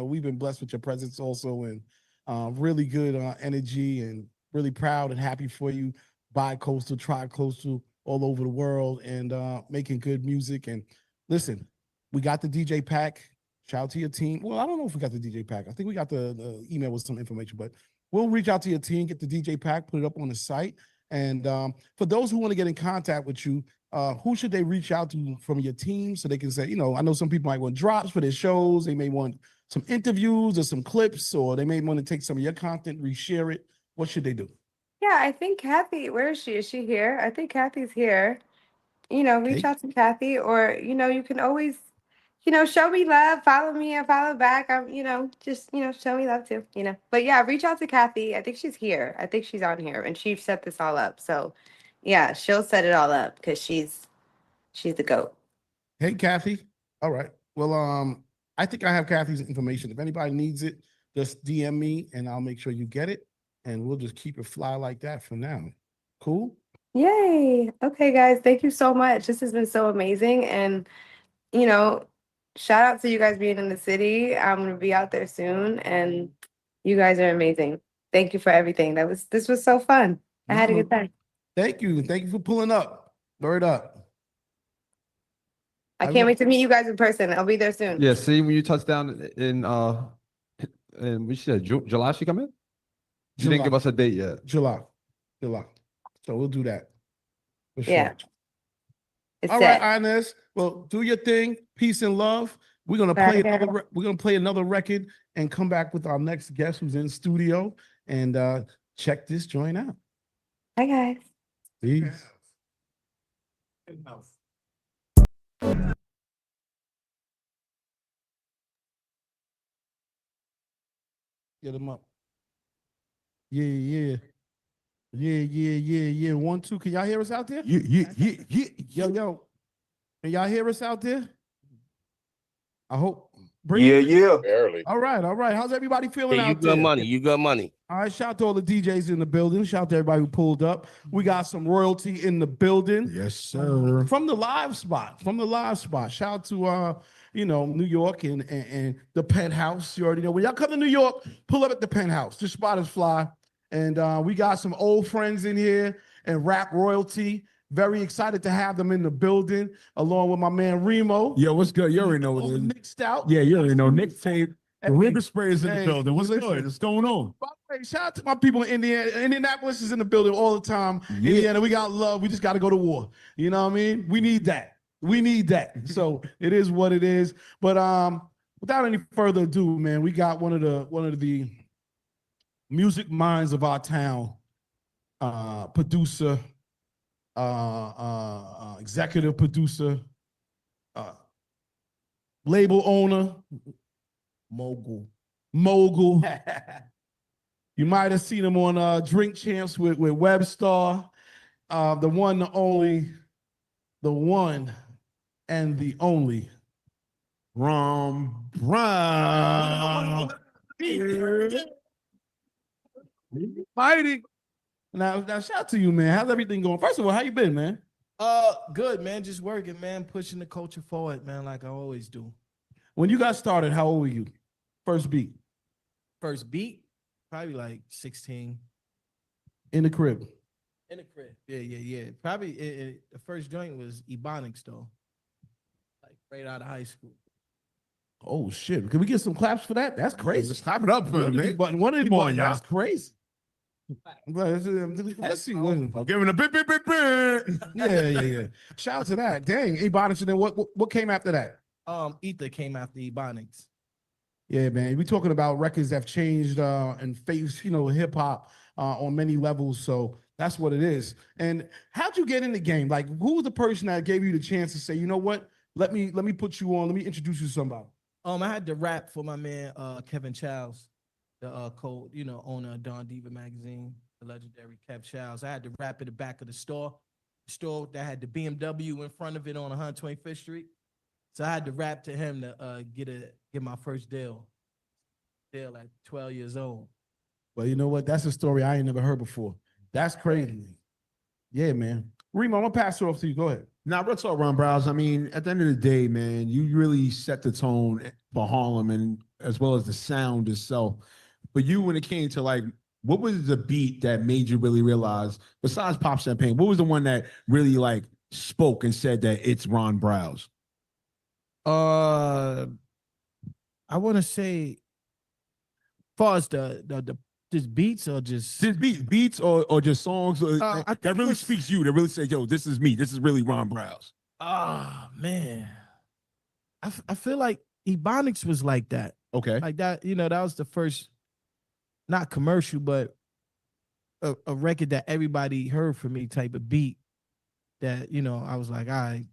we've been blessed with your presence also, and really good energy, and really proud and happy for you. Bi-coastal, tri-coastal, all over the world, and making good music. And listen, we got the DJ pack. Shout out to your team. Well, I don't know if we got the DJ pack. I think we got the email with some information, but we'll reach out to your team, get the DJ pack, put it up on the site. And for those who want to get in contact with you, who should they reach out to from your team so they can say, I know some people might want drops for their shows. They may want some interviews or some clips, or they may want to take some of your content, reshare it. What should they do? Yeah, I think Kathy, where is she? Is she here? I think Kathy's here. Reach out to Kathy, or, you can always, show me love, follow me and follow back. I'm, just, show me love too, But yeah, reach out to Kathy. I think she's here. I think she's on here, and she set this all up. So yeah, she'll set it all up because she's the GOAT. Hey, Kathy. All right. Well, I think I have Kathy's information. If anybody needs it, just DM me and I'll make sure you get it. And we'll just keep it fly like that for now. Cool? Yay. Okay, guys. Thank you so much. This has been so amazing. And, shout out to you guys being in the city. I'm going to be out there soon. And you guys are amazing. Thank you for everything. This was so fun. I had a good time. Thank you. Thank you for pulling up. Word up. I can't wait to meet you guys in person. I'll be there soon. Yeah, see when you touch down in we said July she come in? You didn't give us a date yet. July. So we'll do that. For sure. Yeah. All right, Inez. Well, do your thing. Peace and love. We're gonna play another record and come back with our next guest who's in studio and check this joint out. Hi guys. Peace. Get them up. Yeah. 1, 2. Can y'all hear us out there? Yeah. Yo. Can y'all hear us out there? I hope. Yeah. Barely. All right. How's everybody feeling out there? You got money. All right, shout out to all the DJs in the building. Shout out to everybody who pulled up. We got some royalty in the building. Yes, sir. From the live spot. Shout out to New York and the Penthouse. You already know. When y'all come to New York, pull up at the Penthouse. This spot is fly. And we got some old friends in here and rap royalty. Very excited to have them in the building, along with my man Remo. Yo, what's good? You already know what it is. Nick Stout. Yeah, you already know. Nick Tape. The River Spray is in the building. What's good? What's going on? By the way, shout out to my people in Indiana. Indianapolis is in the building all the time. Yeah. Indiana, we got love. We just got to go to war. You know what I mean? We need that. So it is what it is. But without any further ado, man, we got one of the music minds of our town producer, executive producer, label owner, mogul. You might have seen him on Drink Champs with Webstar. The one, the only, the one and the only Ron Brown. Fighting. Now, shout out to you, man. How's everything going? First of all, how you been, man? Good, man. Just working, man. Pushing the culture forward, man, like I always do. When you got started, how old were you? First beat? First beat? Probably like 16. In the crib? In the crib. Yeah. Probably the first joint was Ebonics, though. Like right out of high school. Oh, shit. Can we get some claps for that? That's crazy. Let's clap it up for him, man. One of them on, y'all. That's crazy. Let's see. I'm giving a bit. Yeah. Shout out to that. Dang, Ebonics. And then what came after that? Ether came after Ebonics. Yeah, man. We talking about records that have changed and faced, hip hop on many levels. So that's what it is. And how'd you get in the game? Like, who was the person that gave you the chance to say, you know what? Let me put you on. Let me introduce you to somebody. I had to rap for my man Kevin Childs, the owner of Don Diva magazine, the legendary Kev Childs. I had to rap at the back of the store that had the BMW in front of it on 125th Street. So I had to rap to him to get my first deal at 12 years old. Well, you know what? That's a story I ain't never heard before. That's crazy. Yeah, man. Remo, I'm gonna pass it off to you. Go ahead. Now, real talk, Ron Browse. I mean, at the end of the day, man, you really set the tone for Harlem and as well as the sound itself. But you, when it came to like, what was the beat that made you really realize, besides Pop Champagne, what was the one that really like spoke and said that it's Ron Browse? I want to say, far as the just beats or just beats or just songs that really speaks to you, that really say, yo, this is me, this is really Ron Browse. Man, I feel like Ebonics was like that. Okay, like that. That was the first, not commercial, but a record that everybody heard from me type of beat. That I was like, all right,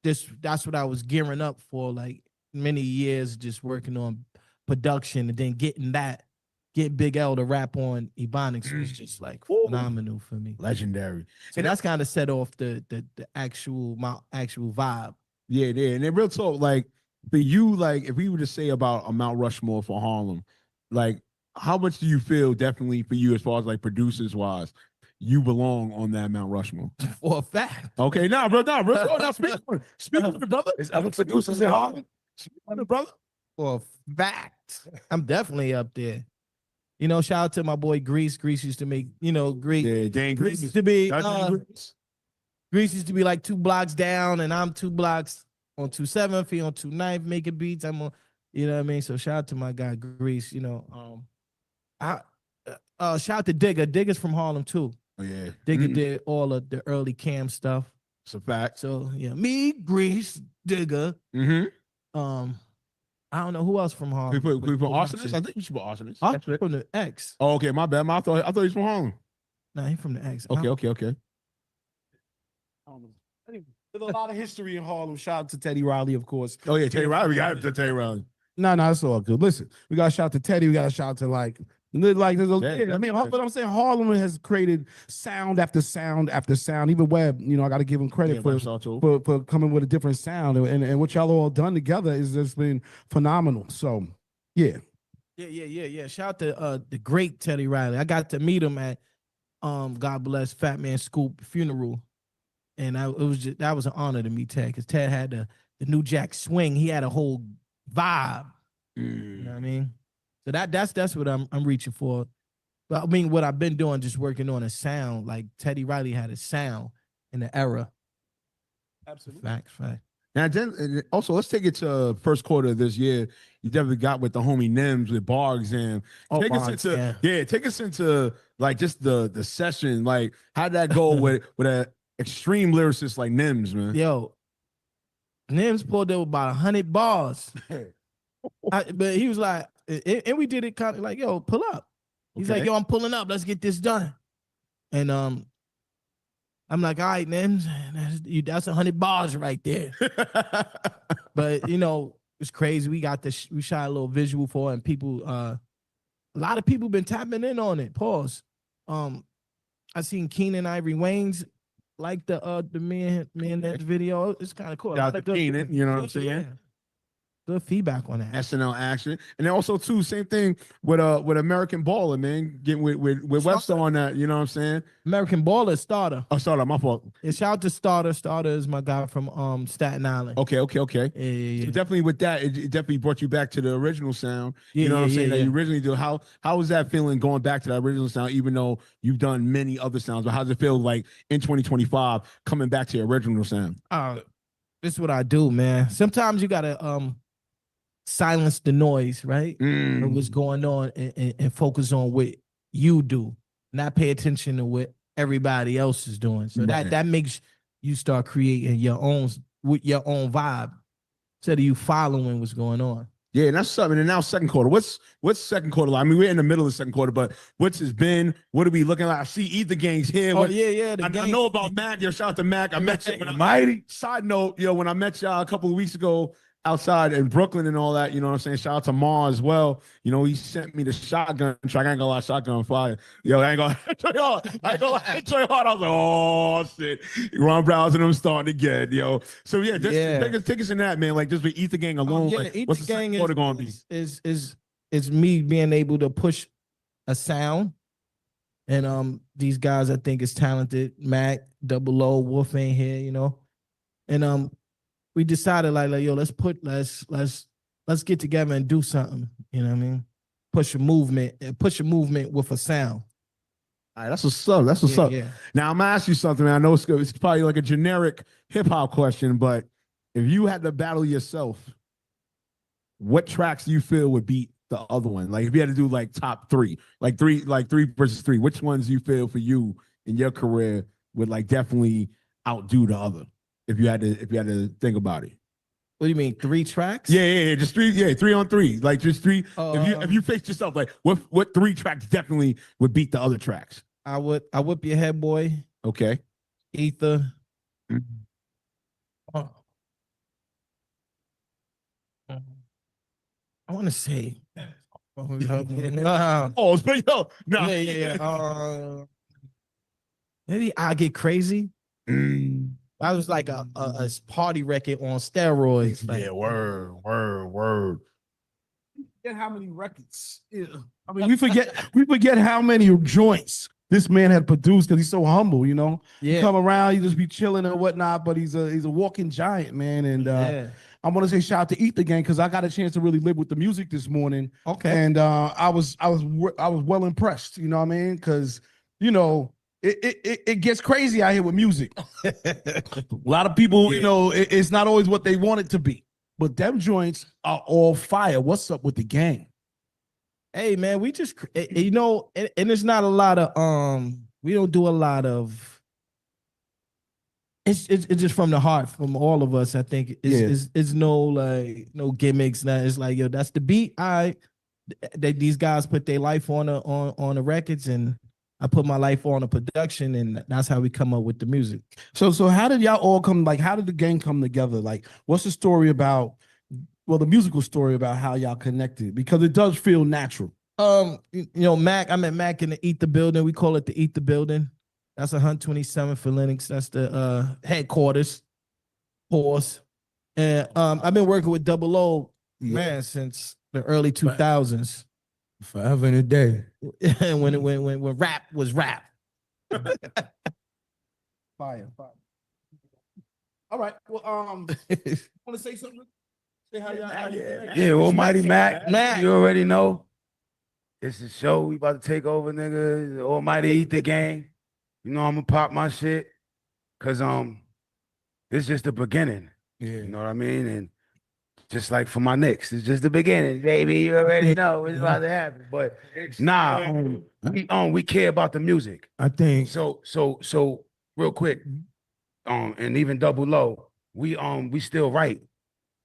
that's what I was gearing up for, like many years, just working on production, and then getting Big L to rap on Ebonics was just like phenomenal for me. Legendary. So that's kind of set off my actual vibe. Yeah. And then real talk, like for you, like if we were to say about a Mount Rushmore for Harlem, like how much do you feel definitely for you as far as like producers wise, you belong on that Mount Rushmore? For a fact. Okay, now speak for the brother. Is other producers in Harlem? Speak for the brother. For a fact, I'm definitely up there. Shout out to my boy Grease. Grease used to make, Grease. Yeah, dang Grease used to be Grease used to be like 2 blocks down, and I'm 2 blocks on 27th, he on 29th making beats. I'm on, what I mean? So shout out to my guy Grease. Shout out to Digger. Digger's from Harlem too. Oh yeah. Digger did all of the early Cam stuff. It's a fact. So yeah, me, Grease, Digger. I don't know who else from Harlem. We put Arsonist? I think you should put Arsonist. I'm from the X. Oh, okay, my bad. I thought he was from Harlem. No, he's from the X. Okay. There's a lot of history in Harlem. Shout out to Teddy Riley, of course. Oh yeah, Teddy Riley. We got to Teddy Riley. No, it's all good. Listen, we got to shout out to Teddy. We got to shout out to but I'm saying Harlem has created sound after sound after sound. Even Webb, I got to give him credit for coming with a different sound. And what y'all all done together is just been phenomenal. So, yeah. Yeah. Shout out to the great Teddy Riley. I got to meet him at God bless Fat Man Scoop funeral, and that was an honor to meet Ted, because Ted had the New Jack Swing. He had a whole vibe. You know what I mean? So that's what I'm reaching for. But I mean, what I've been doing, just working on a sound. Like Teddy Riley had a sound in the era. Absolutely. Fact. Now, then, also, let's take it to first quarter of this year. You definitely got with the homie Nims with Bargs, and take us into like just the session. Like, how'd that go with an extreme lyricist like Nims, man? Yo, Nims pulled up about 100 bars. But he was like, and we did it kind of like, yo, pull up. He's like, yo, I'm pulling up. Let's get this done. And I'm like, all right, man, that's 100 bars right there. But you know, it's crazy. We shot a little visual for it, and people, a lot of people been tapping in on it. Pause. I seen Keenan Ivory Wayne's like the me and that video. It's kind of cool. Shout out to Keenan, you know what I'm saying? Yeah. Good feedback on that. SNL action, and then also too, same thing with American Baller, man, getting with Webster on that. You know what I'm saying? American Baller Starter. Oh, Starter, my fault. Yeah, shout out to Starter. Starter is my guy from Staten Island. Okay. Yeah. So definitely with that, it definitely brought you back to the original sound. Yeah, you know what I'm saying? yeah. That you originally do. How was that feeling going back to that original sound, even though you've done many other sounds? But how does it feel like in 2025 coming back to your original sound? This is what I do, man. Sometimes you gotta silence the noise, right? Of what's going on and focus on what you do, not pay attention to what everybody else is doing. So that makes you start creating your own with your own vibe instead of you following what's going on. Yeah, and that's something. And now second quarter. What's second quarter like? I mean, we're in the middle of the second quarter, but what's it been? What are we looking like? I see Ether Gang's here. Yeah. I know about Mac. Yo, shout out to Mac. I met you when Mighty. Side note, when I met y'all a couple of weeks ago outside in Brooklyn and all that, you know what I'm saying? Shout out to Ma as well. He sent me the shotgun track. I ain't gonna lie, shotgun fire. Yo, I ain't gonna tell y'all. I was like, oh shit. Ron Browns and them starting again, yo. So yeah, just take us in that, man. Like just with Ether Gang alone. What's the second quarter gonna be? Is me being able to push a sound. And these guys I think is talented. Mac, Double O, Wolf ain't here, And we decided like yo, let's get together and do something. You know what I mean? Push a movement with a sound. All right, that's what's up. That's what's up. Yeah. Now I'm gonna ask you something, man. I know it's probably like a generic hip hop question, but if you had to battle yourself, what tracks do you feel would beat the other one? Like if you had to do like top three, like three versus three, which ones do you feel for you in your career would like definitely outdo the other? If you had to think about it. What do you mean? 3 tracks? Yeah, just 3. Yeah, 3 on 3. Like just 3. If you face yourself, like what 3 tracks definitely would beat the other tracks? I whip your head, boy. Okay. Ether. I want to say. Maybe I'll Get Crazy. That was like a party record on steroids. Like, yeah, word. Forget how many records. Yeah. I mean, we forget how many joints this man had produced because he's so humble, Yeah. He come around, he just be chilling and whatnot, but he's a walking giant, man. And I want to say shout out to Ether Gang because I got a chance to really live with the music this morning. Okay. And I was well impressed, you know what I mean? Because, it gets crazy out here with music. A lot of people, it's not always what they want it to be. But them joints are all fire. What's up with the gang? Hey man, we just and there's not a lot of we don't do a lot of it's just from the heart from all of us. I think it's no gimmicks. Now it's like, yo, that's the beat. These guys put their life on the records, and I put my life on the production, and that's how we come up with the music. So how did y'all all come? Like, how did the gang come together? Like, what's the story about? Well, the musical story about how y'all connected, because it does feel natural. Mac. I met Mac in the Ether Building. We call it the Ether Building. That's 127 for Linux. That's the headquarters. Pause. And I've been working with Double O, man, since the early 2000s. Forever and a day. when rap was rap. Fire. All right. Well, want to say something? Say how y'all. Yeah, Almighty Mac. You already know. It's a show. We about to take over, nigga. The Almighty Ether Gang. I'm gonna pop my shit. Cause it's just the beginning. Yeah. You know what I mean? And just like for my Knicks, it's just the beginning, baby. You already know what's about to happen. But we care about the music. I think so real quick, and even Double O, we still write.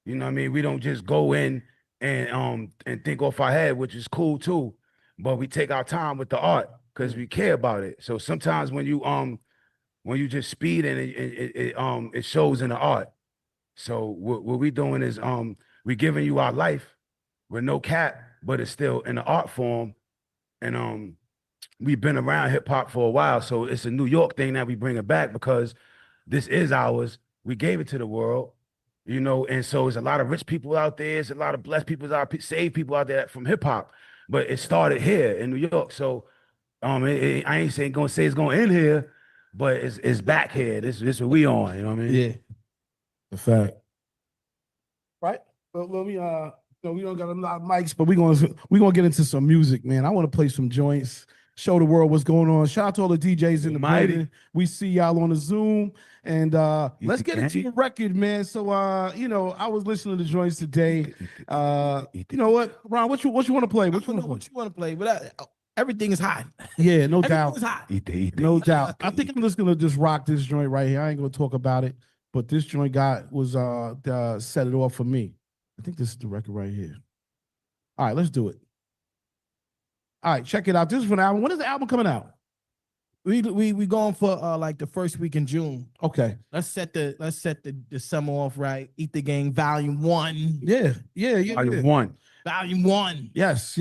You know what I mean? We don't just go in and think off our head, which is cool too. But we take our time with the art. because we care about it. So sometimes when you just speed and it shows in the art. So what we doing is we giving you our life with no cap, but it's still in the art form. And we've been around hip hop for a while, so it's a New York thing that we bring it back because this is ours. We gave it to the world, you know, and so there's a lot of rich people out there. There's a lot of blessed people out, saved people out there from hip hop, but it started here in New York. So I ain't gonna say it's gonna end here, but it's back here. This what we on. You know what I mean? Yeah, the fact. Right. Well, we we don't got a lot of mics, but we gonna get into some music, man. I want to play some joints, show the world what's going on. Shout out to all the DJs in the building. We see y'all on the Zoom, and let's get into the record, man. So I was listening to the joints today. You know what, Ron? What you want to play? What you want to play? But everything is hot. Yeah, no doubt. Hot. No doubt. I think I'm just gonna rock this joint right here. I ain't gonna talk about it, but this joint was set it off for me. I think this is the record right here. All right, let's do it. All right, check it out. This is for the album. When is the album coming out? We going for like the first week in June. Okay. Let's set the summer off right. Eat the Gang Volume 1. Yeah. Volume 1. Yes.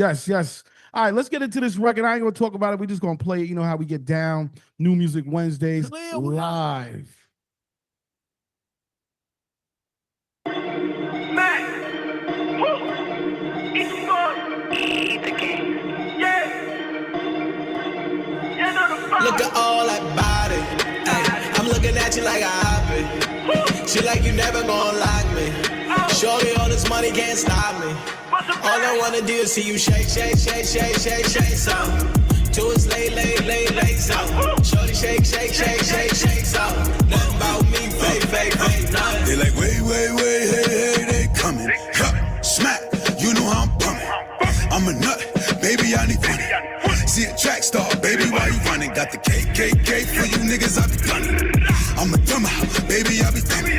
All right, let's get into this record. I ain't gonna talk about it. We're just gonna play it. You know how we get down. New Music Wednesdays live. Look at all that body. Ay, I'm looking at you like a hobby. She like you never gonna like me. Shorty, all this money can't stop me. All I wanna do is see you shake some. Till it's late some. Shorty shake some. Nothing about me, fake, nothing. They like, wait, hey, they coming. Huh, smack, you know how I'm pumping. I'm a nut, baby, I need money. See a track star, baby, why you running? Got the KKK for you niggas, I be gunning. I'm a dumb out, baby, I be thumbing.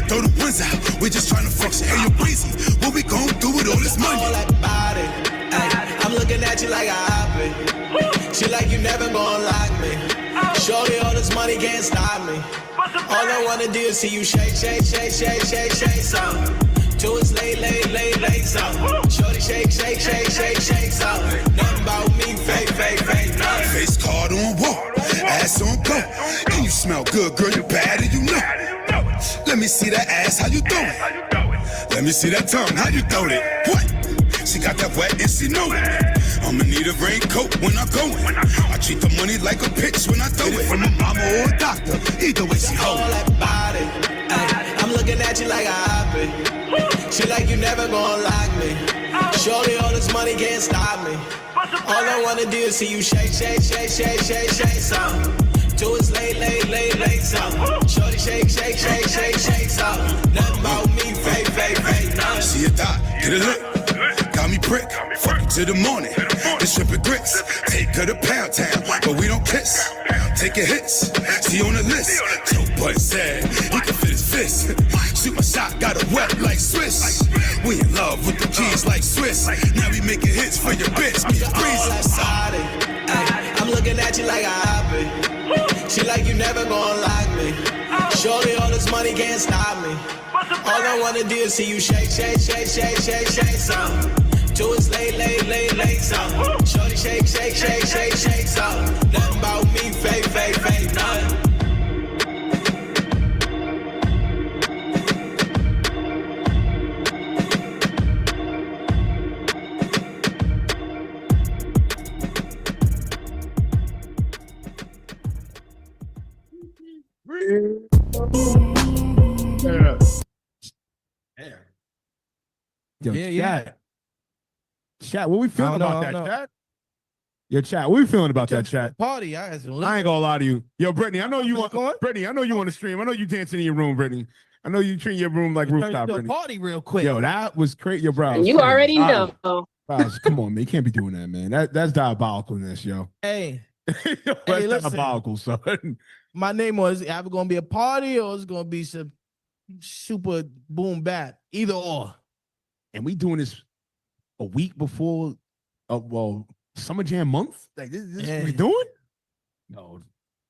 Throw the ones out, we just trying to function. Hey, you crazy, what we gon' do with all this money? All that body, ay, I'm looking at you like a hobby. She like you never gonna like me. Shorty, all this money can't stop me. All I wanna do is see you shake some. Till it's late some. Shorty shake some. Nothing about me, fake, nothing. Face card on wall, ass on go. And you smell good, girl, you bad and you know. Let me see that ass, how you throw it? Let me see that tongue, how you throw it? What? She got that wet and she know it. I'ma need a raincoat when I go in. I treat the money like a pitch when I throw it. From a mama or a doctor, either way she hold it. All that body, ay, I'm looking at you like a hobby. She like you never gonna like me. Shorty, all this money can't stop me. All I wanna do is see you shake some. Till it's late some. Shorty shake some. Nothing about me, fake, nothing. See a thot, get it lit. Got me prick, fuck it to the morning. This shrimp and grits, take her to Pound Town, but we don't kiss. Taking hits, she on the list. Joe Budden said he can fit his fist. Shoot my shot, got her wet like Swiss. We in love with the keys like Swiss. Now we making hits for your bitch. Me I'm looking at you like a hobby. She like you never gonna like me. Shorty, all this money can't stop me. All I wanna do is see you shake some. Till it's late some. Shorty shake some. Nothing about me, fake, nothing. Yo, chat, what we feeling about that, chat? Yo, chat, what we feeling about that, chat? Party, I ain't gonna lie to you. Yo, Brittany, I know you want to stream. I know you dancing in your room, Brittany. I know you treat your room like rooftop, Brittany. Party real quick. Yo, that was crazy. Yo, bro. You already know. Bro, come on, man. You can't be doing that, man. That's diabolicalness, yo. Hey. Yo, that's diabolical, son. My name was either gonna be a party or it's gonna be some super boom bap. Either or. And we doing this a week before, well, Summer Jam month? Like this what we doing? No,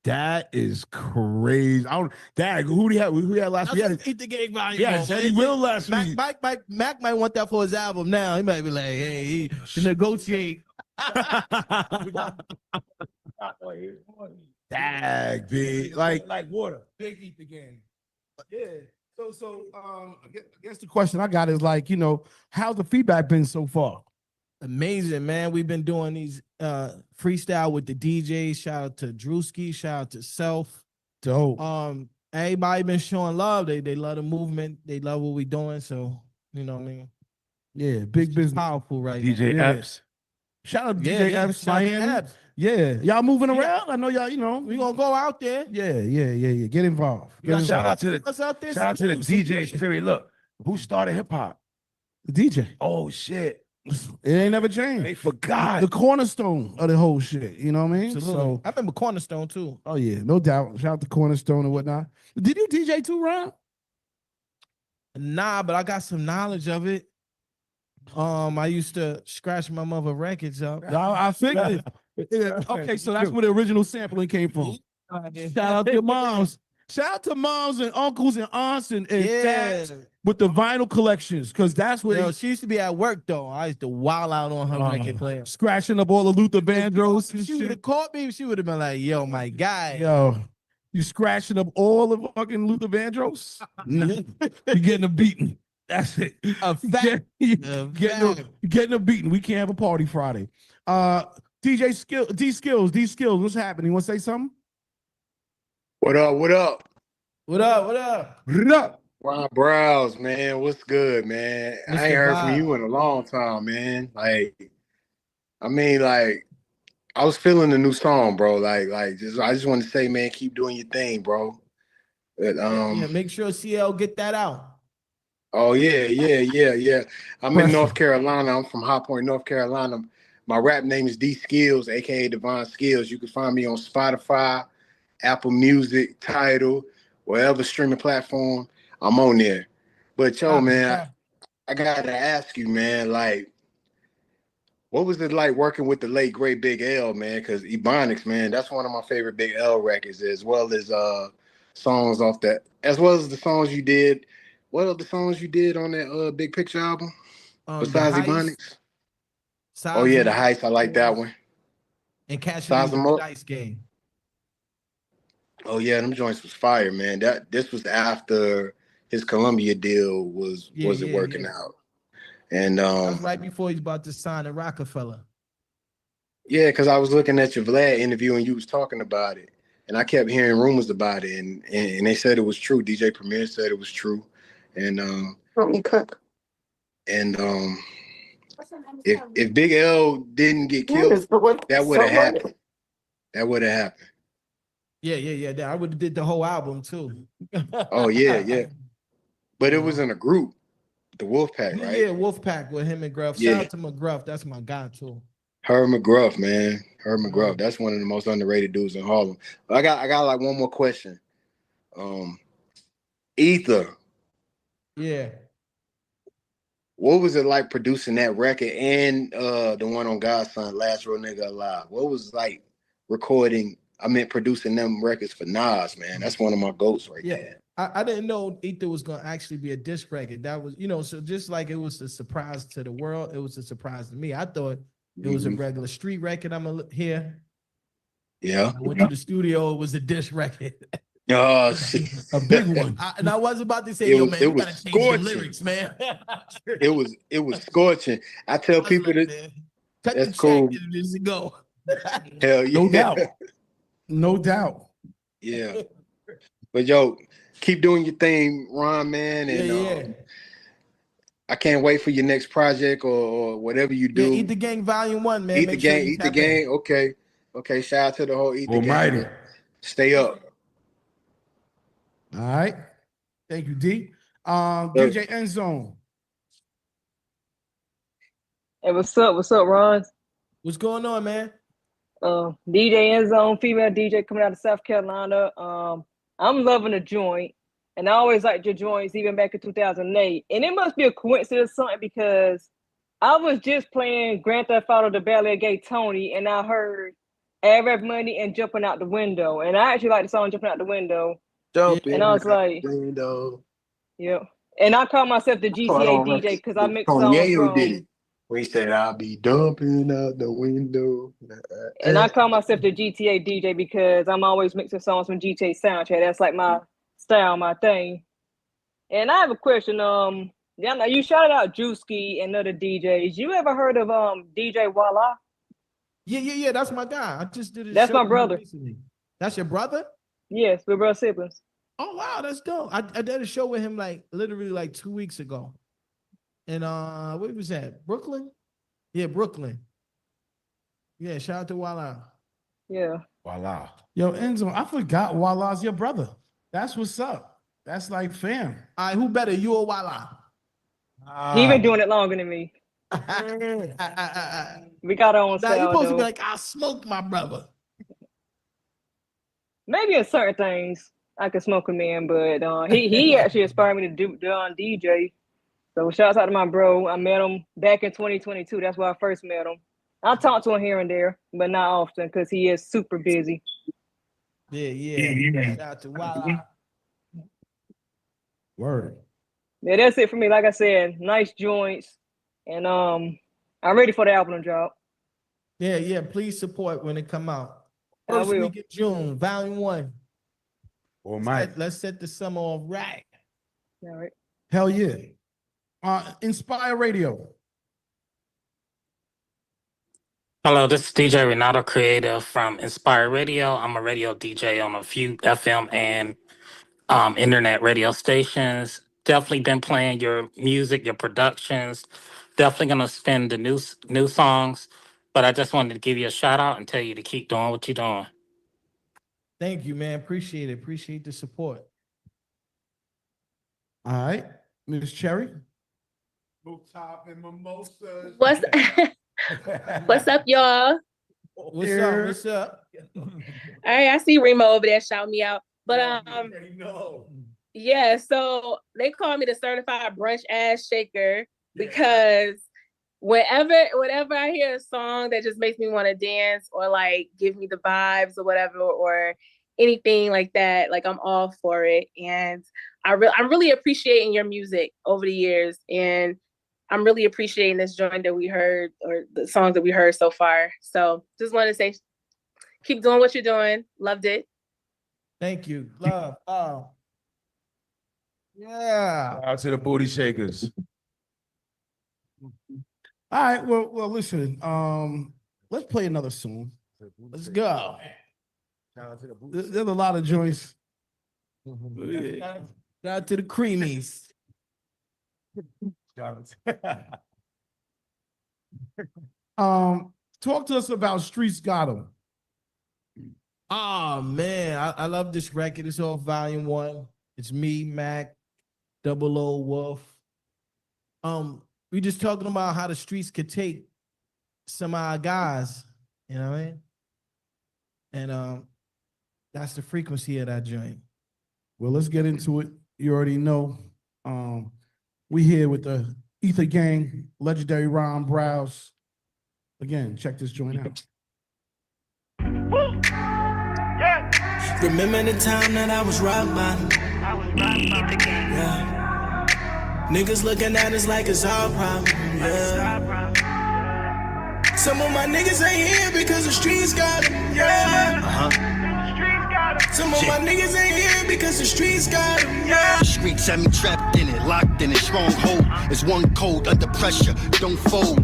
that is crazy. I don't. Dad, who do you have? Who we had last week? Eat the Game Volume. Yeah, Teddy Will last week. Mac might want that for his album now. He might be like, hey, he negotiate. Dag, big like water. Big eat the game. Yeah. So I guess the question I got is like, how's the feedback been so far? Amazing, man. We've been doing these freestyle with the DJs. Shout out to Drewski. Shout out to Self. Dope. Everybody been showing love. They love the movement. They love what we doing. So you know what I mean. Yeah, big business. Powerful, right? DJ now. Epps. Shout out to DJ Epps, Shout out to Miami. Epps. Yeah, y'all moving around. I know y'all. We gonna go out there. Yeah. Get involved. Shout out to the What's out there? shout out to the DJs. Period. Look, who started hip hop? The DJ. Oh shit. It ain't never changed. They forgot the cornerstone of the whole shit. You know what I mean? Absolutely. So I remember Cornerstone too. oh yeah, no doubt. Shout out to Cornerstone and whatnot. Did you DJ too, Ron? Nah, but I got some knowledge of it. I used to scratch my mother records up. I figured. Yeah, okay, so that's where the original sampling came from. Shout out to moms. Shout out to moms and uncles and aunts and dads with the vinyl collections, because that's where she used to be at work though. I used to wild out on her record player, scratching up all the Luther Vandross. She would have caught me. She would have been like, "Yo, my guy, yo, you scratching up all the fucking Luther Vandross? You getting a beating. That's it. A fact. Getting a beating. We can't have a party Friday. DJ Skill, D Skills, what's happening? You want to say something? What up? What up? What up? Ron Browse, man. What's good, man? I ain't heard from you in a long time, man. I was feeling the new song, bro. I just want to say, man, keep doing your thing, bro. But, make sure CL get that out. Oh yeah. I'm in North Carolina. I'm from High Point, North Carolina. My rap name is D Skills, aka Divine Skills. You can find me on Spotify, Apple Music, Tidal, wherever streaming platform. I'm on there. But man, I gotta ask you, man, what was it like working with the late great Big L, man? Because Ebonics, man, that's one of my favorite Big L records, as well as songs off that, as well as the songs you did. What are the songs you did on that Big Picture album? Besides Ebonics? Oh yeah, the Heist. I like that one. And Cashing the Dice Game. Oh yeah, them joints was fire, man. This was after his Columbia deal wasn't working out. And that was right before he's about to sign a Rockefeller. Yeah, because I was looking at your Vlad interview and you was talking about it. And I kept hearing rumors about it, and they said it was true. DJ Premier said it was true. And Help me cook. And if Big L didn't get killed, that would have happened. That would have happened. Yeah. I would have did the whole album too. Oh yeah. But it was in a group, the Wolfpack, right? Yeah, Wolfpack with him and Gruff. Yeah. Shout out to McGruff. That's my guy too. Herb McGruff, man. Herb McGruff. That's one of the most underrated dudes in Harlem. I got like one more question. Ether. Yeah. What was it like producing that record and the one on God's Son, Last Real Nigga Alive? What was it like producing them records for Nas, man? That's one of my goats right there. I didn't know Ether was gonna actually be a disc record. That was, so just like it was a surprise to the world, it was a surprise to me. I thought it was a regular street record. I'm gonna hear. Yeah. I went to the studio, it was a disc record. Oh, a big one. And I was about to say, you gotta change the lyrics, man. it was scorching. I tell people that that's cool. This go. Hell yeah. No doubt. Yeah. But yo, keep doing your thing, Ron, man. And I can't wait for your next project or whatever you do. Yeah, Eat the Gang Volume 1, man. Eat the Gang. Okay. Shout out to the whole Eat the Almighty. Gang. Stay up. All right. Thank you, D. DJ End Zone. Hey, what's up? What's up, Ron? What's going on, man? DJ End Zone, female DJ coming out of South Carolina. I'm loving the joint, and I always liked your joints even back in 2008. And it must be a coincidence or something, because I was just playing Grand Theft Auto: The Ballet of Gay Tony, and I heard Arab Money and Jumping Out the Window, and I actually like the song Jumping Out the Window. And I was like, window. Yep. And I call myself the GTA DJ because I mix songs from. Did it. We said I'll be dumping out the window. And I call myself the GTA DJ because I'm always mixing songs from GTA soundtrack. That's like my style, my thing. And I have a question. Yeah, you shouted out Drewski and other DJs. You ever heard of DJ Voila? Yeah. That's my guy. I just did a That's show my with him brother. recently. That's your brother? Yes, we're brother siblings. Oh wow, that's dope. I did a show with him literally 2 weeks ago. And where was that? Brooklyn? Yeah, Brooklyn. Yeah, shout out to Voila. Yeah. Voila. Yo, Enzo, I forgot Voila's your brother. That's what's up. That's like fam. All right, who better, you or Voila? He been doing it longer than me. We got our own style. You're supposed to be though. like, I'll smoke my brother. Maybe in certain things I could smoke him in, but he actually inspired me to do DJ. So shouts out to my bro. I met him back in 2022. That's where I first met him. I talk to him here and there, but not often because he is super busy. Yeah. Shout out to Voila. Word. Yeah, that's it for me. Like I said, nice joints, and I'm ready for the album drop. Yeah. Please support when it come out. I First will. week of June, Volume 1. Oh my. Let's set the summer off right. All right. Hell yeah. Inspire Radio. Hello, this is DJ Renato Creative from Inspire Radio. I'm a radio DJ on a few FM and internet radio stations. Definitely been playing your music, your productions. Definitely gonna spin the new songs. But I just wanted to give you a shout out and tell you to keep doing what you're doing. Thank you, man. Appreciate it. Appreciate the support. All right. Miss Cherry. Top and mimosas. What's up, y'all? What's up? All right, I see Remo over there shouting me out. But yeah, so they call me the certified brunch ass shaker because whenever I hear a song that just makes me want to dance or like give me the vibes or whatever or anything like that, like I'm all for it. And I'm really appreciating your music over the years, and I'm really appreciating this joint that we heard or the songs that we heard so far. So just want to say, keep doing what you're doing. Loved it. Thank you. Love. Oh. Yeah. Shout out to the booty shakers. All right. Well, listen. Let's play another song. Let's go. There's a lot of joints. Shout out to the creamies. Talk to us about Streets Got 'Em. Oh man, I love this record. It's off Volume 1. It's me, Mac, 00 Wolf. We just talking about how the streets could take some of our guys, you know what I mean? And that's the frequency of that joint. Well, let's get into it. You already know. We here with the Ether Gang, legendary Ron Browse. Again, check this joint out. Remember the time that I was rock bottom? Yeah. Niggas looking at us like it's our problem. Yeah. Some of my niggas ain't here because the streets got them. Yeah. Some of my niggas ain't here because the streets got them. Yeah. The streets had me trapped in it, locked in a stronghold. It's one code under pressure, don't fold.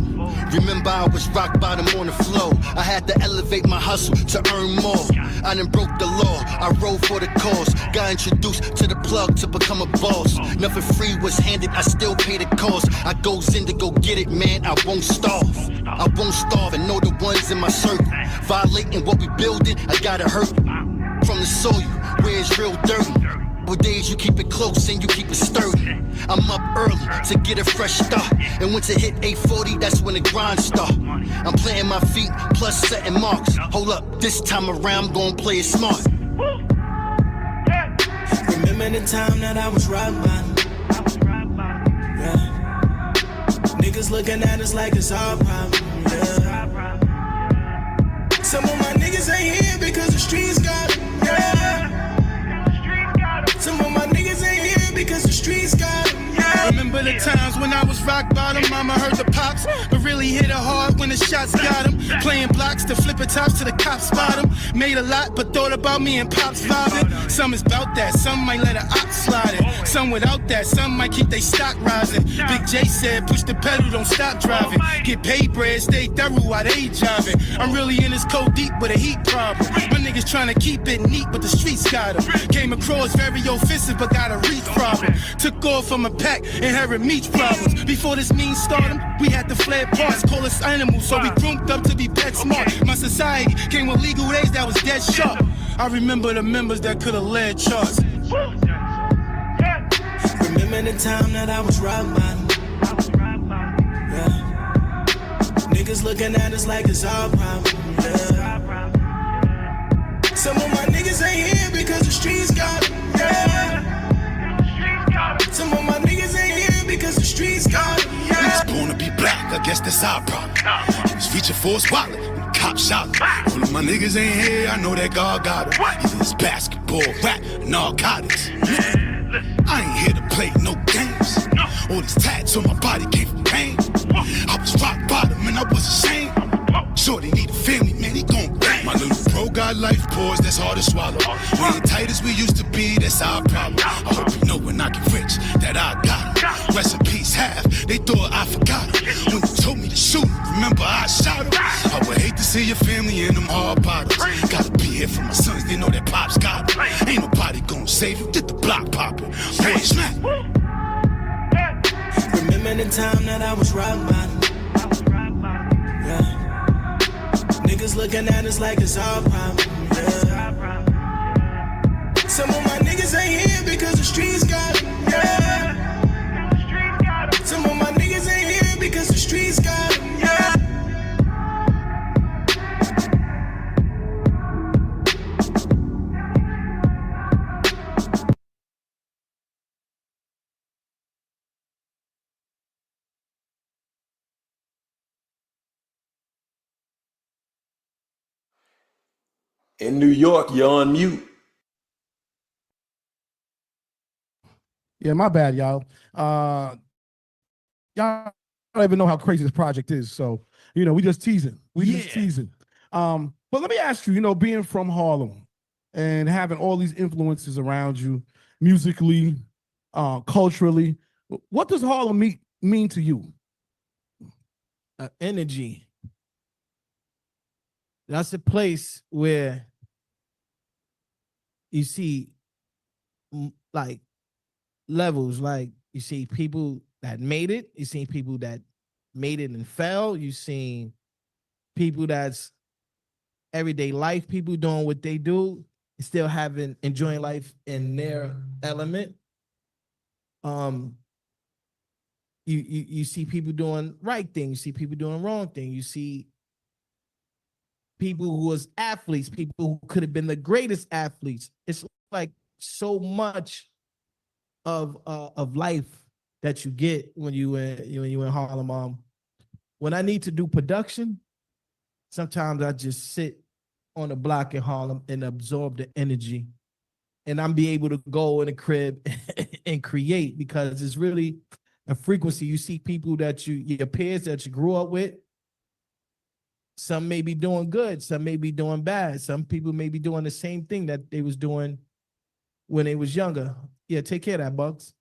Remember I was rock bottom on the floor. I had to elevate my hustle to earn more. I done broke the law, I rode for the cause. Got introduced to the plug to become a boss. Nothing free was handed, I still pay the cost. I goes in to go get it, man, I won't starve. I won't starve and know the ones in my circle. Violating what we building, I gotta hurt. From the soil, where it's real dirty. Nowadays you keep it close and you keep it sturdy. I'm up early to get a fresh start. And when to hit 840, that's when the grind start. I'm planting my feet, plus setting marks. Hold up, this time around, I'm gonna play it smart. Remember the time that I was rock bottom? Yeah. Niggas looking at us like it's our problem, yeah. Some of my niggas ain't here because the streets got them, yeah. Some of my niggas ain't here because the streets got them, yeah. Remember the times when I was rock bottom, mama heard the pops, but really hit it hard when the shots got him. Playing blocks to flip it tops to the cops spot him. Made a lot, but thought about me and pops vibing. Some is about that, some might let an ox slide it. Some without that, some might keep they stock rising. Big J said, push the pedal, don't stop driving. Get paid bread, stay thorough while they driving. I'm really in this cold deep with a heat problem. My niggas trying to keep it neat, but the streets got them. Came across very offensive, but got a reach problem. Took off from a pack, inherit meat problems. Before this mean stardom, we had to flare parts, call us animals, so we groomed up to be pet smart. My society came with legal days that was dead sharp. I remember the members that could have led charts. Remember the time that I was rock bottom, yeah. Niggas looking at us like it's our problem, yeah. Some of my niggas ain't here because the streets got them, yeah. Some of my niggas ain't here because the streets got them, yeah. He was born to be black, I guess that's our problem. He was featured for his wallet, and cop shot him. All of my niggas ain't here, I know that God got him. Either it's basketball, rap, narcotics. I ain't here to play no games. All these tats on my body came from pain. I was rock bottom and I was ashamed. Shorty need a family, man, he gon' bang. My little bro got life pause, that's hard to swallow. We ain't tight as we used to be, that's our problem. I hope you know when I get rich, that I got him. Rest in peace, half, they thought I forgot him. When you told me to shoot him, remember I shot him. I would hate to see your family in them hard bottoms. Gotta be here for my sons, they know that pops got him. Ain't nobody gon' save you, get the block poppin'. Boy, smack. Remember the time that I was rock bottom, yeah. Niggas looking at us like it's our problem, yeah. Some of my niggas ain't here because the streets got them, yeah. Some of my niggas ain't here because the streets got them, yeah. In New York, you're on mute. Yeah, my bad, y'all. Y'all don't even know how crazy this project is. So, we just teasing. Just teasing. But let me ask you, being from Harlem and having all these influences around you, musically, culturally, what does Harlem mean to you? Energy. That's a place where you see like levels, like you see people that made it, you see people that made it and fell, you see people that's everyday life, people doing what they do, still enjoying life in their element. You see people doing right thing, you see people doing wrong thing, you see people who was athletes, people who could have been the greatest athletes. It's like so much of life that you get when you in Harlem. When I need to do production, sometimes I just sit on the block in Harlem and absorb the energy, and I'm be able to go in the crib and create, because it's really a frequency. You see people that your peers that you grew up with. Some may be doing good, some may be doing bad. Some people may be doing the same thing that they was doing when they was younger. Yeah, take care of that, Bugs.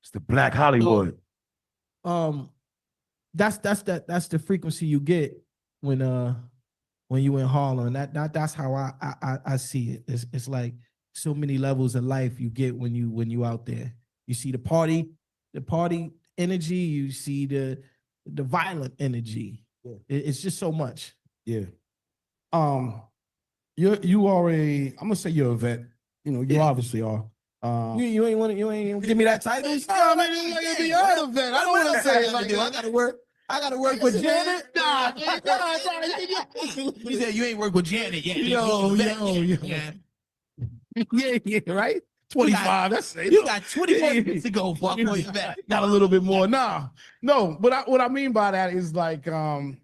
It's the Black Hollywood. That's the frequency you get when you in Harlem. That's how I see it. It's like so many levels of life you get when you out there. You see the party energy, you see the violent energy. It's just so much. Yeah. You are I'm gonna say you're a vet. You obviously are. You ain't give me that title. I don't want to say it like that. I gotta work with Janet. Nah. You said you ain't work with Janet yet. Yo. Yeah, right? 25. That's it. You got 24 minutes to go before I call you back. Got a little bit more. Nah, no. But what I mean by that is like,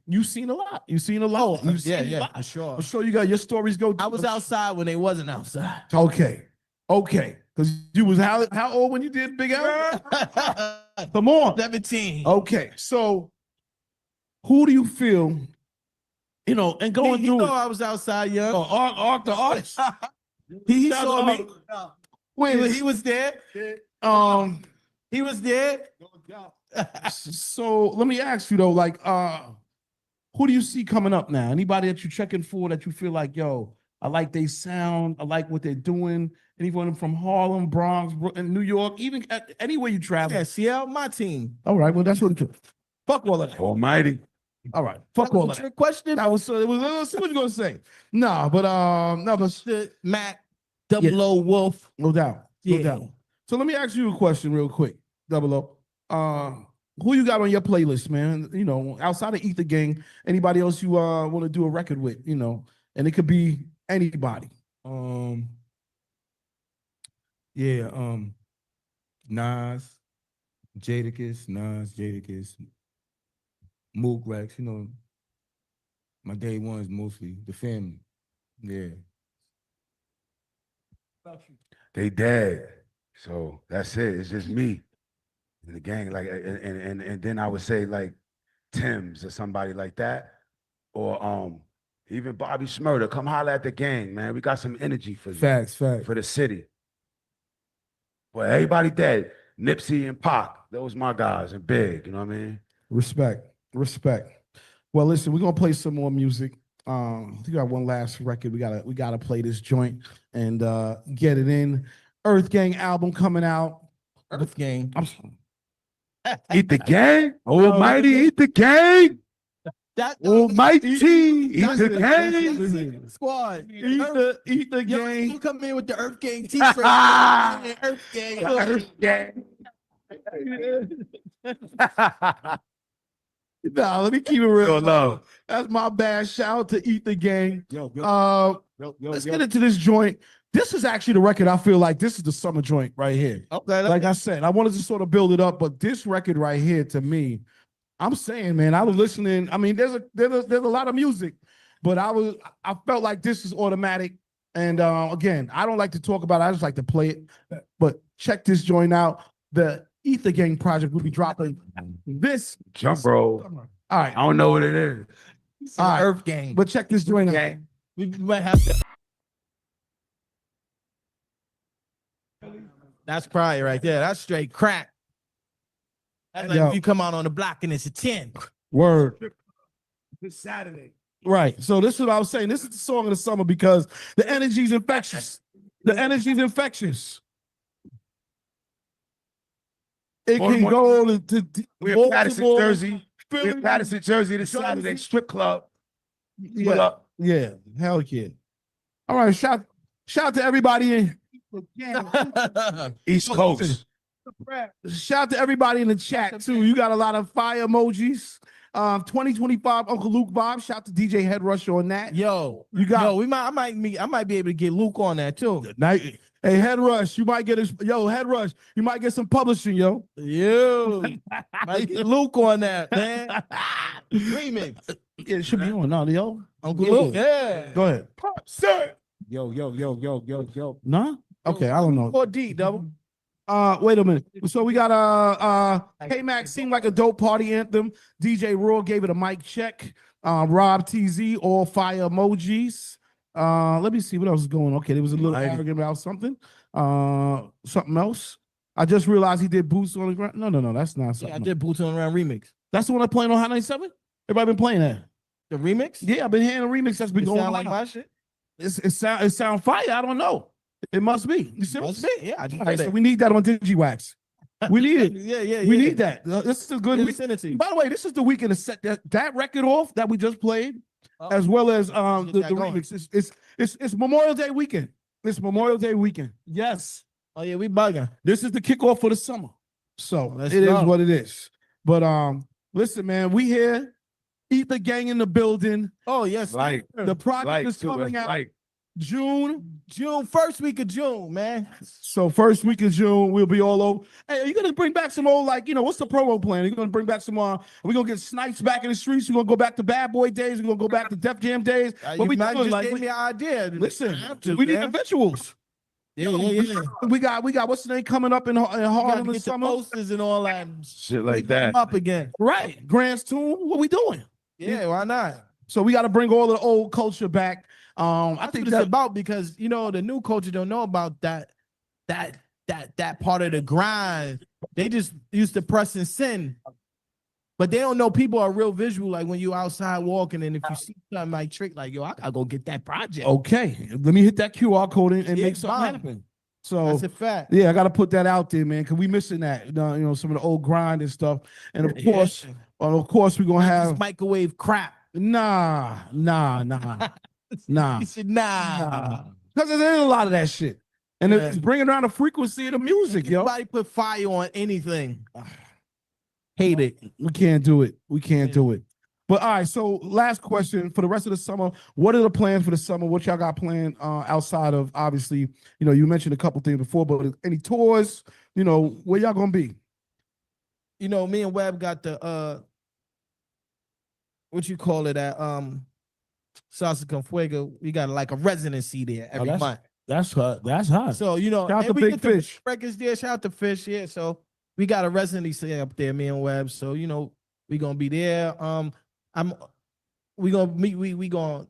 you've seen a lot. You've seen a lot. You've seen a lot. For sure. I'm sure you got your stories go. I was outside when they wasn't outside. Okay. Because you was how old when you did Big L? Come on. 17. Okay. So who do you feel, and going He through know it? I was outside young. Oh, Art the artist. He Shout saw out me. to Wait, He was there. He was there. So let me ask you though, like, who do you see coming up now? Anybody that you're checking for that you feel like, yo, I like they sound, I like what they're doing. Anyone from Harlem, Bronx, Brooklyn, New York, even anywhere you travel. Yeah, Seattle, my team. All right, well that's what it is. Fuck all of that. Almighty. All right, fuck all of that. Trick question. That was it was. See what you gonna say? Nah, but Mac, Double O, Wolf. No doubt, no Yeah. doubt. So let me ask you a question real quick, Double O. Who you got on your playlist, man? Outside of Ether Gang, anybody else you want to do a record with? And it could be anybody. Nas, Jadakiss, Mook Rex, my day ones mostly, the family. Yeah. They dead. So that's it. It's just me and the gang. Like, and then I would say like Tim's or somebody like that. Or even Bobby Shmurda. Come holler at the gang, man. We got some energy for you. Facts. For the city. Well, everybody dead. Nipsey and Pac. Those my guys and Big, you know what I mean? Respect. Well, listen, we're gonna play some more music. We got one last record. We gotta play this joint and get it in. Earth Gang album coming out. Earth Gang. Eat the gang. Almighty, eat the gang. Almighty, eat the gang. Squad. Eat the gang. You come in with the Earth Gang t-shirt. Earth Gang. Earth Gang. Nah, let me keep it real. Love. That's my bad. Shout out to Eat the Gang. Let's get into this joint. This is actually the record I feel like this is the summer joint right here. Okay. Like I said, I wanted to sort of build it up, but this record right here, to me, I'm saying, man, I was listening. I mean, there's a lot of music, but I felt like this is automatic. And again, I don't like to talk about it. I just like to play it. But check this joint out. The Ether Gang project will be dropping this Jump, bro. All right. I don't know what it is. All right. Earth Gang. But check this joint out. We might have to. That's probably right there. That's straight crack. That's like if you come out on the block and it's a 10. Word. This Saturday. Right. So this is what I was saying. This is the song of the summer because the energy's infectious. The energy's infectious. It can go to we're Patterson, Jersey. We're Patterson, Jersey this Saturday. Strip club. Yeah. Hell yeah. All right. Shout out to everybody in East Coast. Shout out to everybody in the chat too. You got a lot of fire emojis. 2025 Uncle Luke Bob. Shout out to DJ Head Rush on that. Yo, I might be able to get Luke on that too. Hey, Head Rush, you might get Head Rush, you might get some publishing, yo. Might get Luke on that, man. Remix. Yeah, it should be on now, yo. Uncle Luke. Yeah. Go ahead. Sir. Yo. Nah? Okay, I don't know. 4D, double. Wait a minute. So we got K-Max seemed like a dope party anthem. DJ Raw gave it a mic check. Rob TZ, all fire emojis. Let me see what else is going on. Okay, there was a little arrogant about something. Something else. I just realized he did Boots on the Ground. No, that's not something. Yeah, I did Boots on the Ground remix. That's the one I'm playing on Hot 97? Everybody been playing that? The remix? Yeah, I've been hearing a remix that's been going on. Like my shit? It sound fire. I don't know. It must be. You serious? Must be. Yeah, I just All right, so we need that on Digiwaxx. We need it. Yeah. We need that. This is a good. Send it to you. By the way, this is the weekend to set that record off that we just played, as well as the remix. It's Memorial Day weekend. It's Memorial Day weekend. Yes. Oh yeah, we bugging. This is the kickoff for the summer. So Let's it go. is what it is. But listen, man, we here. Eat the Gang in the building. Oh yes. Like the project is coming out. Like June, first week of June, man. So first week of June, we'll be all over. Hey, are you gonna bring back some old, like, what's the promo plan? Are you gonna bring back some? Are we gonna get Snipes back in the streets? We gonna go back to Bad Boy days? We gonna go back to Def Jam days? What we doing? Just Like, gave me an idea. listen, we need the visuals. Yeah. We got what's the name coming up in Harlem in Get the summer? posters and all that shit like that. Up again, right? Grant's Tomb. What we doing? Yeah, why not? So we got to bring all the old culture back. I think that's about, because the new culture don't know about that part of the grind. They just used to press and send, but they don't know people are real visual. Like when you outside walking, and if you see something like Trick, like, yo, I gotta go get that project. Okay, let me hit that QR code and make something bomb. happen. So That's a fact. Yeah, I got to put that out there, man, because we missing that. Some of the old grind and stuff. And of course, we're gonna have this microwave crap. Nah. He said, nah. Because there's a lot of that shit. And it's bringing down the frequency of the music, yo. Everybody put fire on anything. Hate it. We can't do it. Do it. But all right, so last question for the rest of the summer. What are the plans for the summer? What y'all got planned outside of, obviously, you mentioned a couple things before, but any tours, where y'all gonna be? Me and Webb got the what you call it at Salsa Con Fuego. We got like a residency there every month. That's hot. That's hot. So shout out to Big Fish. Records there. Shout out to Fish. Yeah. So we got a residency up there, me and Webb. So we gonna be there. We gonna meet. We gonna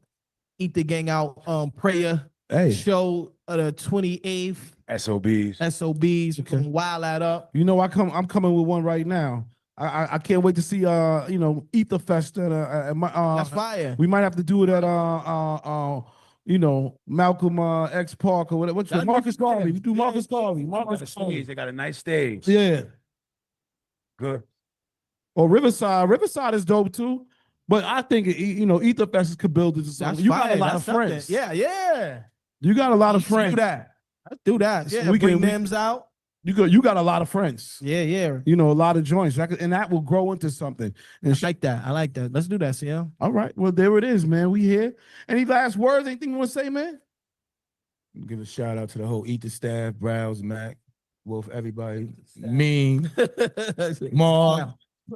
eat the gang out. Prayer show the 28th. SOBs. We can wild that up. I'm coming with one right now. I can't wait to see Ether Fest at that's fire. We might have to do it at Malcolm X Park or whatever. What's Marcus Garvey? We do Marcus Garvey. They got a nice stage. Yeah. Good. Or Riverside. Riverside is dope too. But I think Ether Fest could build it to something. You got a lot of friends. Yeah. You got a lot of friends. Let's do that. Yeah, we bring can names out. You got a lot of friends. Yeah. A lot of joints. And that will grow into something. And I like that. Let's do that, CL. All right. Well, there it is, man. We here. Any last words? Anything you want to say, man? Give a shout out to the whole Ether staff, Browse, Mac, Wolf, everybody. Mean, Mark,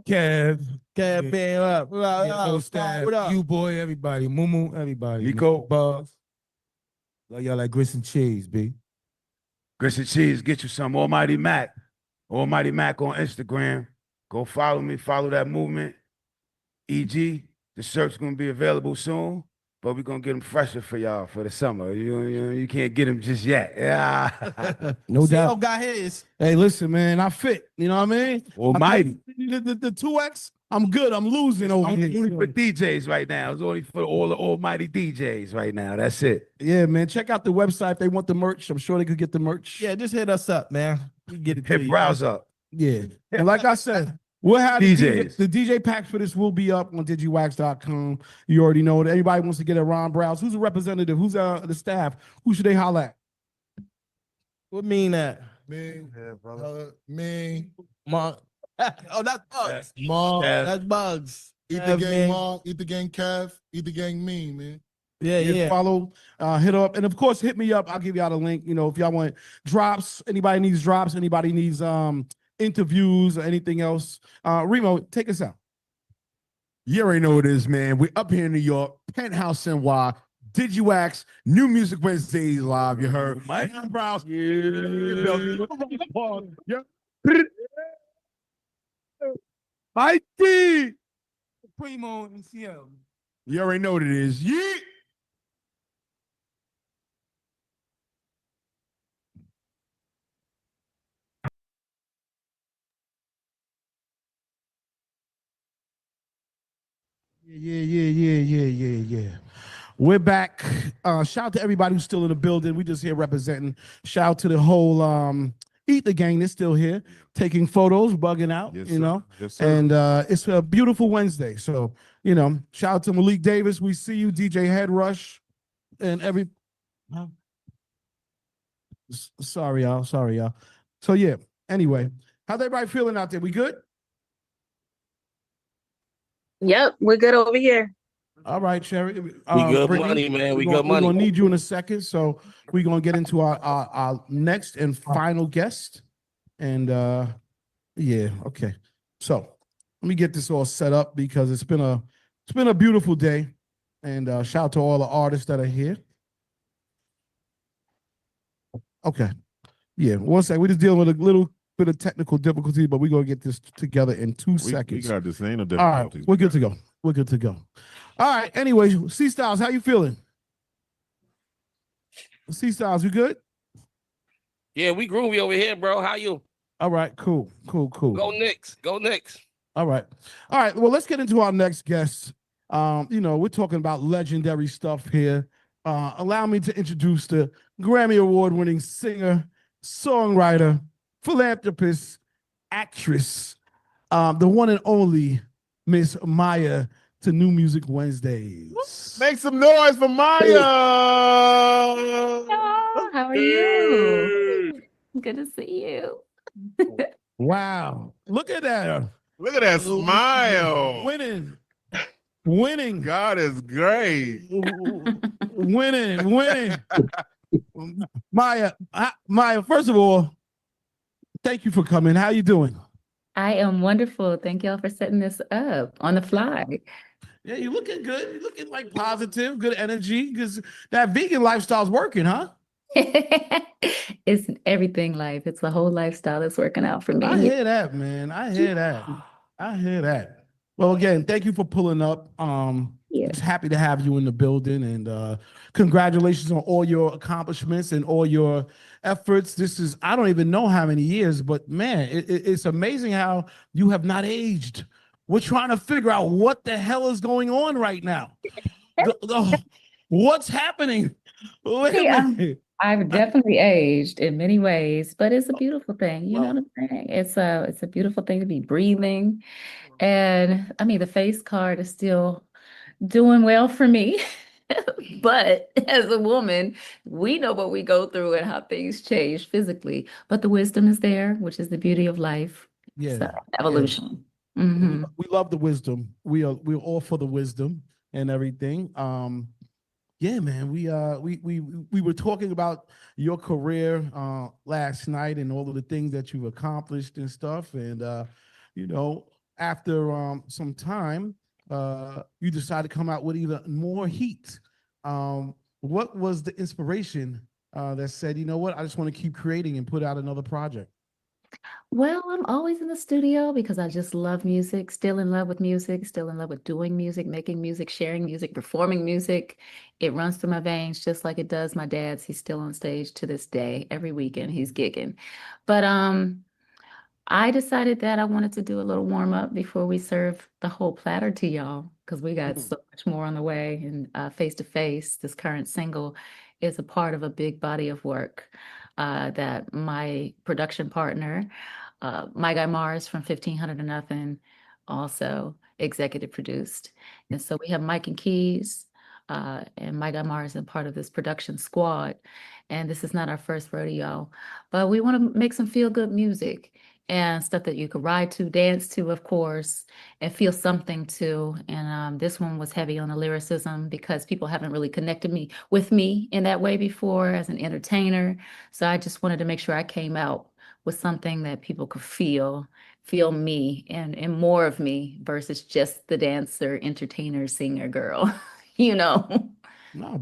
Kev, being up. Whole staff, What up? you boy, everybody, Mumu, everybody. Nico. Bugs. Love y'all like grits and cheese, B. Grits and cheese, get you some Almighty Mac. Almighty Mac on Instagram. Go follow me, follow that movement. EG, the shirt's gonna be available soon, but we're gonna get them fresher for y'all for the summer. You can't get them just yet. Yeah. No doubt. CL got his. Hey, listen, man, I fit. You know what I mean? Almighty. The 2X, I'm good. I'm losing over It's here. only for DJs right now. It's only for all the almighty DJs right now. That's it. Yeah, man. Check out the website if they want the merch. I'm sure they could get the merch. Yeah, just hit us up, man. We get it. Hit browse up. Yeah. And like I said, we'll have DJs. the DJ packs for this will be up on digiwaxx.com. You already know it. Anybody wants to get a Ron Browse. Who's a representative? Who's the staff? Who should they holler at? What mean that? Me, me, Mark. Oh, that's Bugs. Mark, That's Bugs. Eat the gang, Mark. Eat the gang, Kev. Eat the gang, me, man. Yeah. Follow, hit up, and of course, hit me up. I'll give y'all the link. If y'all want drops, anybody needs drops, anybody needs interviews or anything else. Remo, take us out. You already know what it is, man. We're up here in New York, Penthouse NY, Digiwaxx, New Music Wednesdays live. You heard Mike Browse. Mikey. Primo and CL. You already know what it is. Yeet. Yeah. We're back. Shout out to everybody who's still in the building. We just here representing. Shout out to the whole Eat the Gang. They're still here, taking photos, bugging out. Yes, you know. Yes, sir. And it's a beautiful Wednesday. So shout out to Malik Davis. We see you, DJ Head Rush, and every. Sorry, y'all. So yeah. Anyway, how's everybody feeling out there? We good? Yep, we're good over here. All right, Cherry. We good Brittany, money, man. We we're good money. gonna need you in a second, so we're gonna get into our next and final guest. And yeah, okay. So let me get this all set up because it's been a beautiful day. And shout out to all the artists that are here. Okay. Yeah, one second. We're just dealing with a little bit of technical difficulty, but we're gonna get this together in 2 seconds. We got this. Ain't no All difficulties. right, we're good to go. We're good to go. All right. Anyway, C Styles, how you feeling? C Styles, you good? Yeah, we groovy over here, bro. How you? All right, cool. Go Knicks. Go Knicks. All right. Well, let's get into our next guest. We're talking about legendary stuff here. Allow me to introduce the Grammy Award-winning singer, songwriter, philanthropist, actress, the one and only Miss Maya to New Music Wednesdays. Make some noise for Maya. Hello, how are you? Good to see you. Wow. Look at that. Look at that smile. Winning. God is great. Winning. Maya, first of all, thank you for coming. How you doing? I am wonderful. Thank y'all for setting this up on the fly. Yeah, you're looking good. You're looking like positive, good energy, because that vegan lifestyle's working, huh? It's everything life. It's the whole lifestyle that's working out for me. I hear that, man. I hear that. Well, again, thank you for pulling up. Just happy to have you in the building, and congratulations on all your accomplishments and all your efforts. This is, I don't even know how many years, but man, it's amazing how you have not aged. We're trying to figure out what the hell is going on right now. What's happening? I've definitely aged in many ways, but it's a beautiful thing. You know what I'm saying? It's a beautiful thing to be breathing. And I mean, the face card is still doing well for me. But as a woman, we know what we go through and how things change physically. But the wisdom is there, which is the beauty of life. Yeah. So, evolution. Yeah. Mm-hmm. We love the wisdom. We're all for the wisdom and everything. Yeah, man. We were talking about your career last night and all of the things that you've accomplished and stuff. And after some time, you decided to come out with even more heat. What was the inspiration that said, you know what, I just want to keep creating and put out another project? Well, I'm always in the studio because I just love music, still in love with music, still in love with doing music, making music, sharing music, performing music. It runs through my veins just like it does my dad's. He's still on stage to this day. Every weekend he's gigging. But I decided that I wanted to do a little warm up before we serve the whole platter to y'all because we got so much more on the way. And Face to Face, this current single, is a part of a big body of work that my production partner, my guy Mars from 1500 to Nothing, also executive produced. And so we have Mike and Keys and my guy Mars and part of this production squad. And this is not our first rodeo, but we want to make some feel good music and stuff that you could ride to, dance to, of course, and feel something to. And this one was heavy on the lyricism because people haven't really connected with me in that way before as an entertainer. So I just wanted to make sure I came out with something that people could feel me and more of me versus just the dancer, entertainer, singer girl, No,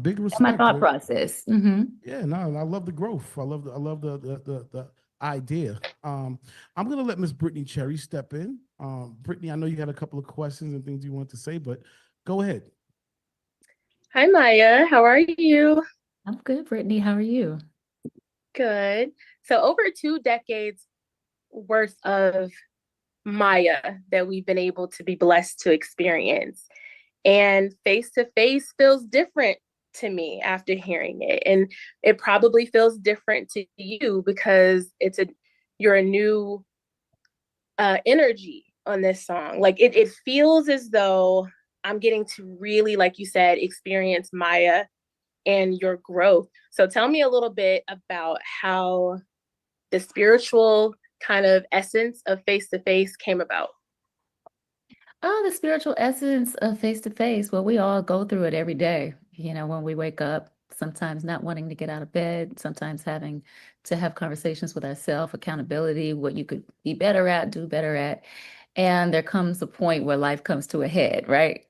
big respect. My thought process. Mm-hmm. Yeah, no, I love the growth. I love the idea. I'm gonna let Miss Brittany Cherry step in. Brittany, I know you had a couple of questions and things you want to say, but go ahead. Hi, Maya. How are you? I'm good, Brittany. How are you? Good. So over 2 decades worth of Maya that we've been able to be blessed to experience. And Face to Face feels different to me after hearing it. And it probably feels different to you because you're a new energy on this song. Like it feels as though I'm getting to really, like you said, experience Maya and your growth. So tell me a little bit about how the spiritual kind of essence of Face to Face came about. Oh, the spiritual essence of face to face. Well, we all go through it every day. When we wake up, sometimes not wanting to get out of bed, sometimes having to have conversations with ourselves, accountability, what you could be better at, do better at. And there comes a point where life comes to a head, right?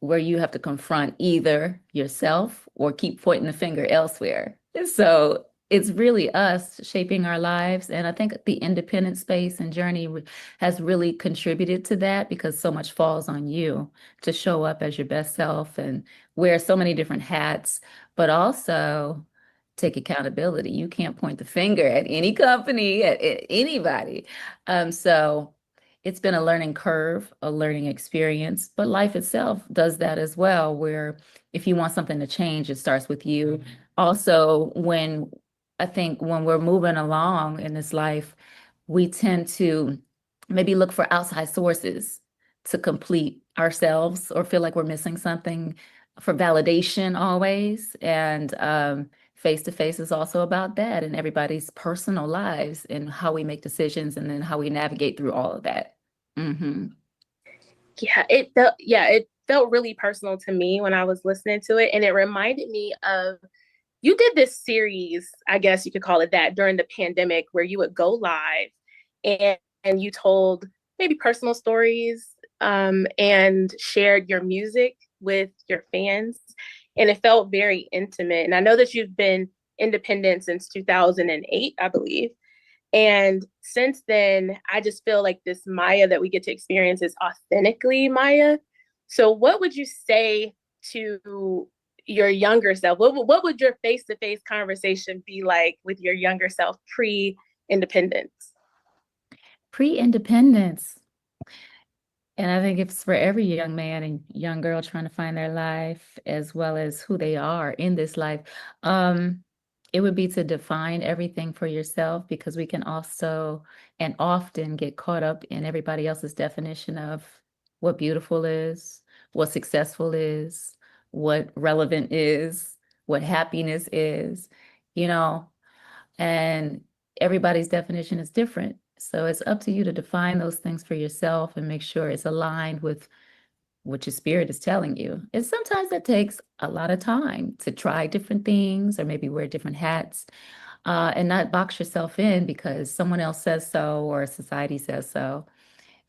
Where you have to confront either yourself or keep pointing the finger elsewhere. So it's really us shaping our lives. And I think the independent space and journey has really contributed to that, because so much falls on you to show up as your best self and wear so many different hats, but also take accountability. You can't point the finger at any company, at anybody. So it's been a learning curve, a learning experience, but life itself does that as well, where if you want something to change, it starts with you. Also, I think when we're moving along in this life, we tend to maybe look for outside sources to complete ourselves or feel like we're missing something for validation always. And face to face is also about that, and everybody's personal lives and how we make decisions and then how we navigate through all of that. It felt really personal to me when I was listening to it. And it reminded me of, you did this series, I guess you could call it that, during the pandemic, where you would go live and you told maybe personal stories and shared your music with your fans. And it felt very intimate. And I know that you've been independent since 2008, I believe. And since then, I just feel like this Maya that we get to experience is authentically Maya. So what would you say to your younger self? What would your face-to-face conversation be like with your younger self pre-independence? Pre-independence. And I think it's for every young man and young girl trying to find their life as well as who they are in this life. It would be to define everything for yourself, because we can also and often get caught up in everybody else's definition of what beautiful is, what successful is, what relevant is, what happiness is, and everybody's definition is different. So it's up to you to define those things for yourself and make sure it's aligned with what your spirit is telling you. And sometimes that takes a lot of time to try different things or maybe wear different hats and not box yourself in because someone else says so or society says so.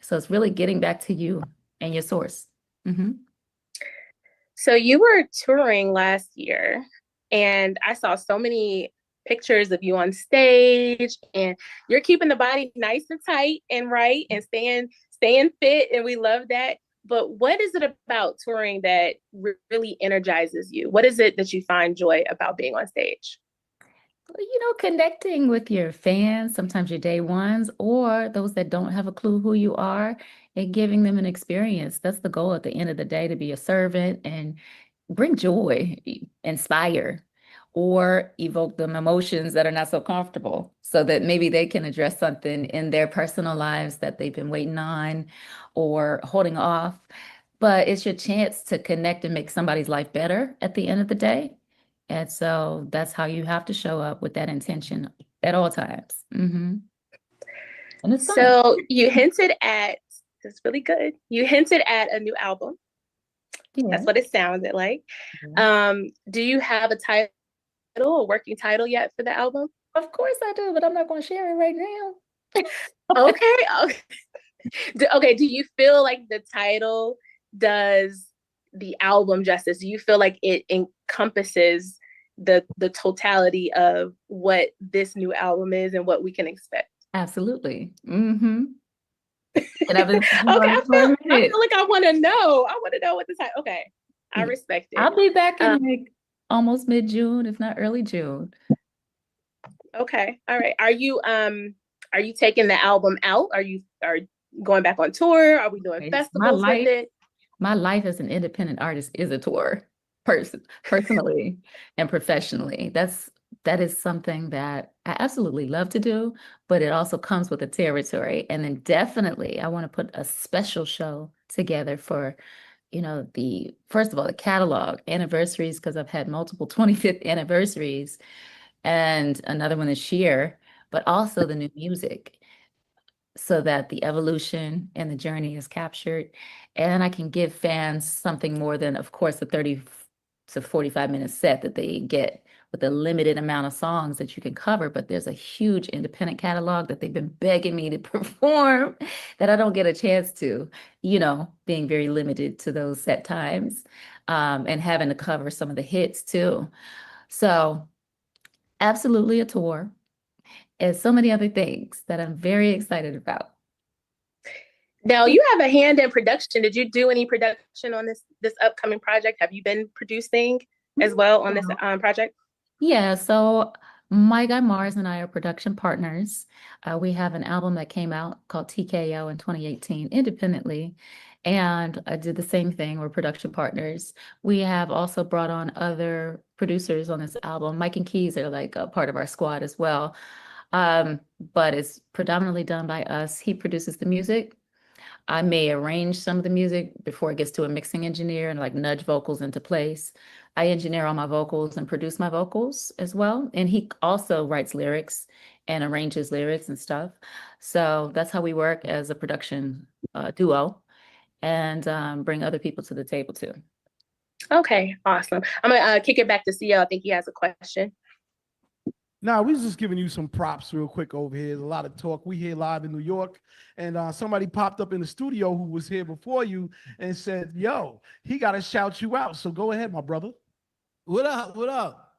So it's really getting back to you and your source. So you were touring last year, and I saw so many pictures of you on stage, and you're keeping the body nice and tight and right and staying fit, and we love that. But what is it about touring that really energizes you? What is it that you find joy about being on stage? Connecting with your fans, sometimes your day ones, or those that don't have a clue who you are, and giving them an experience. That's the goal at the end of the day, to be a servant and bring joy, inspire, or evoke them emotions that are not so comfortable so that maybe they can address something in their personal lives that they've been waiting on or holding off. But it's your chance to connect and make somebody's life better at the end of the day. And so that's how you have to show up, with that intention at all times. And it's fun. So you hinted at, that's really good. You hinted at a new album. Yeah. That's what it sounded like. Do you have a title, a working title yet for the album? Of course I do, but I'm not going to share it right now. Okay. Do you feel like the title does the album justice? Do you feel like it encompasses the totality of what this new album is and what we can expect? Absolutely. And I've been I feel like I want to know. I want to know what the title. Okay, I respect it. I'll be back in like almost mid-June, if not early June. Okay, all right. Are you taking the album out? Are you going back on tour? Are we doing festivals with it? My life as an independent artist is a tour, personally and professionally. That is something that I absolutely love to do, but it also comes with a territory. And then definitely I want to put a special show together for, first of all, the catalog anniversaries, because I've had multiple 25th anniversaries and another one this year, but also the new music. so that the evolution and the journey is captured. And I can give fans something more than, of course, the 30 to 45-minute set that they get with a limited amount of songs that you can cover. But there's a huge independent catalog that they've been begging me to perform that I don't get a chance to, being very limited to those set times, and having to cover some of the hits too. So absolutely a tour, and so many other things that I'm very excited about. Now you have a hand in production. Did you do any production on this upcoming project? Have you been producing as well on this project? Yeah, so my guy Mars and I are production partners. We have an album that came out called TKO in 2018 independently, and I did the same thing. We're production partners. We have also brought on other producers on this album. Mike and Keys are like a part of our squad as well. But it's predominantly done by us. He produces the music. I may arrange some of the music before it gets to a mixing engineer and like nudge vocals into place. I engineer all my vocals and produce my vocals as well. And he also writes lyrics and arranges lyrics and stuff. So that's how we work as a production duo, and bring other people to the table too. Okay, awesome. I'm gonna kick it back to CL. I think he has a question. Now, we was just giving you some props real quick over here. There's a lot of talk. We here live in New York, and somebody popped up in the studio who was here before you and said, yo, he got to shout you out. So go ahead, my brother. What up? What up?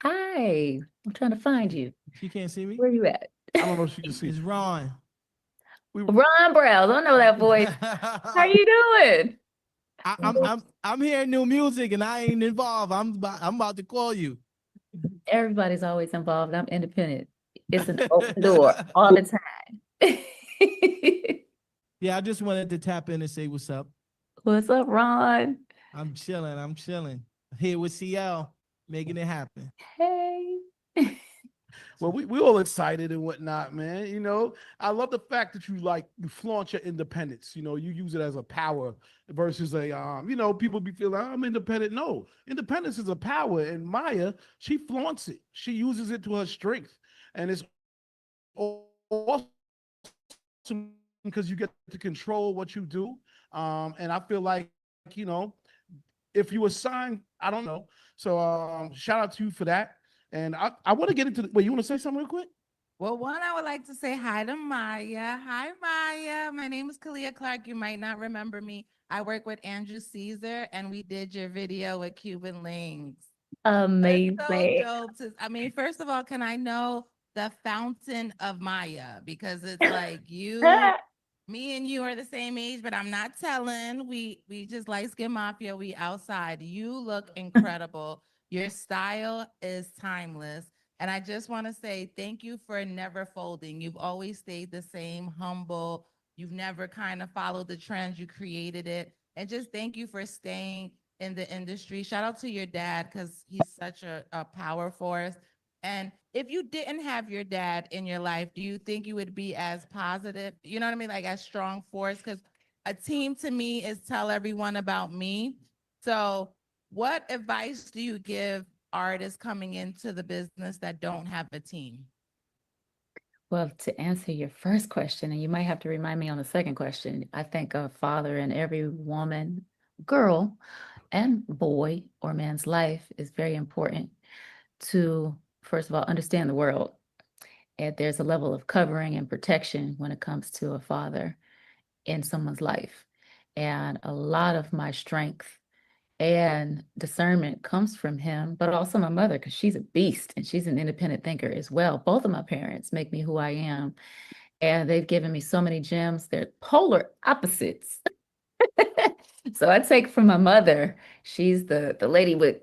Hi, I'm trying to find you. She can't see me? Where you at? I don't know if she can see. It's Ron. Ron Browse. I know that voice. How you doing? I'm hearing new music and I ain't involved. I'm about to call you. Everybody's always involved. I'm independent. It's an open door all the time. Yeah, I just wanted to tap in and say what's up. What's up, Ron? I'm chilling. Here with CL, making it happen. Hey. Well, we all excited and whatnot, man. I love the fact that you flaunt your independence. You use it as a power versus people be feeling I'm independent. No, independence is a power, and Maya, she flaunts it. She uses it to her strength, and it's awesome because you get to control what you do. And I feel like if you were signed, I don't know. So shout out to you for that. And I want to get into wait, you want to say something real quick? Well, one, I would like to say hi to Maya. Hi, Maya. My name is Kalia Clark. You might not remember me. I work with Andrew Caesar, and we did your video with Cuban Links. Amazing. So dope first of all, can I know the fountain of Maya? Because it's like me and you are the same age, but I'm not telling. We just light skin mafia. We outside. You look incredible. Your style is timeless. And I just want to say thank you for never folding. You've always stayed the same, humble. You've never kind of followed the trends. You created it. And just thank you for staying in the industry. Shout out to your dad because he's such a power force. And if you didn't have your dad in your life, do you think you would be as positive? You know what I mean? Like as strong force? Because a team to me is tell everyone about me. So what advice do you give artists coming into the business that don't have a team? Well, to answer your first question, and you might have to remind me on the second question, I think a father in every woman, girl, and boy or man's life is very important to, first of all, understand the world. And there's a level of covering and protection when it comes to a father in someone's life. And a lot of my strength and discernment comes from him, but also my mother, because she's a beast and she's an independent thinker as well. Both of my parents make me who I am, and they've given me so many gems. They're polar opposites. So I take from my mother. She's the lady with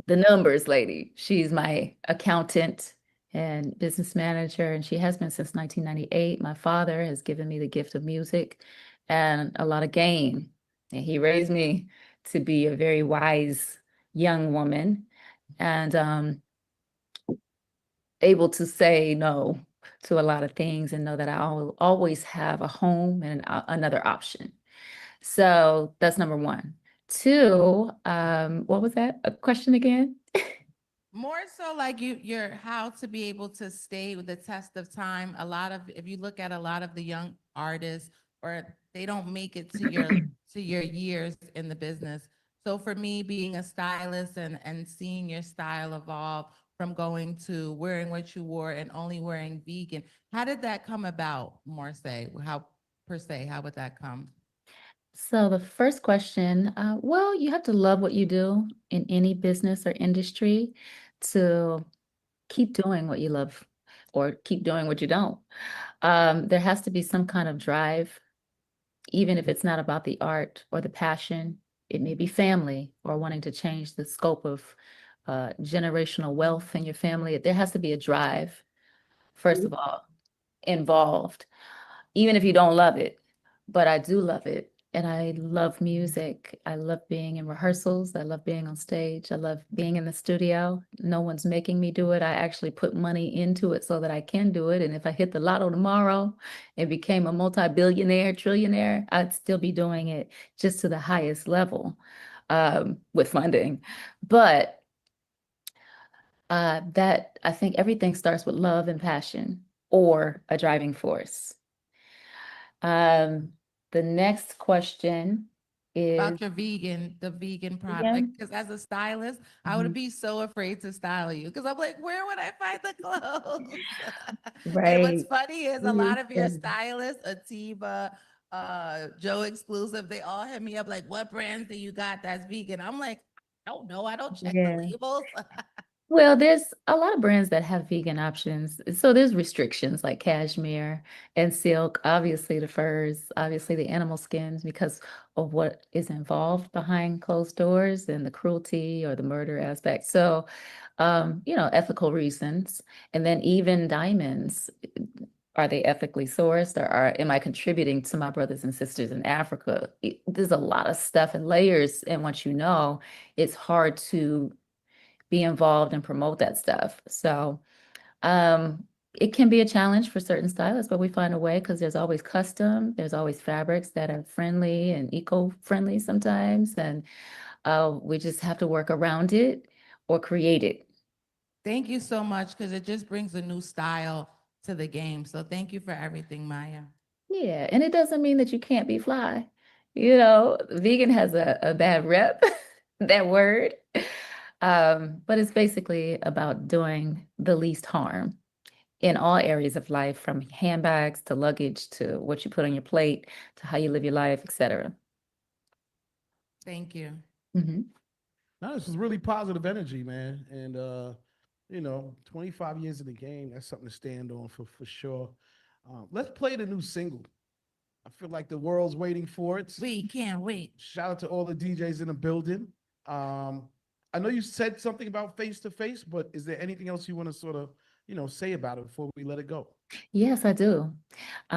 the numbers lady. She's my accountant and business manager, and she has been since 1998. My father has given me the gift of music and a lot of game, and he raised me to be a very wise young woman and able to say no to a lot of things and know that I will always have a home and another option. So that's number one. Two, what was that? A question again? More so like you're how to be able to stay with the test of time. A lot of, if you look at a lot of the young artists, or they don't make it to your years in the business. So for me, being a stylist and seeing your style evolve from going to wearing what you wore and only wearing vegan, how did that come about? More say, how would that come? So the first question, well, you have to love what you do in any business or industry to keep doing what you love or keep doing what you don't. There has to be some kind of drive, even if it's not about the art or the passion. It may be family or wanting to change the scope of generational wealth in your family. There has to be a drive, first of all, involved, even if you don't love it. But I do love it. And I love music. I love being in rehearsals. I love being on stage. I love being in the studio. No one's making me do it. I actually put money into it so that I can do it. And if I hit the lotto tomorrow and became a multi-billionaire, trillionaire, I'd still be doing it just to the highest level with funding. But that I think everything starts with love and passion or a driving force. The next question is About your the vegan product. Because as a stylist, I would be so afraid to style you because I'm like, where would I find the clothes? And what's right. funny is a lot of your stylists, Atiba, Joe Exclusive, they all hit me up like, what brands do you got that's vegan? I'm like, I don't know. I don't check the Yeah. labels. Well, there's a lot of brands that have vegan options. So there's restrictions like cashmere and silk, obviously the furs, obviously the animal skins, because of what is involved behind closed doors and the cruelty or the murder aspect. So, ethical reasons. And then even diamonds, are they ethically sourced, or am I contributing to my brothers and sisters in Africa? There's a lot of stuff and layers. And once you know, it's hard to be involved and promote that stuff. So it can be a challenge for certain stylists, but we find a way because there's always custom, there's always fabrics that are friendly and eco-friendly sometimes. And we just have to work around it or create it. Thank you so much because it just brings a new style to the game. So thank you for everything, Maya. Yeah, and it doesn't mean that you can't be fly. Vegan has a bad rep, that word. But it's basically about doing the least harm in all areas of life, from handbags to luggage to what you put on your plate to how you live your life, etc. Thank you. Mm-hmm. No, this is really positive energy, man. And 25 years in the game, that's something to stand on for sure. Let's play the new single. I feel like the world's waiting for it. We can't wait. Shout out to all the DJs in the building. I know you said something about face to face, but is there anything else you want to sort of, say about it before we let it go? Yes, I do.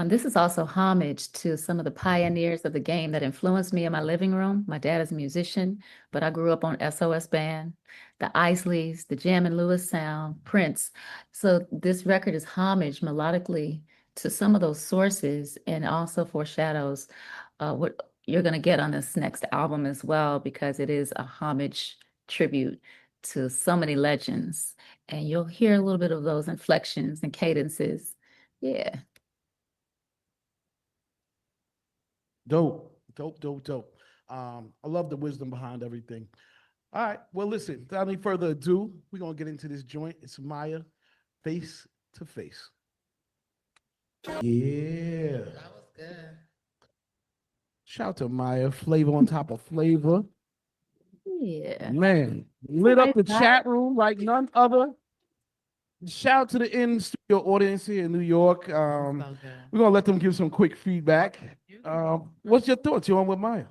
This is also homage to some of the pioneers of the game that influenced me in my living room. My dad is a musician, but I grew up on SOS Band, the Isleys, the Jam and Lewis sound, Prince. So this record is homage melodically to some of those sources, and also foreshadows what you're going to get on this next album as well, because it is a homage tribute to so many legends. And you'll hear a little bit of those inflections and cadences. Yeah. Dope. I love the wisdom behind everything. All right. Well, listen, without any further ado, we're going to get into this joint. It's Maya, Face to Face. Yeah. That was good. Shout out to Maya, flavor on top of flavor. Yeah. Man, lit up the chat room like none other. Shout out to the in-studio audience here in New York. We're going to let them give some quick feedback. What's your thoughts? You on with Maya?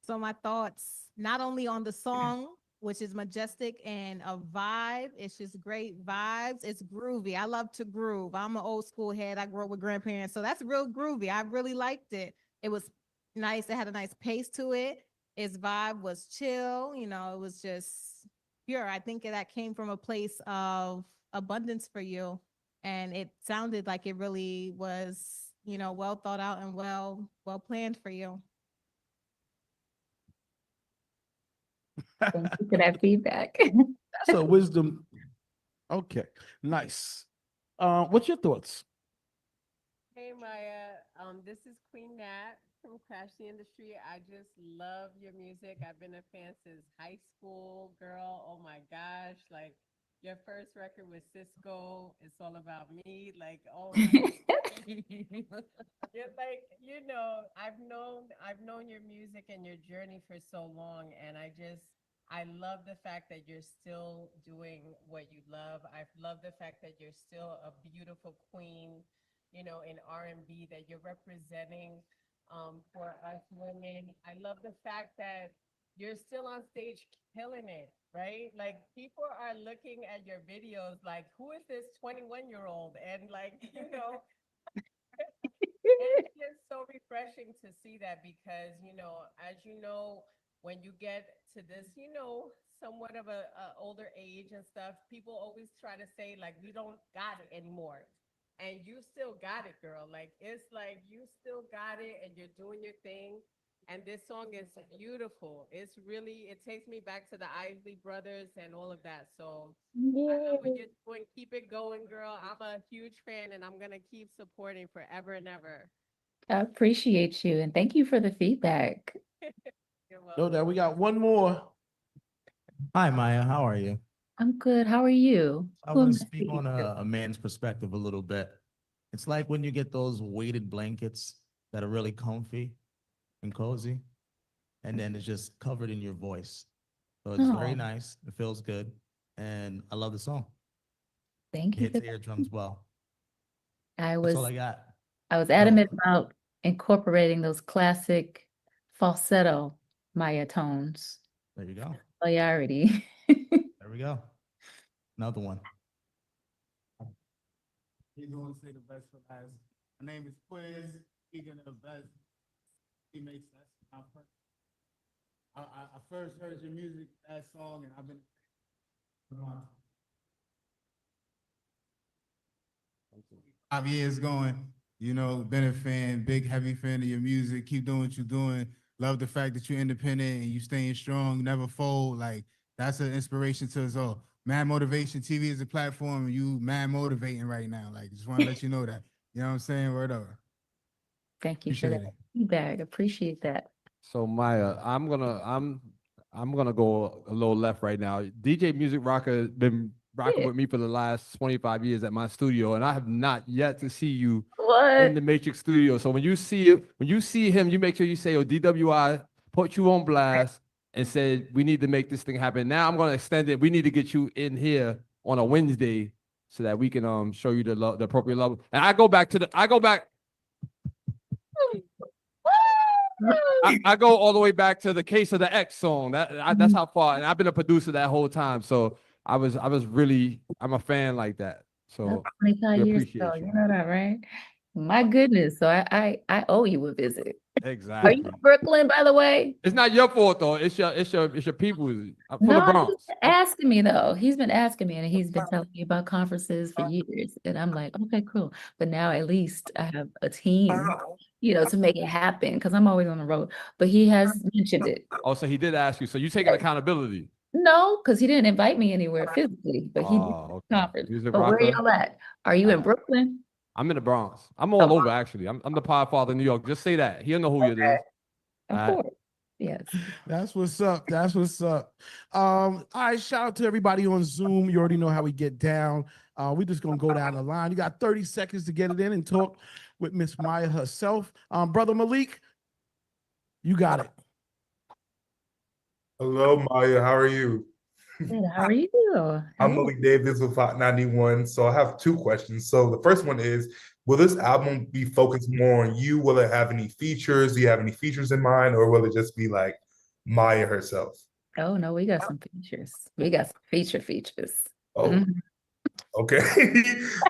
So my thoughts, not only on the song, which is majestic and a vibe, it's just great vibes. It's groovy. I love to groove. I'm an old school head. I grew up with grandparents, so that's real groovy. I really liked it. It was nice. It had a nice pace to it. Its vibe was chill. It was just pure. I think that came from a place of abundance for you, and it sounded like it really was, well thought out and well planned for you. Thank you for that feedback. That's a wisdom Okay, nice. What's your thoughts? Hey Maya, this is Queen Nat from Crash the Industry. I just love your music. I've been a fan since high school, girl. Oh my gosh, like your first record with Cisco, It's All About Me. Like, oh my, you're like, I've known your music and your journey for so long, and I love the fact that you're still doing what you love. I love the fact that you're still a beautiful queen, in R&B, that you're representing for us women. I love the fact that you're still on stage killing it, right? Like people are looking at your videos like, who is this 21-year-old? And like, it's just so refreshing to see that because, as you know, when you get to this, somewhat of a older age and stuff, people always try to say like, we don't got it anymore. And you still got it, girl. Like, it's like you still got it and you're doing your thing. And this song is beautiful. It takes me back to the Isley Brothers and all of that. So I love what you're doing. Keep it going, girl. I'm a huge fan and I'm going to keep supporting forever and ever. I appreciate you and thank you for the feedback. No, that we got one more. Hi, Maya. How are you? I'm good. How are you? I Who am want to I speak speaking on to? a man's perspective a little bit. It's like when you get those weighted blankets that are really comfy and cozy, and then it's just covered in your voice. So it's very Oh, nice. It feels good. And I love the song. thank It you hits for the that. eardrums well. I That's all was I got. I was So adamant about incorporating those classic falsetto Maya tones. there you go. Familiarity. There we go. Another one. He's going to say the best for last. My name is Quiz. Speaking of the best, he makes that. I first heard your music, that song, and I've been. 5 years going, been a fan, big heavy fan of your music. Keep doing what you're doing. Love the fact that you're independent and you staying strong, never fold. Like that's an inspiration to us all. Mad Motivation TV is a platform, and you mad motivating right now. Like just want to let you know that. You know what I'm saying? Word over. Thank you for Appreciate that it. feedback. Appreciate that. So Maya, I'm gonna go a little left right now. DJ Music Rocker been rocking Yeah. with me for the last 25 years at my studio, and I have not yet to see you What? in the Matrix studio. So when you see him, you make sure you say, "Oh, DWI put you on blast," and said, "We need to make this thing happen." Now I'm gonna extend it. We need to get you in here on a Wednesday so that we can show you the appropriate level. And I go back. I go all the way back to the Case of the X song. That's how far, and I've been a producer that whole time. So I'm a fan like that. So That's 25 we years appreciate ago. you. You know that, right? My goodness. So I owe you a visit. Are you Exactly. from Brooklyn, by the way? It's not your fault though. It's your people. I'm from the No, he's Bronx. been asking me though. He's been asking me and he's been telling me about conferences for years. And I'm like, okay, cool. But now at least I have a team, to make it happen because I'm always on the road. But he has mentioned it. Oh, so he did ask you. So you taking accountability? No, because he didn't invite me anywhere physically, but he did Oh, the okay. conference. Music But where rocker. y'all at? Are you in Brooklyn? I'm in the Bronx. I'm all over actually. I'm the Podfather in New York. Just say that. He'll know who it is. Of All right. course. Yes. That's what's up. That's what's up. All right, shout out to everybody on Zoom. You already know how we get down. We're just gonna go down the line. You got 30 seconds to get it in and talk with Miss Maya herself. Brother Malik, you got it. Hello, Maya. How are you? Good. How are you? I'm Malik Davis with Hot 91. So I have two questions. So the first one is, will this album be focused more on you? Will it have any features? Do you have any features in mind? Or will it just be like Maya herself? Oh no, we got some features. We got some features. Oh, Mhm. okay.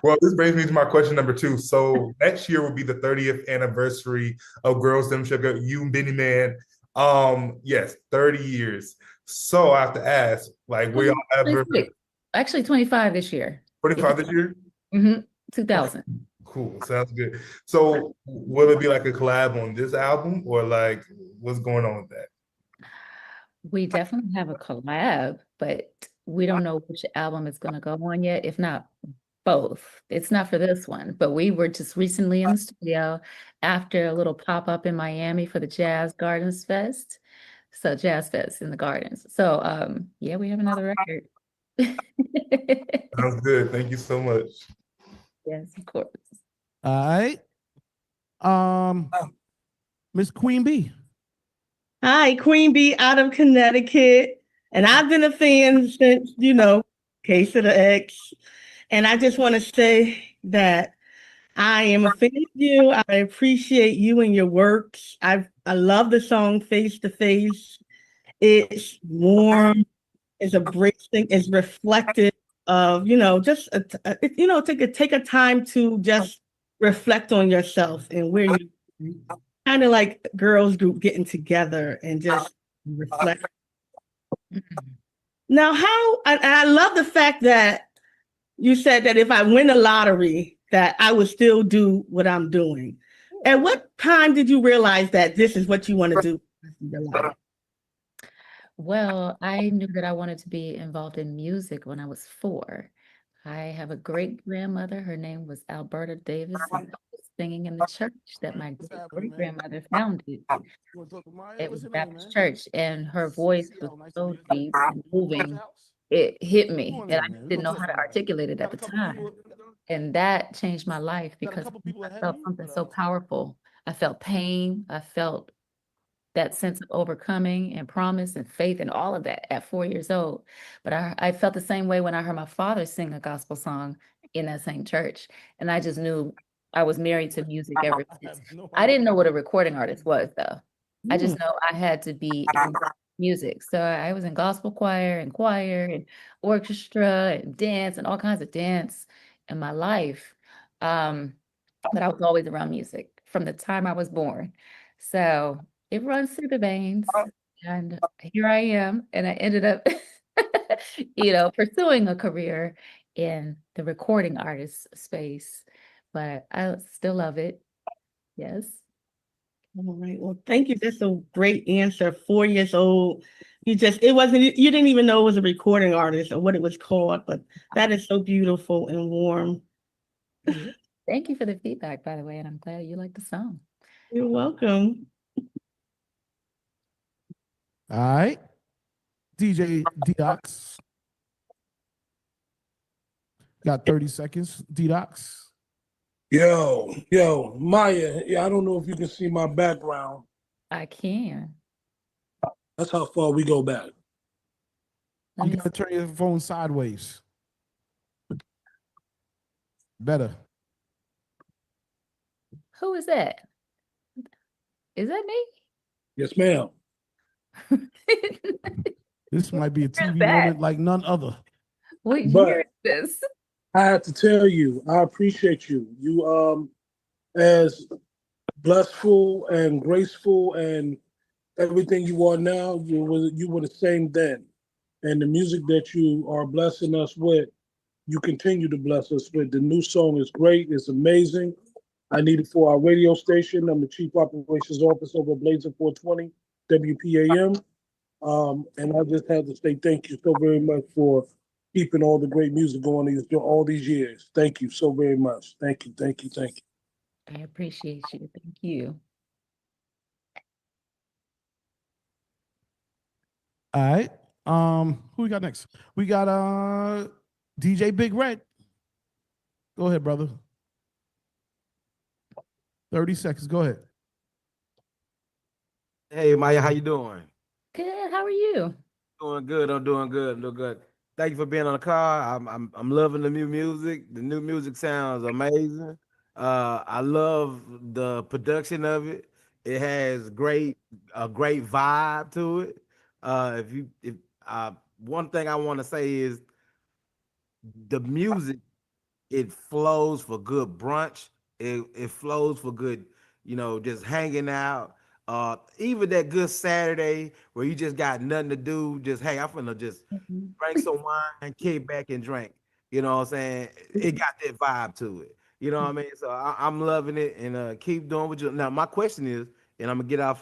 Well, this brings me to my question number two. So next year will be the 30th anniversary of Girls Them Sugar, You Benny Man. Yes, 30 years. So I have to ask, like, will y'all ever 26. Actually 25 this year. 25 this year? 2000. Cool. Sounds good. So will it be like a collab on this album or what's going on with that? We definitely have a collab, but we don't know which album is going to go on yet, if not both. It's not for this one, but we were just recently in the studio after a little pop-up in Miami for the Jazz Gardens Fest. So Jazz Fest in the Gardens. So yeah, we have another record. Sounds good. Thank you so much. Yes, of course. All right. Miss Queen B. Hi, Queen Bee out of Connecticut. And I've been a fan since, Case of the X. And I just want to say that I am a fan of you. I appreciate you and your works. I love the song Face to Face. It's warm, it's embracing, it's reflective of, just, take a time to just reflect on yourself and where you kind of like girls group getting together and just reflect. Now, I love the fact that you said that if I win a lottery, that I would still do what I'm doing. At what time did you realize that this is what you want to do in your life? Well, I knew that I wanted to be involved in music when I was 4. I have a great grandmother. Her name was Alberta Davis, and I was singing in the church that my great grandmother founded. It was a Baptist church, and her voice was so deep and moving. It hit me, and I just didn't know how to articulate it at the time. And that changed my life because I felt something so powerful. I felt pain. I felt that sense of overcoming and promise and faith and all of that at 4 years old. But I felt the same way when I heard my father sing a gospel song in that same church. And I just knew I was married to music ever since. I didn't know what a recording artist was, though. I just know I had to be in music. So I was in gospel choir and orchestra and dance and all kinds of dance in my life. But I was always around music from the time I was born. So it runs through the veins. And here I am. And I ended up, pursuing a career in the recording artist space. But I still love it. Yes. All right. Well, thank you. That's a great answer. 4 years old. You didn't even know it was a recording artist or what it was called, but that is so beautiful and warm. Thank you for the feedback, by the way, and I'm glad you like the song. You're welcome. All right. DJ Digiwaxx. Got 30 seconds. Digiwaxx. Yo, Maya, I don't know if you can see my background. I can. That's how far we go back. You gotta turn your phone sideways. Better. Who is that? Is that me? Yes, ma'am. This might be a TV moment like none other. What year is this? I have to tell you, I appreciate you. You as blissful and graceful and everything you are now, you were the same then. And the music that you are blessing us with, you continue to bless us with. The new song is great, it's amazing. I need it for our radio station. I'm the Chief Operations Officer over at Blazer 420 WPAM. And I just have to say thank you so very much for keeping all the great music going all these years. Thank you so very much. Thank you. I appreciate you. Thank you. All right. Who we got next? We got DJ Big Red. Go ahead, brother. 30 seconds. Go ahead. Hey Maya, how you doing? Good. How are you? Doing good. I'm doing good. Doing good. Thank you for being on the car. I'm loving the new music. The new music sounds amazing. I love the production of it. It has a great vibe to it. If one thing I want to say is the music, it flows for good brunch. It flows for good, just hanging out. Even that good Saturday where you just got nothing to do, just hey, I'm finna just drink some wine, kick back and drink. You know what I'm saying? It got that vibe to it. You know what I mean? So I'm loving it and keep doing what you. Now my question is, and I'm gonna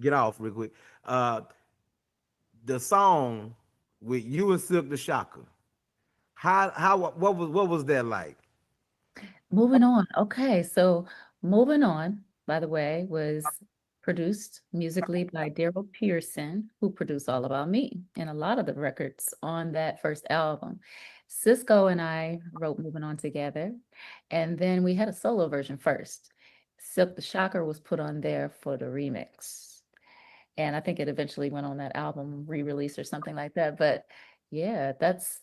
get off real quick. The song with you and Silk the Shocker. What was that like? Moving on. Okay, so moving on, by the way, was produced musically by Daryl Pearson, who produced All About Me and a lot of the records on that first album. Cisco and I wrote Moving On together, and then we had a solo version first. Silk the Shocker was put on there for the remix. And I think it eventually went on that album re-release or something like that. But yeah, that's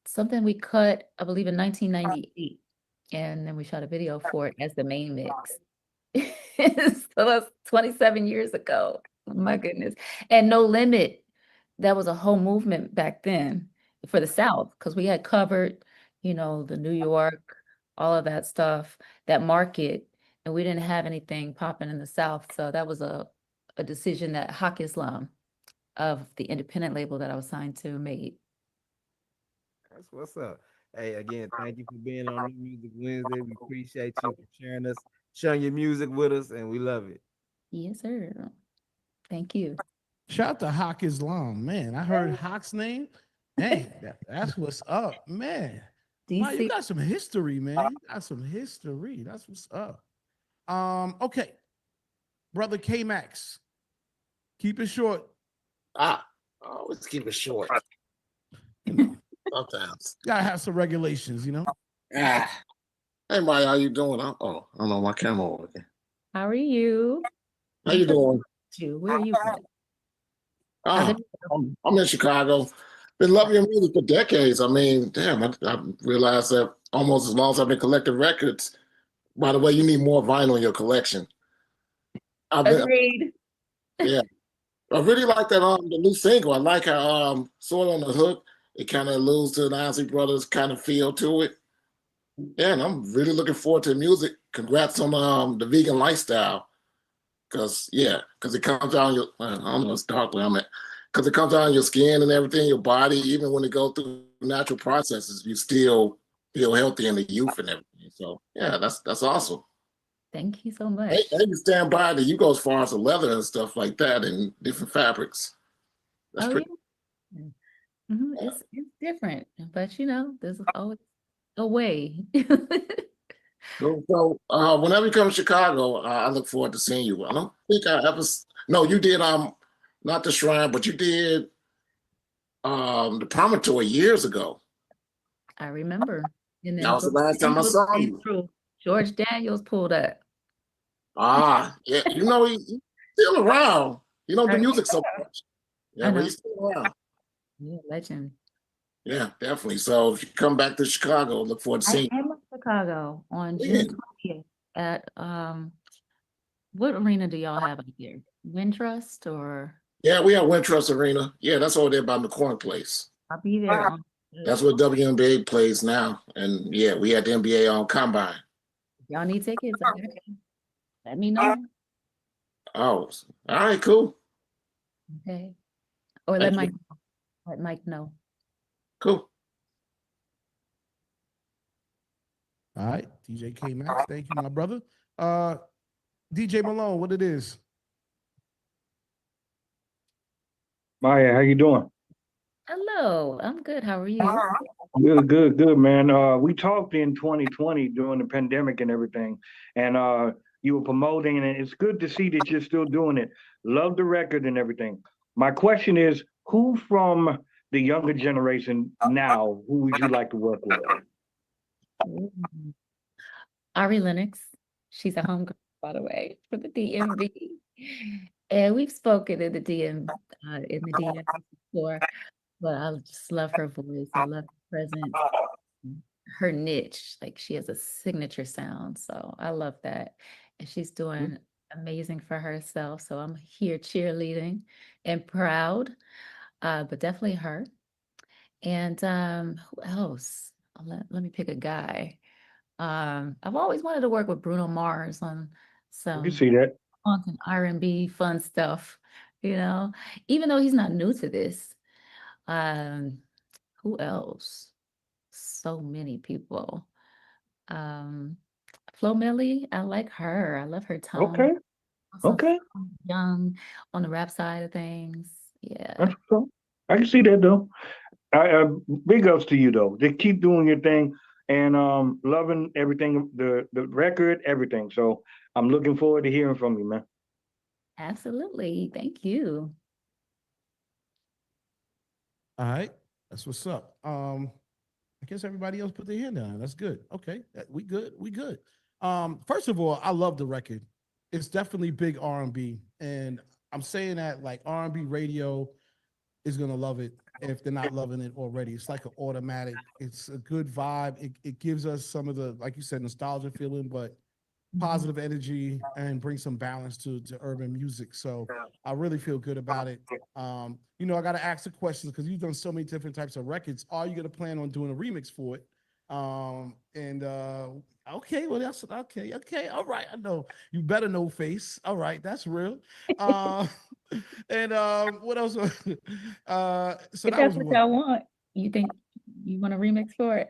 something we cut, I believe, in 1998. And then we shot a video for it as the main mix. So that's 27 years ago. Oh my goodness. And No Limit, that was a whole movement back then for the South, because we had covered, the New York, all of that stuff, that market, and we didn't have anything popping in the South. So that was a decision that Hawk Islam of the independent label that I was signed to made. That's what's up. Hey, again, thank you for being on New Music Wednesday. We appreciate you for sharing your music with us, and we love it. Yes, sir. Thank you. Shout out to Hawk Islam, man. I heard Hawk's name. Dang, that's what's up, man. Wow, you got some history, man. You got some history. That's what's up. Okay, brother K Max, keep it short. Always keep it short. Sometimes Gotta have some regulations, Hey, Maya, how you doing? I don't know my camera over there. How are you? How you doing? Where are you from? I'm in Chicago. Been loving your music for decades. I mean, damn, I realized that almost as long as I've been collecting records. By the way, you need more vinyl in your collection. Agreed. Yeah. I really like that the new single. I like how Sword on the Hook, it kind of alludes to an Isley Brothers kind of feel to it. Yeah, and I'm really looking forward to the music. Congrats on the vegan lifestyle. Cause it comes down your I don't know, it's dark where I'm at. Cause it comes down your skin and everything, your body, even when it goes through natural processes, you still feel healthy in the youth and everything. So yeah, that's awesome. Thank you so much. Hey, you stand by that you go as far as the leather and stuff like that and different fabrics. That's pretty. Yeah. Mm-hmm. It's different, but there's always a way. So whenever you come to Chicago, I look forward to seeing you. I don't think I ever. No, you did not the Shrine, but you did the Promontory years ago. I remember. And then That was the last time I saw you. George Daniels pulled up. Yeah, he's still around. He don't do music so much. Yeah, but he's still around. Yeah, legend. Yeah, definitely. So if you come back to Chicago, look forward to seeing you. I'm in Chicago on June 20th at what arena do y'all have out there? Wintrust or? Yeah, we have Wintrust Arena. Yeah, that's over there by McCormick Place. I'll be there. That's where WNBA plays now. And yeah, we had the NBA on Combine. Y'all need tickets? Let me know. Oh, all right, cool. Okay. Or let Mike know. Cool. All right, DJ K Max, thank you, my brother. DJ Malone, what it is? Maya, how you doing? Hello, I'm good. How are you? Good, man. We talked in 2020 during the pandemic and everything, and you were promoting, and it's good to see that you're still doing it. Love the record and everything. My question is, who from the younger generation now, who would you like to work with? Ari Lennox. She's a homegirl, by the way, for the DMV. And we've spoken in the DMV before, but I just love her voice. I love her presence, her niche. Like she has a signature sound. So I love that. And she's doing amazing for herself. So I'm here cheerleading and proud, but definitely her. And who else? Let me pick a guy. I've always wanted to work with Bruno Mars on some You see that? funk and R&B fun stuff, even though he's not new to this. Who else? So many people. Flo Milli, I like her. I love her tone. Okay. Also Okay. young on the rap side of things. Yeah. That's cool. I can see that though. Big ups to you though. Just keep doing your thing and loving everything, the record, everything. So I'm looking forward to hearing from you, man. Absolutely. Thank you. All right, that's what's up. I guess everybody else put their hand down. That's good. Okay, we good. We good. First of all, I love the record. It's definitely big R&B, and I'm saying that like R&B radio is gonna love it if they're not loving it already. It's like an automatic. It's a good vibe. It gives us some of the, like you said, nostalgia feeling, but positive energy and bring some balance to urban music. So I really feel good about it. I got to ask the questions because you've done so many different types of records. Are you going to plan on doing a remix for it? Okay, well that's okay. Okay, all right. I know you better know face. All right, that's real. And what else? So If that that's was what one. y'all want, you think you want a remix for it?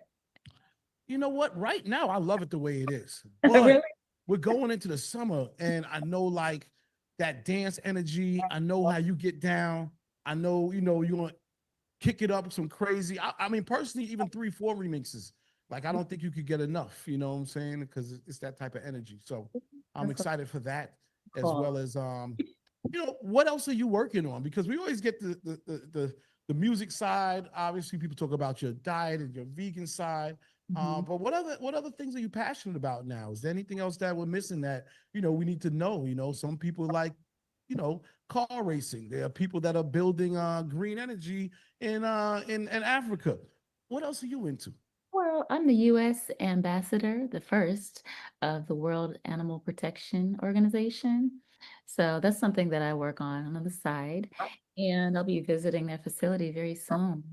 You know what? Right now, I love it the way it is. Really? But we're going into the summer, and I know like that dance energy. I know how you get down. I know you want to kick it up some crazy. I mean, personally, even 3-4 remixes. Like, I don't think you could get enough. You know what I'm saying? Because it's that type of energy. So I'm excited for that, as well as what else are you working on? Because we always get the music side. Obviously, people talk about your diet and your vegan side. But what other things are you passionate about now? Is there anything else that we're missing that we need to know? Some people like car racing. There are people that are building green energy in Africa. What else are you into? Well, I'm the U.S. ambassador, the first of the World Animal Protection Organization. So that's something that I work on the side. And I'll be visiting their facility very soon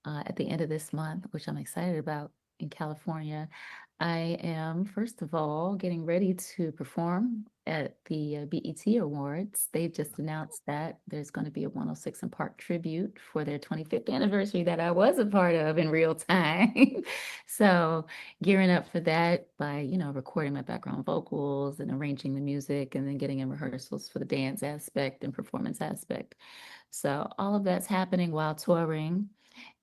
at the end of this month, which I'm excited about in California. I am, first of all, getting ready to perform at the BET Awards. They've just announced that there's going to be a 106 in Park tribute for their 25th anniversary that I was a part of in real time. So gearing up for that by, recording my background vocals and arranging the music and then getting in rehearsals for the dance aspect and performance aspect. So all of that's happening while touring.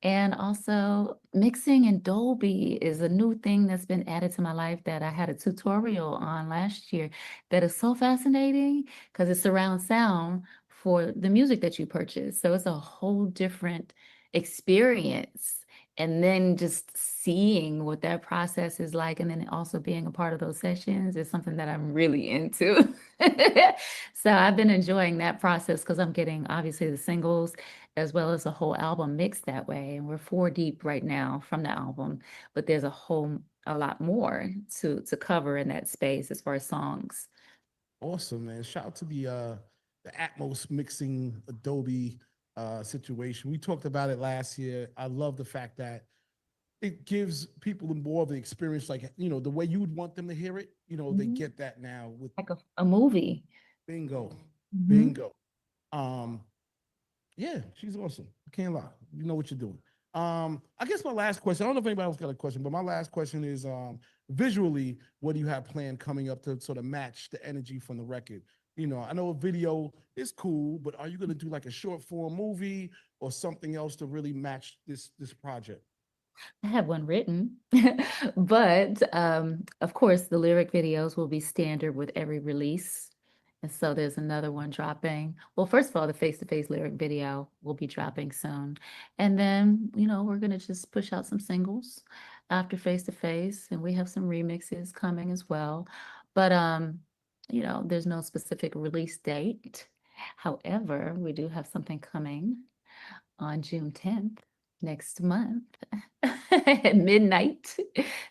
And also mixing in Dolby is a new thing that's been added to my life that I had a tutorial on last year that is so fascinating because it's surround sound for the music that you purchase. So it's a whole different experience. And then just seeing what that process is like, and then also being a part of those sessions is something that I'm really into. So I've been enjoying that process because I'm getting obviously the singles as well as a whole album mixed that way. And we're 4 deep right now from the album, but there's a lot more to cover in that space as far as songs. Awesome, man. Shout out to the Atmos mixing Adobe situation. We talked about it last year. I love the fact that it gives people more of the experience, like the way you would want them to hear it. They get that now with like a movie. Bingo, bingo. Yeah, she's awesome. I can't lie. You know what you're doing. I guess my last question, I don't know if anybody else got a question, but my last question is visually, what do you have planned coming up to sort of match the energy from the record? I know a video is cool, but are you going to do like a short form movie or something else to really match this project? I have one written, but of course, the lyric videos will be standard with every release. And so there's another one dropping. Well, first of all, the face-to-face lyric video will be dropping soon. And then, we're going to just push out some singles after face-to-face, and we have some remixes coming as well. But, there's no specific release date. However, we do have something coming on June 10th. Next month at midnight,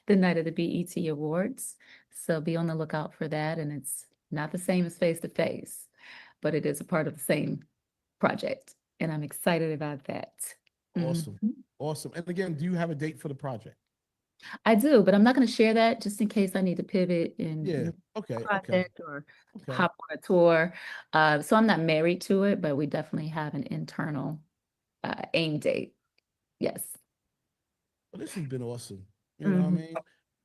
the night of the BET Awards. So be on the lookout for that. And it's not the same as face to face, but it is a part of the same project. And I'm excited about that. Awesome. Awesome. And again, do you have a date for the project? I do, but I'm not going to share that just in case I need to pivot and project or hop on a tour. So I'm not married to it, but we definitely have an internal aim date. Yes. Well, this has been awesome. You know what I mean?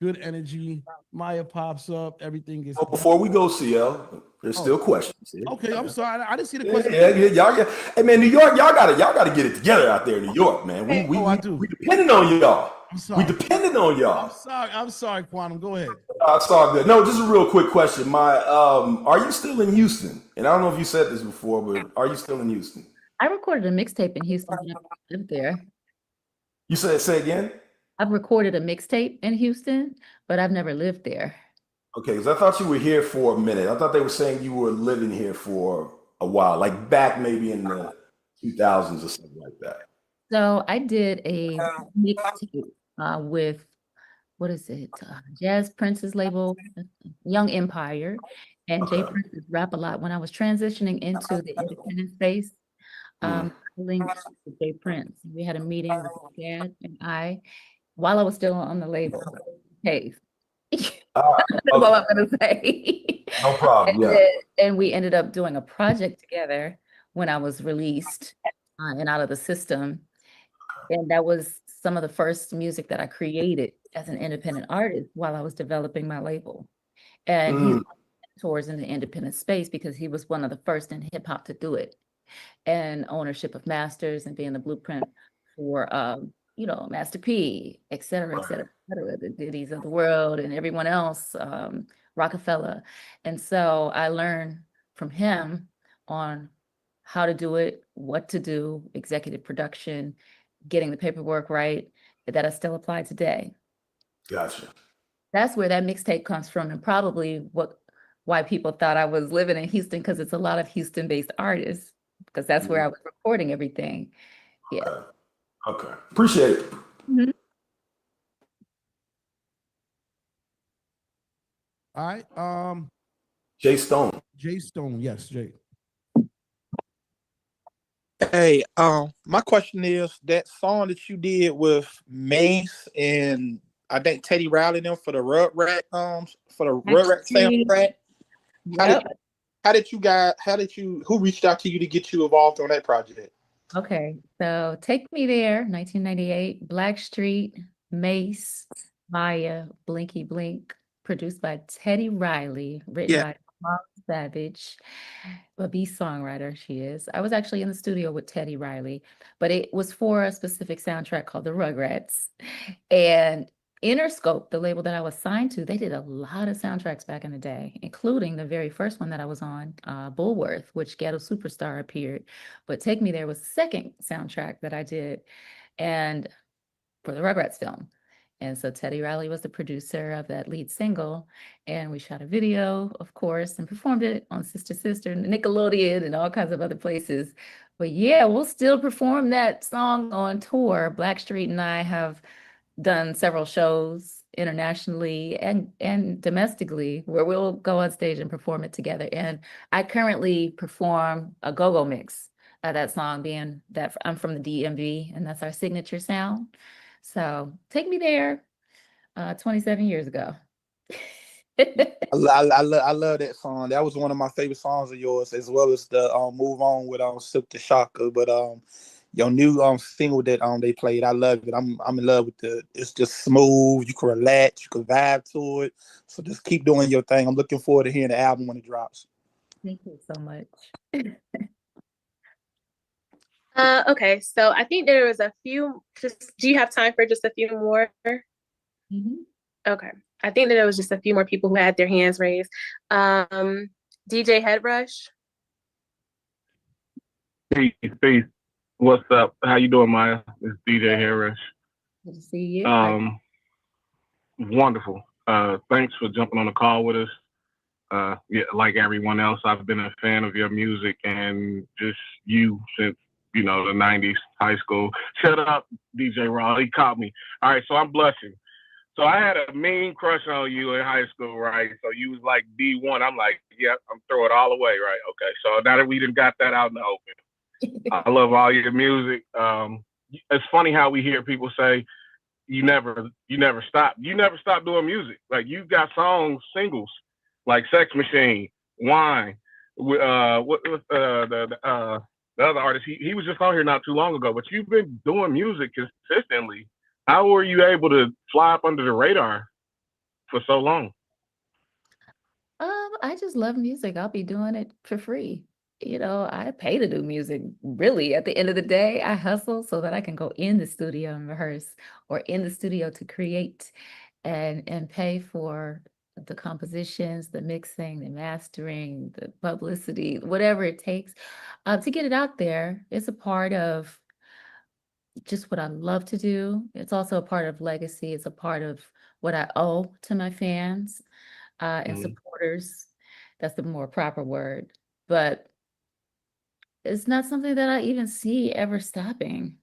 good energy. Maya pops up, everything is. Well, before we go, CL, there's still questions here. Okay, I'm sorry. I didn't see the Yeah, question. y'all. Hey man, New York, y'all gotta get it together out there in New York, man. I do. We depending on y'all. I'm sorry. We depending on y'all. I'm sorry, Quantum. Go ahead. It's all good. No, just a real quick question. Are you still in Houston? And I don't know if you said this before, but are you still in Houston? I recorded a mixtape in Houston. But I lived there. You say again? I've recorded a mixtape in Houston, but I've never lived there. Okay, because I thought you were here for a minute. I thought they were saying you were living here for a while, like back maybe in the 2000s or something like that. So I did a mixtape with, what is it? Jazz Prince's label, Young Empire, and Jay Prince's Rap A Lot. When I was transitioning into the independent space, I linked with Jay Prince. We had a meeting with his dad and I, while I was still on the label. Hey, that's what I'm gonna say. No problem. Yeah. And we ended up doing a project together when I was released and out of the system. And that was some of the first music that I created as an independent artist while I was developing my label. And he's towards in the independent space because he was one of the first in hip hop to do it. And ownership of masters and being the blueprint for Master P, et cetera, the Diddy's of the world and everyone else, Rockefeller. And so I learned from him on how to do it, what to do, executive production, getting the paperwork right, that I still apply today. Gotcha. That's where that mixtape comes from, and probably why people thought I was living in Houston, because it's a lot of Houston-based artists, because that's where I was recording everything. Yeah. Okay. Appreciate it. All right. Jay Stone. Jay Stone. Yes, Jay. Hey, my question is that song that you did with Mace and I think Teddy Riley them for the Rugrat soundtrack. Who reached out to you to get you involved on that project? Okay, so Take Me There, 1998, Blackstreet, Mace, Maya, Blinky Blink, produced by Teddy Riley, written by Mom Savage, a beast songwriter she is. I was actually in the studio with Teddy Riley, but it was for a specific soundtrack called The Rugrats. And Interscope, the label that I was signed to, they did a lot of soundtracks back in the day, including the very first one that I was on, Bullworth, which Ghetto Superstar appeared. But Take Me There was the second soundtrack that I did, and for the Rugrats film. And so Teddy Riley was the producer of that lead single, and we shot a video, of course, and performed it on Sister Sister, Nickelodeon, and all kinds of other places. But yeah, we'll still perform that song on tour. Blackstreet and I have done several shows internationally and domestically where we'll go on stage and perform it together. And I currently perform a go-go mix of that song, being that I'm from the DMV, and that's our signature sound. So Take Me There, 27 years ago. I love that song. That was one of my favorite songs of yours, as well as the Move On with Silk the Shocker. But your new single that they played, I love it. I'm in love with it's just smooth. You can relax, you can vibe to it. So just keep doing your thing. I'm looking forward to hearing the album when it drops. Thank you so much. Okay, so I think there was a few. Do you have time for just a few more? Okay, I think that there was just a few more people who had their hands raised. DJ Headrush. Peace. What's up? How you doing, Maya? It's DJ Headrush. Good to see you. Wonderful. Thanks for jumping on the call with us. Yeah, like everyone else, I've been a fan of your music and just you since the 90s, high school. Shut up, DJ Raw. He caught me. All right, so I'm blushing. So I had a mean crush on you in high school, right? So you was like D1. I'm like, yep, I'm throwing it all away, right? Okay, so now that we done got that out in the open, I love all your music. It's funny how we hear people say, you never stop. You never stop doing music. Like you got singles, like Sex Machine, Wine. The other artist, he was just on here not too long ago, but you've been doing music consistently. How were you able to fly up under the radar? for so long? I just love music. I'll be doing it for free. I pay to do music. Really, at the end of the day, I hustle so that I can go in the studio and rehearse, or in the studio to create, and pay for the compositions, the mixing, the mastering, the publicity, whatever it takes, to get it out there. It's a part of just what I love to do. It's also a part of legacy. It's a part of what I owe to my fans, and supporters. That's the more proper word. But it's not something that I even see ever stopping,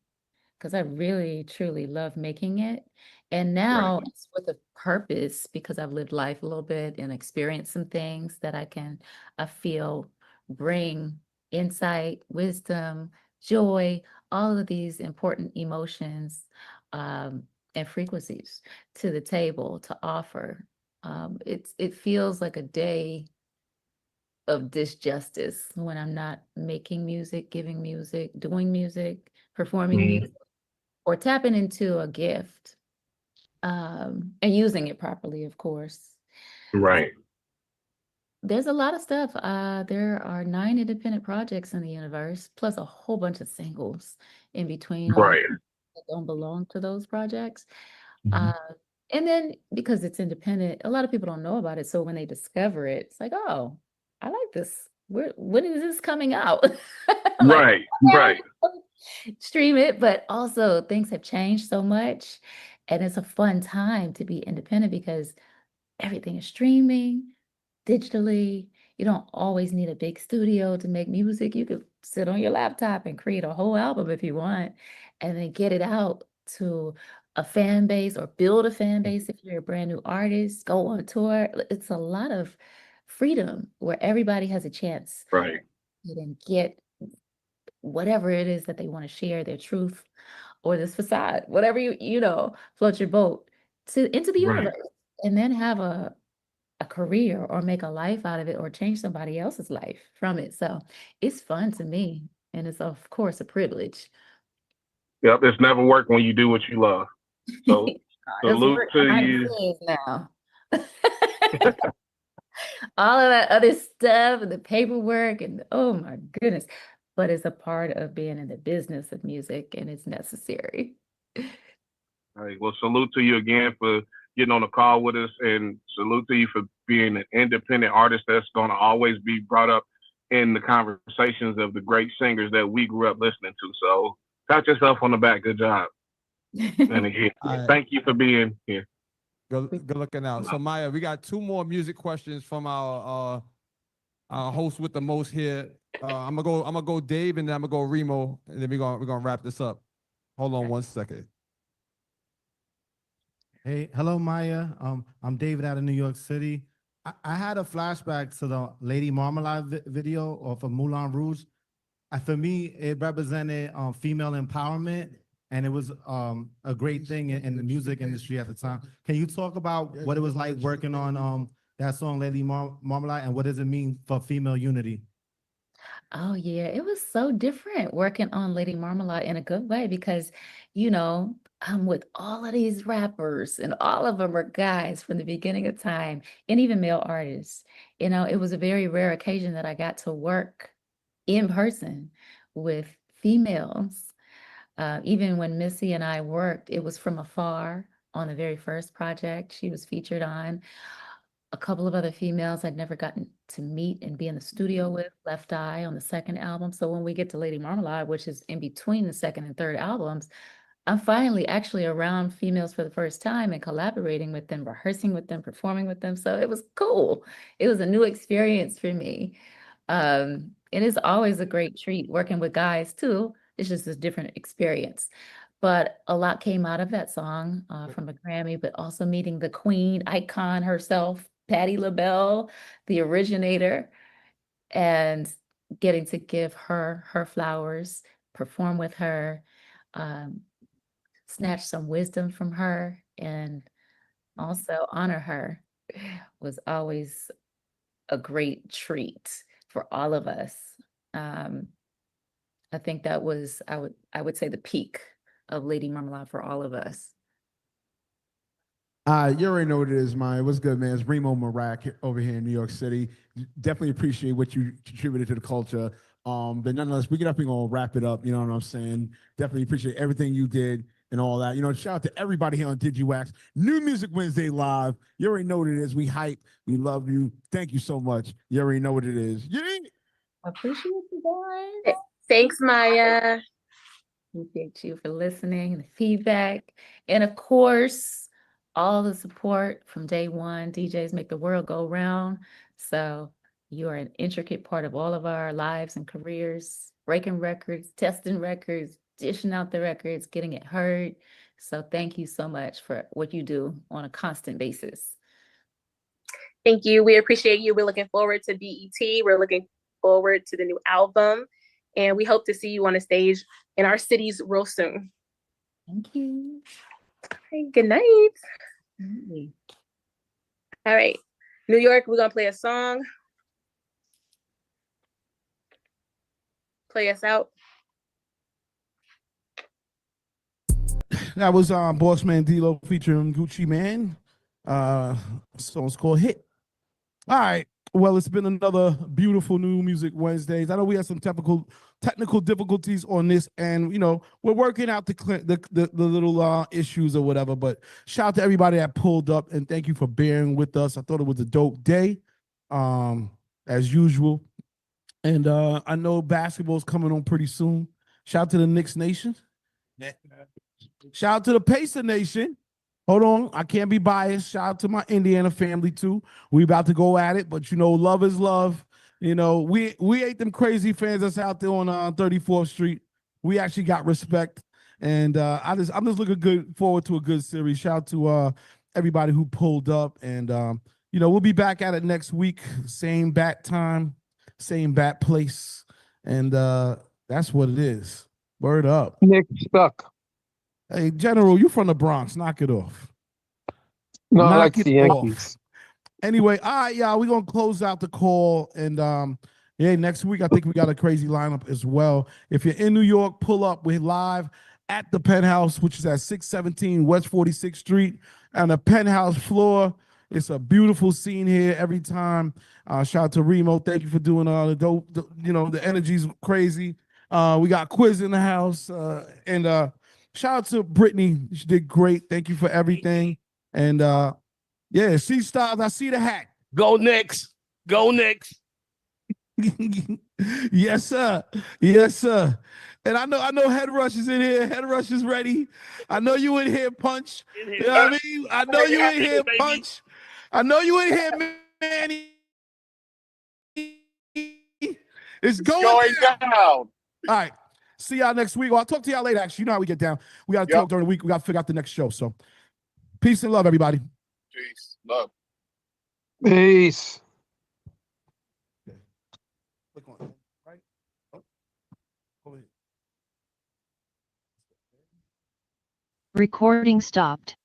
because I really, truly love making it. And now it's with a purpose, because I've lived life a little bit and experienced some things that I feel bring insight, wisdom, joy, all of these important emotions, and frequencies to the table to offer. It feels like a day of disjustice when I'm not making music, giving music, doing music, performing music, or tapping into a gift, and using it properly, of course. Right. There's a lot of stuff. There are 9 independent projects in the universe, plus a whole bunch of singles in between, all Right. that don't belong to those projects. Uh, and then because it's independent, a lot of people don't know about it. So when they discover it, it's like, oh, I like this. When is this coming out? I'm like, Right. okay, Right. stream it. But also, things have changed so much, and it's a fun time to be independent because everything is streaming digitally. You don't always need a big studio to make music. You could sit on your laptop and create a whole album if you want, and then get it out to a fan base, or build a fan base if you're a brand new artist, go on tour. It's a lot of freedom where everybody has a chance Right. to then get whatever it is that they want to share, their truth or this facade, whatever float your boat into the Right. universe, and then have a career or make a life out of it, or change somebody else's life from it. So it's fun to me. And it's, of course, a privilege. Yep. It's never work when you do what you love. So It's salute work to behind the you. scenes now. All of that other stuff and the paperwork, and oh my goodness. But it's a part of being in the business of music, and it's necessary. All right. Well, salute to you again for getting on the call with us, and salute to you for being an independent artist that's going to always be brought up in the conversations of the great singers that we grew up listening to. So pat yourself on the back. Good job. And again, All right. thank you for being here. Good looking out. So Maya, we got 2 more music questions from our host with the most here. I'm gonna go Dave, and then I'm gonna go Remo, and then we're gonna wrap this up. Hold on 1 second. Hey, hello, Maya. I'm David out of New York City. I had a flashback to the Lady Marmalade video of Moulin Rouge. For me, it represented female empowerment, and it was a great thing in the music industry at the time. Can you talk about what it was like working on that song, Lady Marmalade, and what does it mean for female unity? Oh yeah, it was so different working on Lady Marmalade in a good way, because, I'm with all of these rappers, and all of them are guys from the beginning of time, and even male artists. It was a very rare occasion that I got to work in person with females. Even when Missy and I worked, it was from afar on the very first project she was featured on. A couple of other females I'd never gotten to meet and be in the studio with, Left Eye on the second album. So when we get to Lady Marmalade, which is in between the second and third albums, I'm finally actually around females for the first time and collaborating with them, rehearsing with them, performing with them. So it was cool. It was a new experience for me. And it's always a great treat working with guys too. It's just a different experience. But a lot came out of that song, from a Grammy, but also meeting the queen icon herself, Patti LaBelle, the originator, and getting to give her her flowers, perform with her, um, snatch some wisdom from her, and also honor her was always a great treat for all of us. Um, I think that was, I would say, the peak of Lady Marmalade for all of us. You already know what it is, man. What's good, man? It's Remo Marak over here in New York City. Definitely appreciate what you contributed to the culture. But nonetheless, we get up and gonna wrap it up. You know what I'm saying? Definitely appreciate everything you did and all that. You know, shout out to everybody here on Digiwaxx. New Music Wednesday live. You already know what it is. We hype. We love you. Thank you so much. You already know what it is. Yeah. Appreciate you guys. Thanks, Maya. Appreciate you for listening and the feedback. And of course, all the support from day one. DJs make the world go round. So you are an intricate part of all of our lives and careers, breaking records, testing records, dishing out the records, getting it heard. So thank you so much for what you do on a constant basis. Thank you. We appreciate you. We're looking forward to BET. We're looking forward to the new album. And we hope to see you on the stage in our cities real soon. Thank you. Okay, good night. All right. New York, we're going to play a song. Play us out. That was Boss Man D-Lo featuring Gucci Man. Song's called Hit. All right. Well, it's been another beautiful New Music Wednesdays. I know we had some technical difficulties on this, and you know we're working out the little issues or whatever. But shout out to everybody that pulled up, and thank you for bearing with us. I thought it was a dope day, as usual. And I know basketball's coming on pretty soon. Shout out to the Knicks Nation. Shout out to the Pacer Nation. Hold on, I can't be biased. Shout out to my Indiana family too. We about to go at it, but you know, love is love. You know, we ain't them crazy fans that's out there on 34th Street. We actually got respect, and I'm just looking forward to a good series. Shout out to everybody who pulled up, and you know, we'll be back at it next week, same bat time, same bat place, and that's what it is. Word up. Nick stuck. Hey, General, you from the Bronx. Knock it off. No, I like Knock the it off. Yankees. Anyway, all right, y'all, we're going to close out the call. And yeah, next week, I think we got a crazy lineup as well. If you're in New York, pull up. We're live at the Penthouse, which is at 617 West 46th Street on the penthouse floor. It's a beautiful scene here every time. Shout out to Remo. Thank you for doing all the dope. You know, the energy's crazy. We got Quiz in the house. And shout out to Brittany. She did great. Thank you for everything. And yeah, C Styles, I see the hat. Go Knicks. Go Knicks. Yes, sir. Yes, sir. And I know Head Rush is in here. Head Rush is ready. I know you in here, Punch. You know what I mean? I know you in here, Punch. I know you in here, Manny. It's going down. All right. See y'all next week. Well, I'll talk to y'all later, actually. You know how we get down. We got to talk during the week. We got to figure out the next show. So peace and love, everybody. Peace. Love. Peace. Click on it, right? Oh, go ahead. Recording stopped.